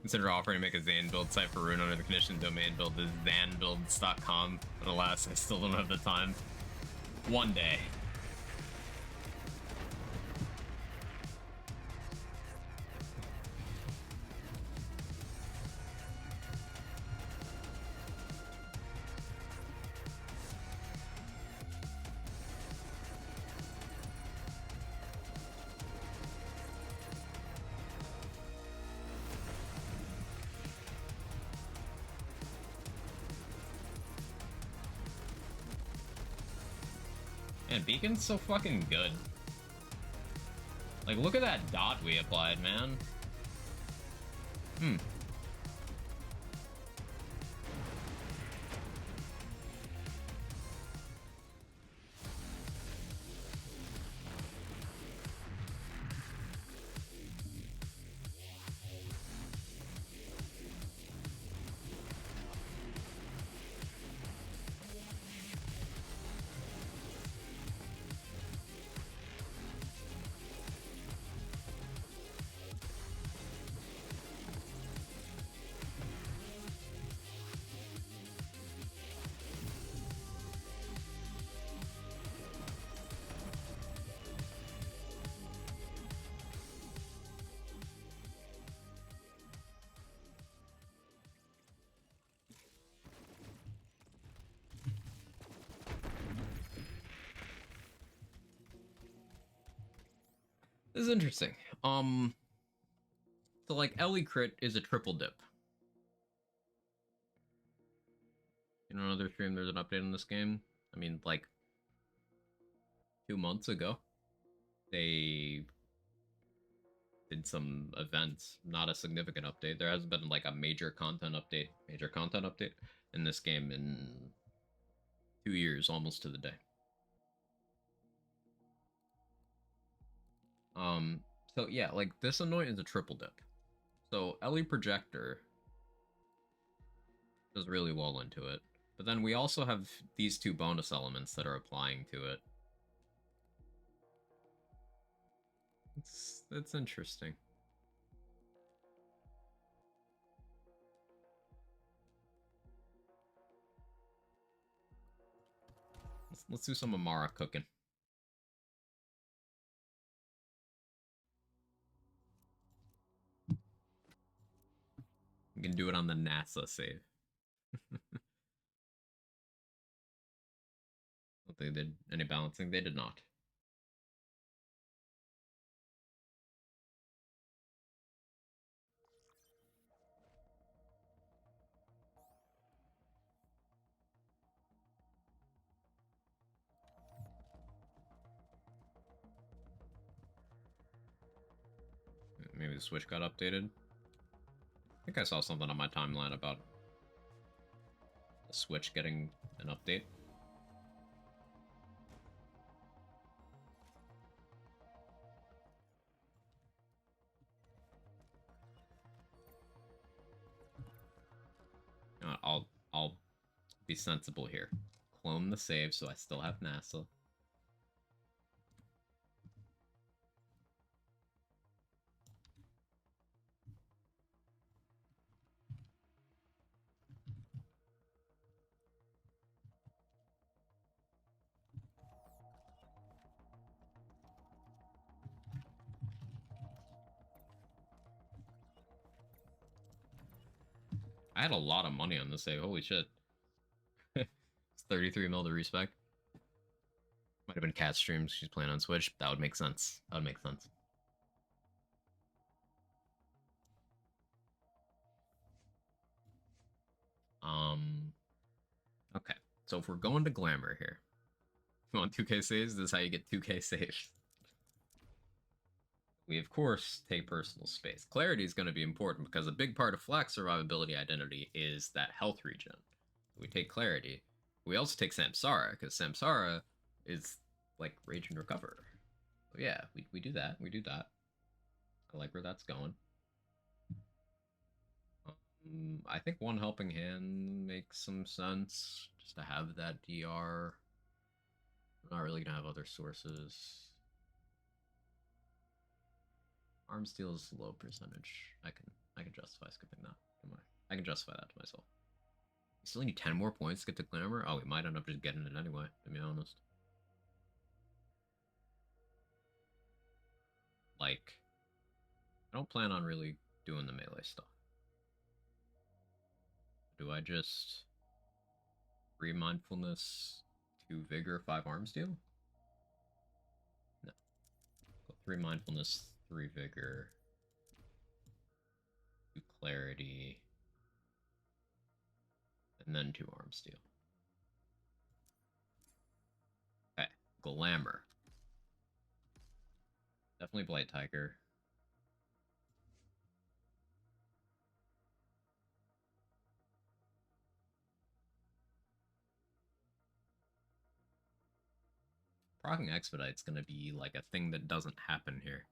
B: Consider offering to make a Zan build site for Rune under the condition domain build is zanbuilds.com, but alas, I still don't have the time. One day. Man, Beacon's so fucking good. Like, look at that dot we applied, man. This is interesting. So like Ellie crit is a triple dip. You know, another stream, there's an update on this game. I mean, like 2 months ago, they did some events, not a significant update. There hasn't been like a major content update in this game in 2 years, almost to the day. So yeah, like this anoint is a triple dip. So Ellie Projector does really well into it. But then we also have these two bonus elements that are applying to it. It's interesting. Let's do some Amara cooking. We can do it on the NASA save. They did any balancing? They did not. Maybe the Switch got updated. I think I saw something on my timeline about the Switch getting an update. I'll be sensible here. Clone the save so I still have NASA. I had a lot of money on this save. Holy shit. It's 33 mil to respec. Might have been Cat streams. She's playing on Switch. That would make sense. That would make sense. Okay. So if we're going to Glamour here, you want 2K saves? This is how you get 2K saves. We, of course, take personal space. Clarity is going to be important because a big part of Flak's survivability identity is that health regen. We take Clarity. We also take Samsara, because Samsara is, like rage and recover. So yeah, we do that. We do that. I like where that's going. I think one helping hand makes some sense, just to have that DR. I'm not really gonna have other sources. Arm steal is low percentage. I can justify skipping that. I can justify that to myself. We still need 10 more points to get to Glamour? Oh, we might end up just getting it anyway, to be honest. Like, I don't plan on really doing the melee stuff. Do I just 3 mindfulness, 2 vigor, 5 arm steal? No. Go 3 mindfulness, 3 vigor, 2 clarity, and then 2 arm steal. Okay, glamour. Definitely Blight Tiger. Proccing Expedite's gonna be like a thing that doesn't happen here.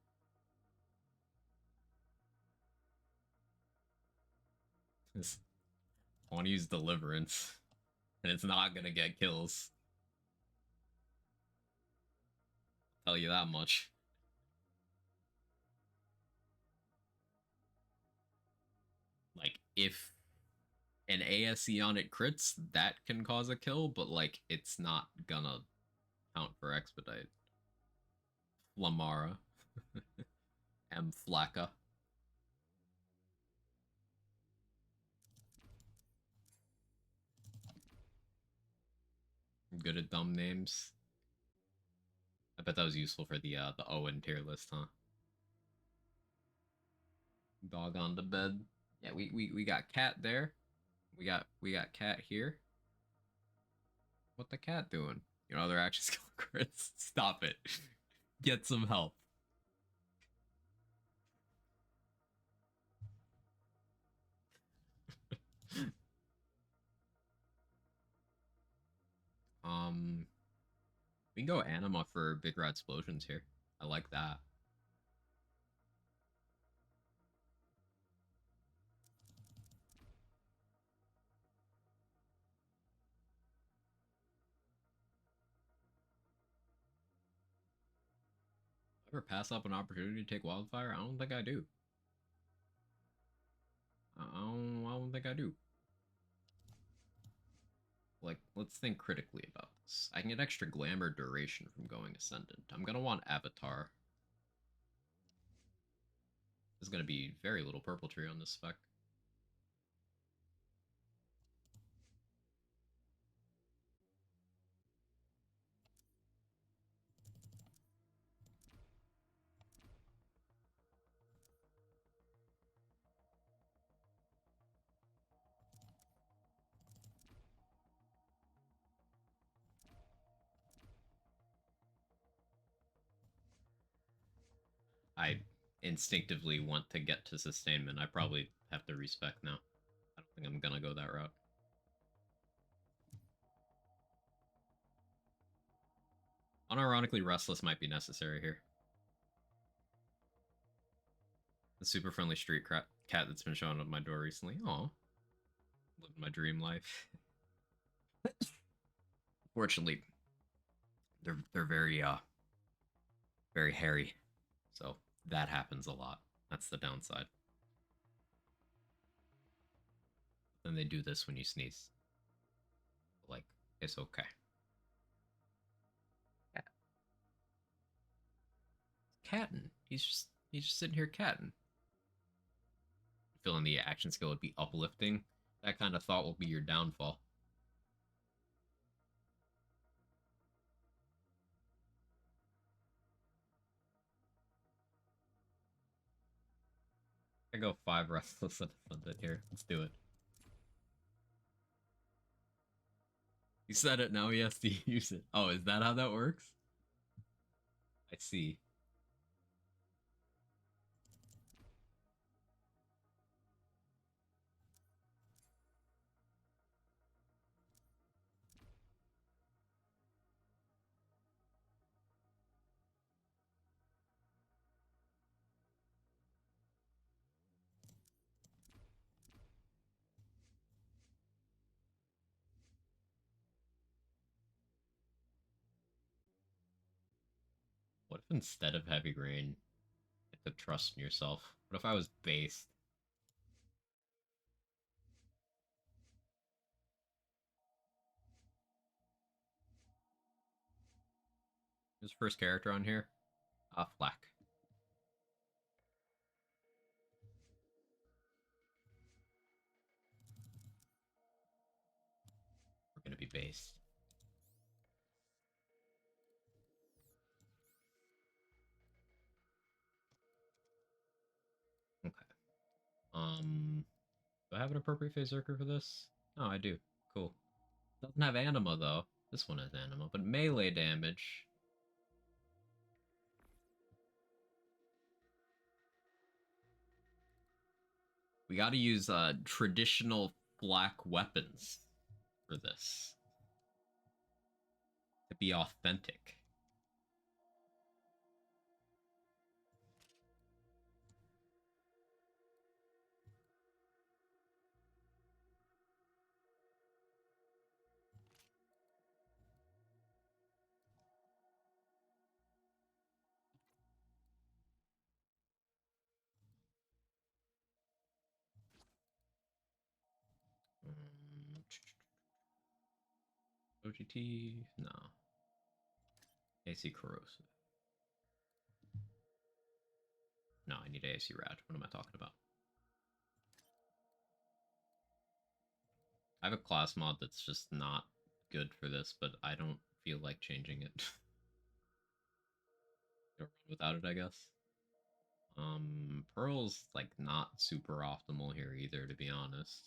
B: I want to use Deliverance, and it's not gonna get kills. Tell you that much. Like, if an ASE on it crits, that can cause a kill, but like, it's not gonna count for Expedite. Flamara. M. Flacca. I'm good at dumb names. I bet that was useful for the Owen tier list, huh? Dog on the bed. Yeah, we got cat there. We got cat here. What the cat doing? You know, they're actually skill crits. Stop it. Get some help. We can go Anima for big rat explosions here. I like that. Ever pass up an opportunity to take Wildfire? I don't think I do. I don't think I do. Like, let's think critically about this. I can get extra glamour duration from going Ascendant. I'm gonna want Avatar. There's gonna be very little purple tree on this spec. I instinctively want to get to sustainment. I probably have to respec now. I don't think I'm gonna go that route. Unironically, Restless might be necessary here. The super friendly street cat that's been showing up at my door recently. Aw. Living my dream life. Fortunately, they're very hairy. So that happens a lot. That's the downside. Then they do this when you sneeze. Like, it's okay. Cat. Catting. He's just sitting here catting. Feeling the action skill would be uplifting. That kind of thought will be your downfall. I go 5 Restless and Ascendant here. Let's do it. He said it, now he has to use it. Oh, is that how that works? I see. Instead of heavy rain, you have to trust in yourself. What if I was based? Who's the first character on here? Flack. We're gonna be based. Okay. Do I have an appropriate phase Zerker for this? Oh, I do. Cool. Doesn't have anima though. This one has anima, but melee damage. We gotta use traditional black weapons for this. To be authentic. OGT? No. AC Corrosive. No, I need AC Rad. What am I talking about? I have a class mod that's just not good for this, but I don't feel like changing it. Without it, I guess. Pearl's like not super optimal here either, to be honest.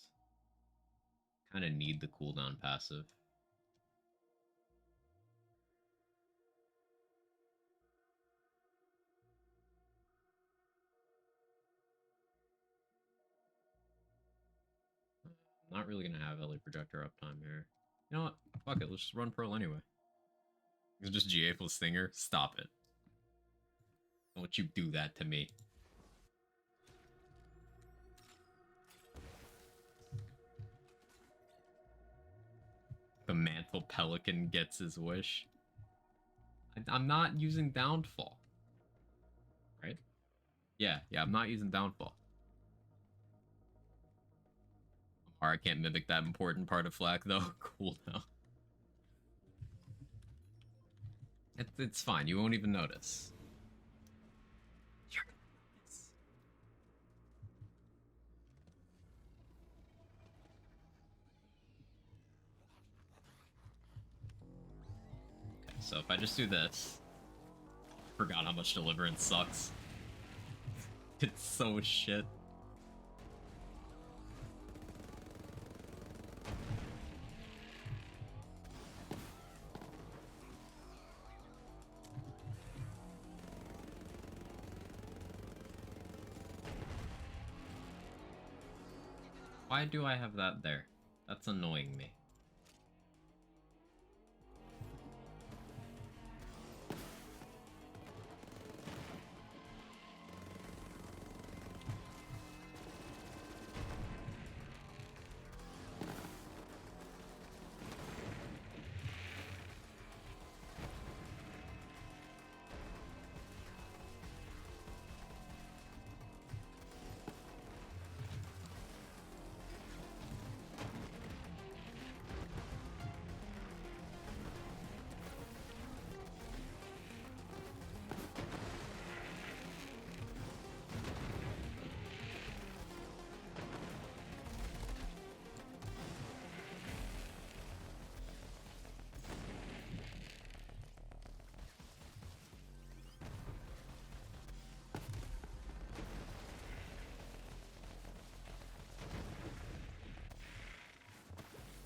B: Kind of need the cooldown passive. Not really gonna have LA Projector uptime here. You know what? Fuck it, let's just run Pearl anyway. It's just GA plus Stinger? Stop it. Don't you do that to me. The Mantle Pelican gets his wish. I'm not using Downfall. Right? Yeah, I'm not using Downfall. Or I can't mimic that important part of Flak, though. Cool now. It's fine, you won't even notice. You're gonna notice. Okay, so if I just do this... Forgot how much Deliverance sucks. It's so shit. Why do I have that there? That's annoying me.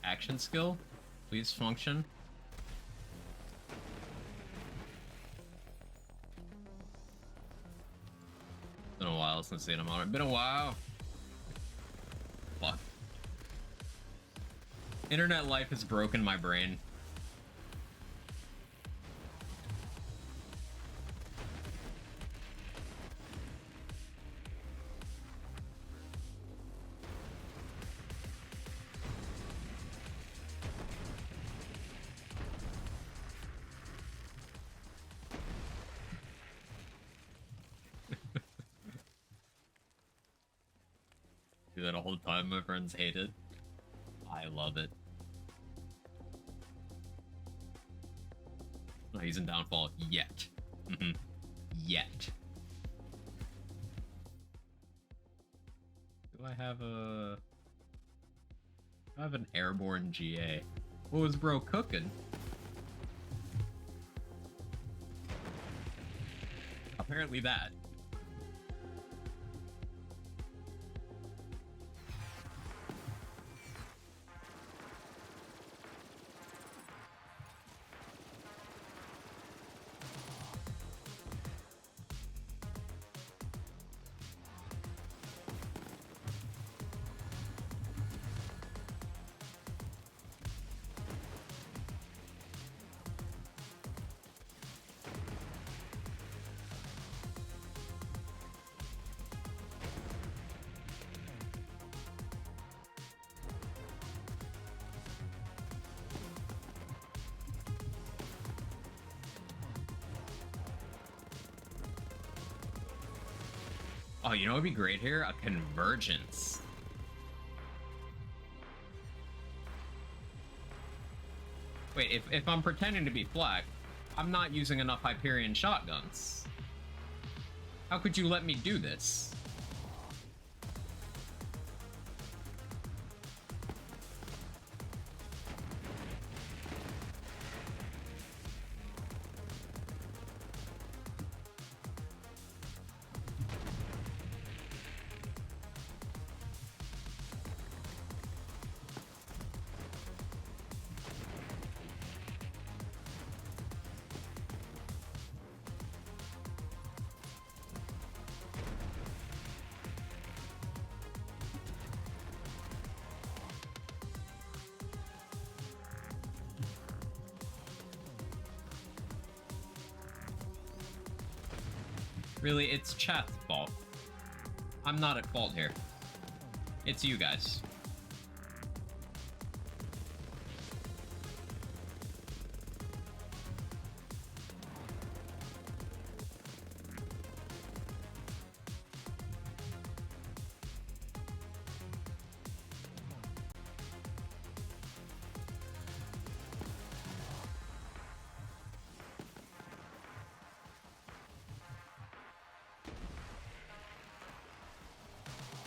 B: Action skill, please function. Been a while since I've seen him on it. Been a while. Fuck. Internet life has broken my brain. Do that all the time. My friends hate it. I love it. No, he's in downfall yet. Yet. Do I have a... I have an airborne GA. What was bro cooking? Apparently that. Oh, you know what would be great here? A convergence. Wait, if I'm pretending to be Fleck, I'm not using enough Hyperion shotguns. How could you let me do this? Really, it's chat's fault. I'm not at fault here. It's you guys.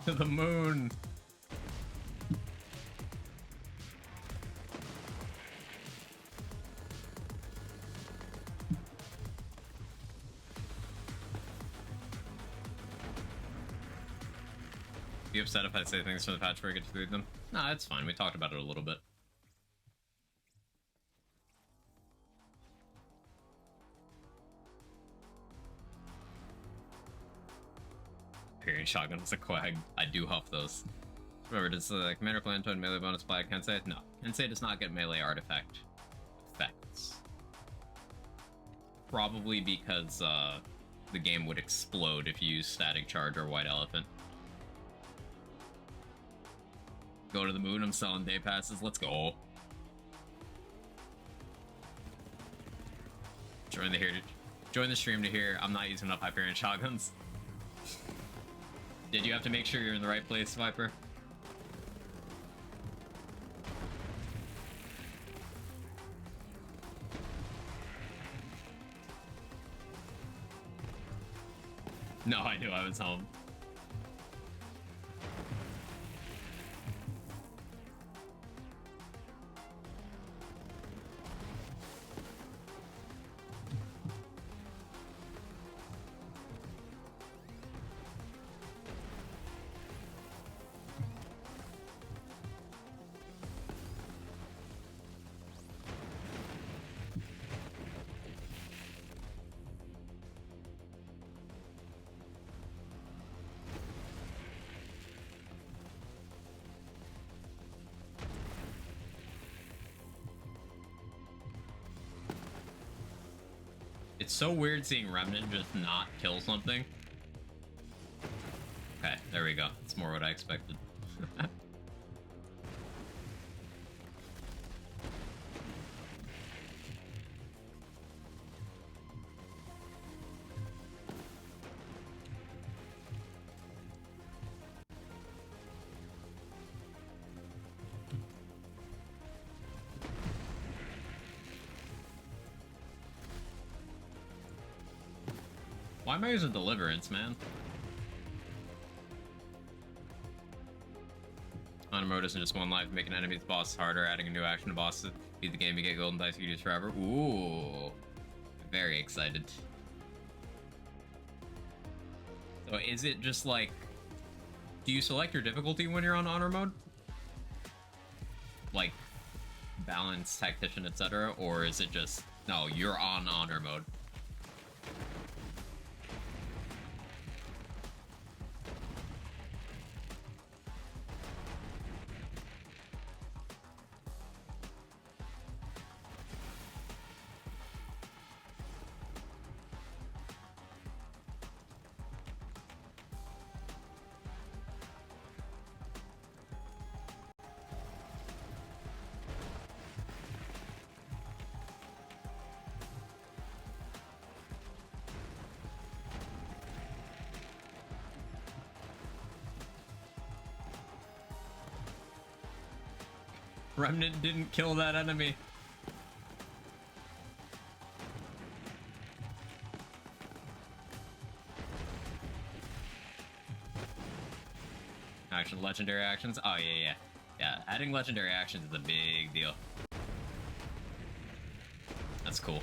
B: To the moon. You upset if I say things from the patch where I get to read them? Nah, it's fine. We talked about it a little bit. Period shotgun is a quag. I do huff those. Remember, does the commander plan to add melee bonus by Kensei? No. Kensei does not get melee artifact effects. Probably because the game would explode if you use static charge or white elephant. Go to the moon, I'm selling day passes, let's go. Join the stream to hear I'm not using enough Hyperion shotguns. Did you have to make sure you're in the right place, Viper? No, I knew I was home. It's so weird seeing Remnant just not kill something. Okay, there we go. It's more what I expected. Why am I using Deliverance, man? Honor mode isn't just one life, making enemies boss harder, adding a new action to bosses. Beat the game, you get golden dice you use forever. Ooh. Very excited. So is it just like... Do you select your difficulty when you're on honor mode? Like, balance, tactician, etc.? Or is it just... No, you're on honor mode. Remnant didn't kill that enemy. Action, legendary actions. Oh, yeah. Yeah, adding legendary actions is a big deal. That's cool.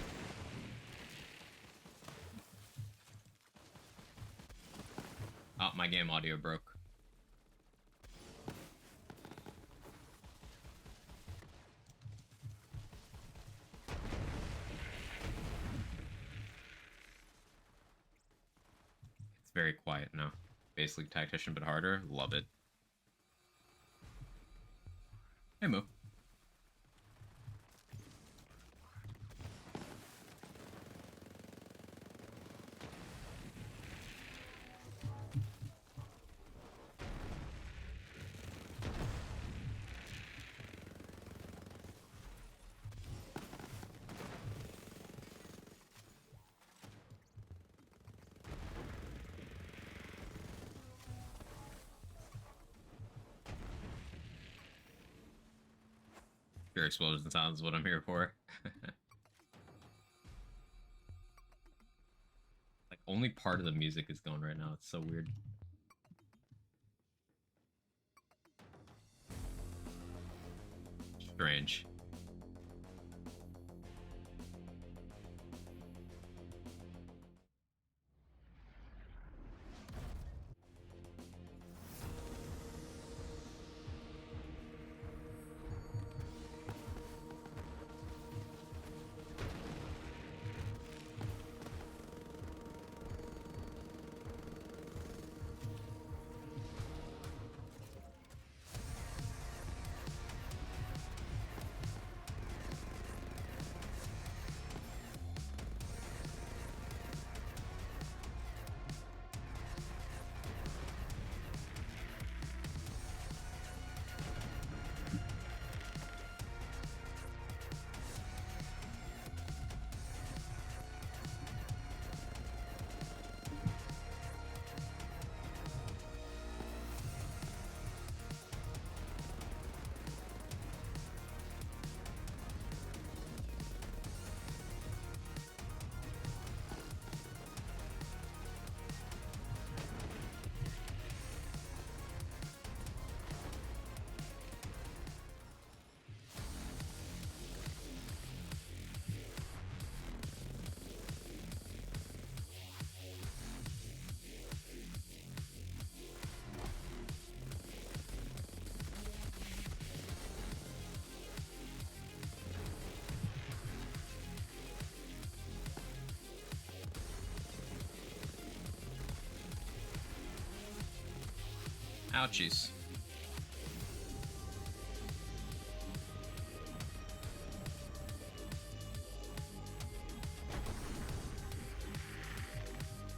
B: Oh, my game audio broke. It's very quiet now. Basically tactician, but harder. Love it. Hey, Moo. Pure explosion sounds is what I'm here for. Like, only part of the music is going right now. It's so weird. Strange. Ouchies.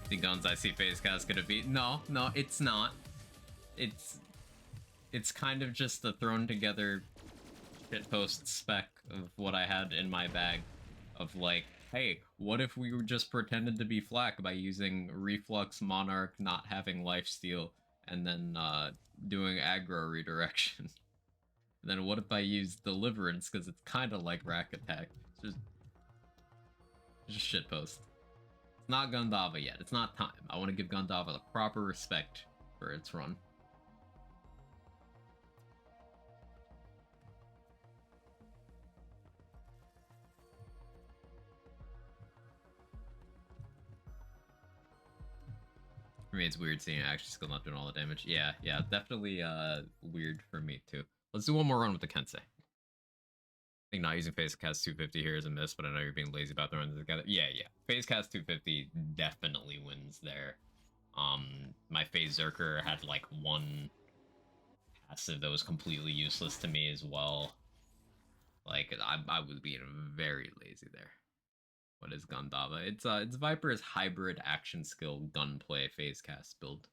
B: The guns I see face cast gonna be no, it's not. It's kind of just a thrown together shitpost spec of what I had in my bag of like, hey, what if we were just pretended to be Flak by using Reflux, Monarch, not having lifesteal, and then doing aggro redirection? And then what if I use Deliverance, because it's kind of like Rack Attack. It's just shitpost. It's not Gundava yet. It's not time. I want to give Gundava the proper respect for its run. For me, it's weird seeing it actually still not doing all the damage. Yeah, definitely weird for me too. Let's do one more run with the Kensei. I think not using Phase Cast 250 here is a miss, but I know you're being lazy about the runs together. Yeah. Phase Cast 250 definitely wins there. My Phase Zerker had like one passive that was completely useless to me as well. Like I was being very lazy there. What is Gundava? It's Viper's hybrid action skill gunplay Phase Cast build.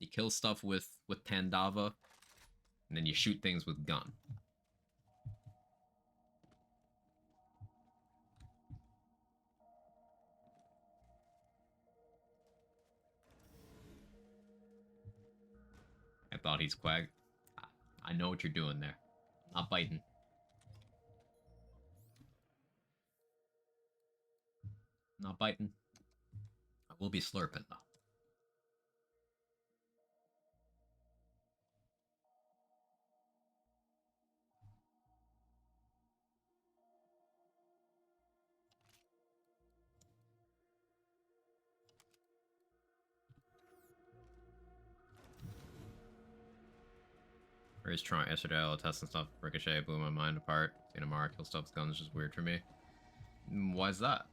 B: You kill stuff with Tandava, and then you shoot things with gun. I thought he's Quag. I know what you're doing there. I'm not biting. Not biting. I will be slurping though. Raised Tron yesterday, all testing stuff. Ricochet blew my mind apart. Seeing Amara kill stuff with guns is just weird for me. Why is that?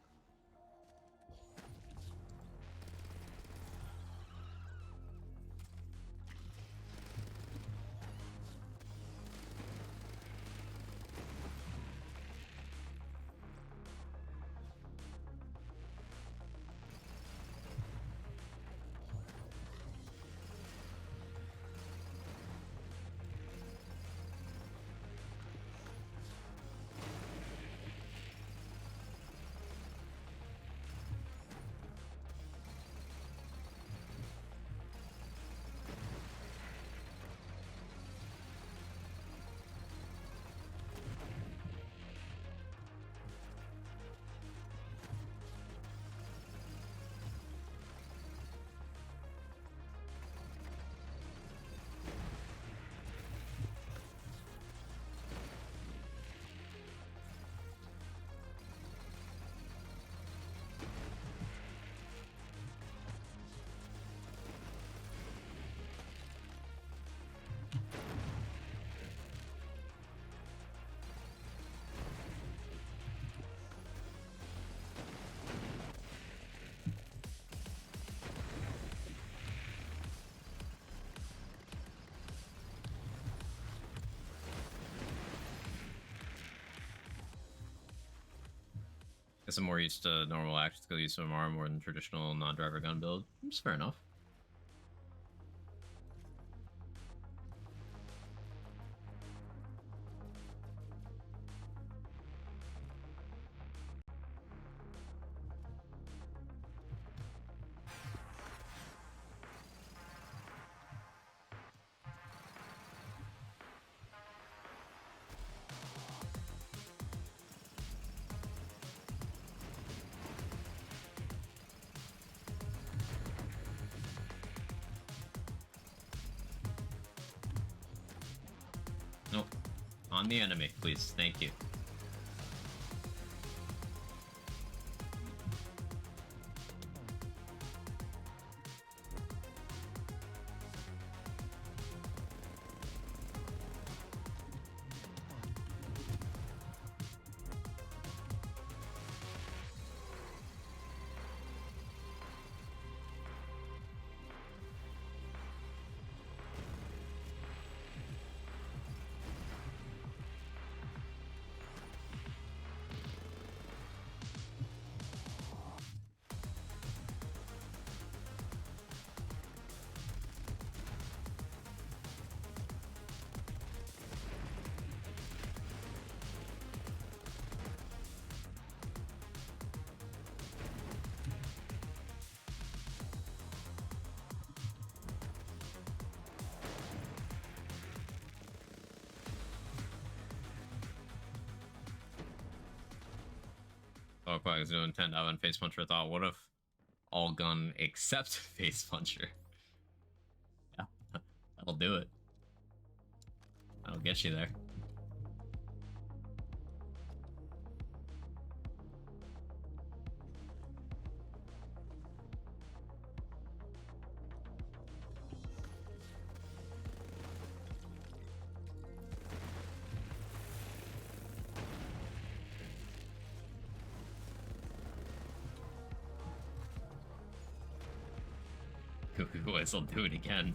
B: Guess I'm more used to normal action skill use of Amara more than traditional non-driver gun build. It's fair enough. Nope. On the enemy, please. Thank you. Quack is doing 10 out and Face Puncher thought, what if all gun except Face Puncher? Yeah, that'll do it. That'll get you there. Whistle, do it again.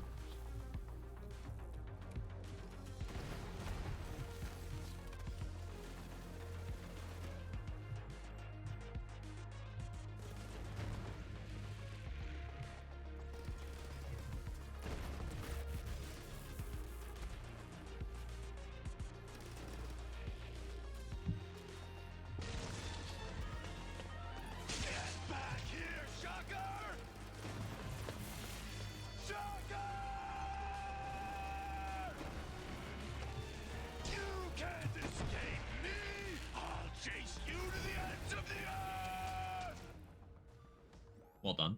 B: Well done.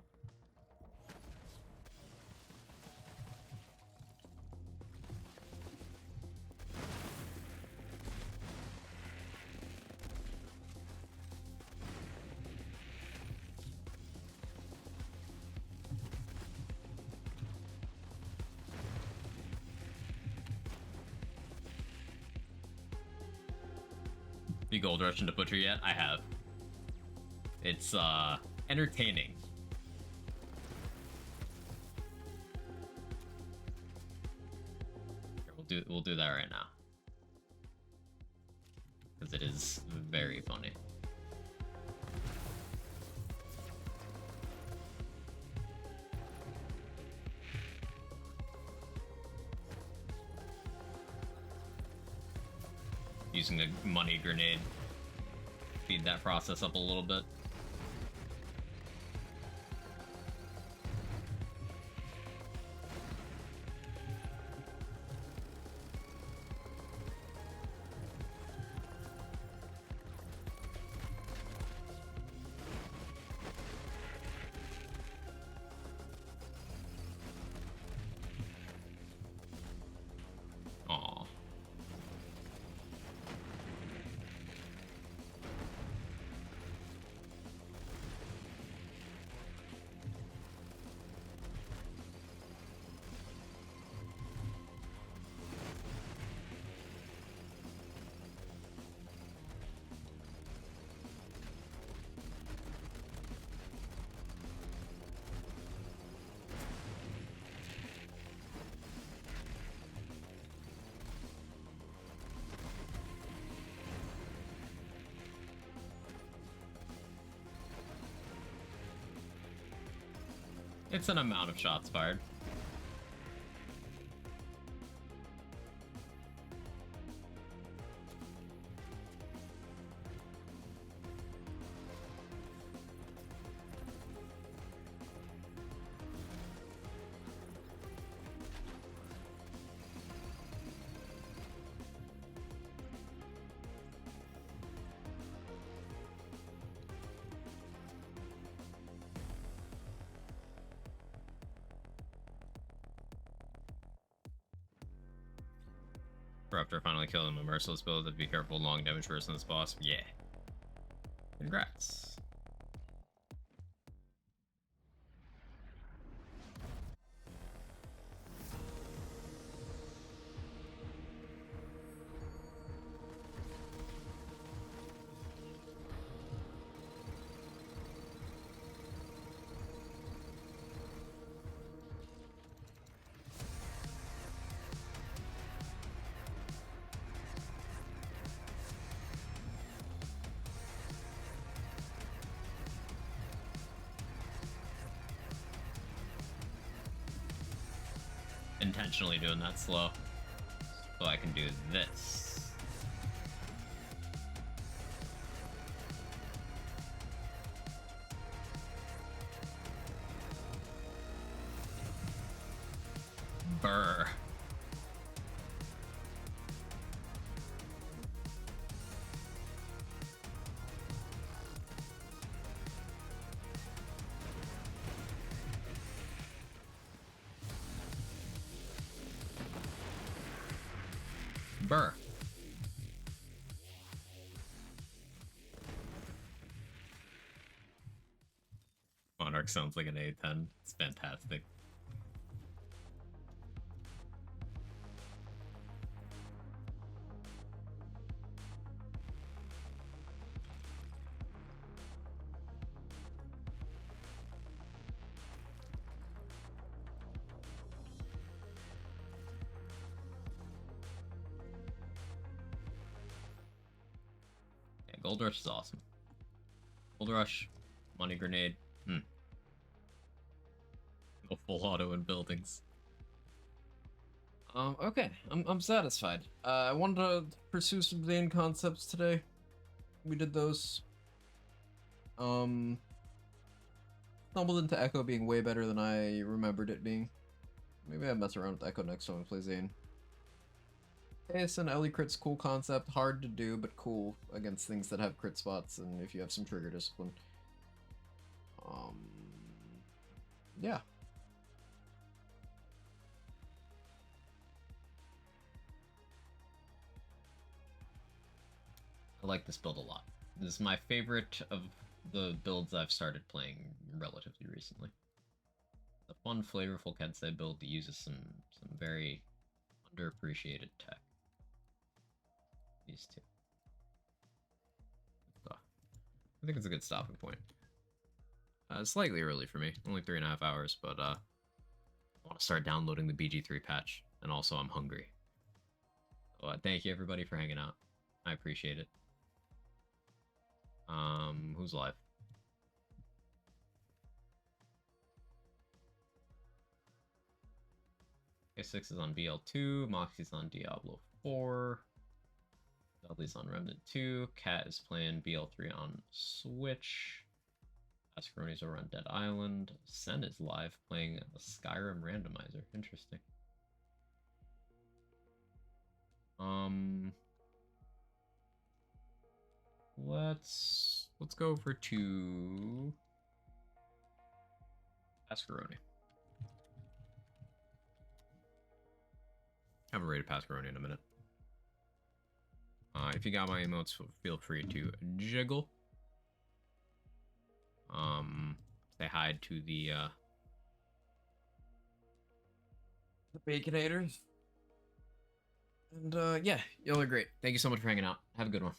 B: You gold rush into Butcher yet? I have. It's entertaining. We'll do that right now. Because it is very funny. Using a money grenade. Speed that process up a little bit. It's an amount of shots fired. After finally killing the merciless build, to be careful, long damage versus this boss. Yeah. Congrats. Intentionally doing that slow so I can do this. Brr. Burr. Monarch sounds like an A10. It's fantastic. Yeah, Gold Rush is awesome. Gold Rush, Money Grenade. Go full auto in buildings. Okay, I'm satisfied. I wanted to pursue some Zane concepts today. We did those. Stumbled into Echo being way better than I remembered it being. Maybe I mess around with Echo next time I play Zane. Ace and Ellie crit's cool concept, hard to do, but cool against things that have crit spots and if you have some trigger discipline. Yeah. I like this build a lot. This is my favorite of the builds I've started playing relatively recently. The fun, flavorful Kensei build that uses some very underappreciated tech. These two. I think it's a good stopping point. Slightly early for me, only 3.5 hours, but I want to start downloading the BG3 patch, and also I'm hungry. So, thank you everybody for hanging out. I appreciate it. Who's live? K6 is on BL2, Moxie's on Diablo 4, Dudley's on Remnant 2, Cat is playing BL3 on Switch, Ascaroni's over on Dead Island, Sen is live playing the Skyrim randomizer. Interesting. Let's go over to Ascaroni. Haven't rated Pascaroni in a minute. If you got my emotes, feel free to jiggle. Say hi to the Baconators. And yeah, y'all are great. Thank you so much for hanging out. Have a good one.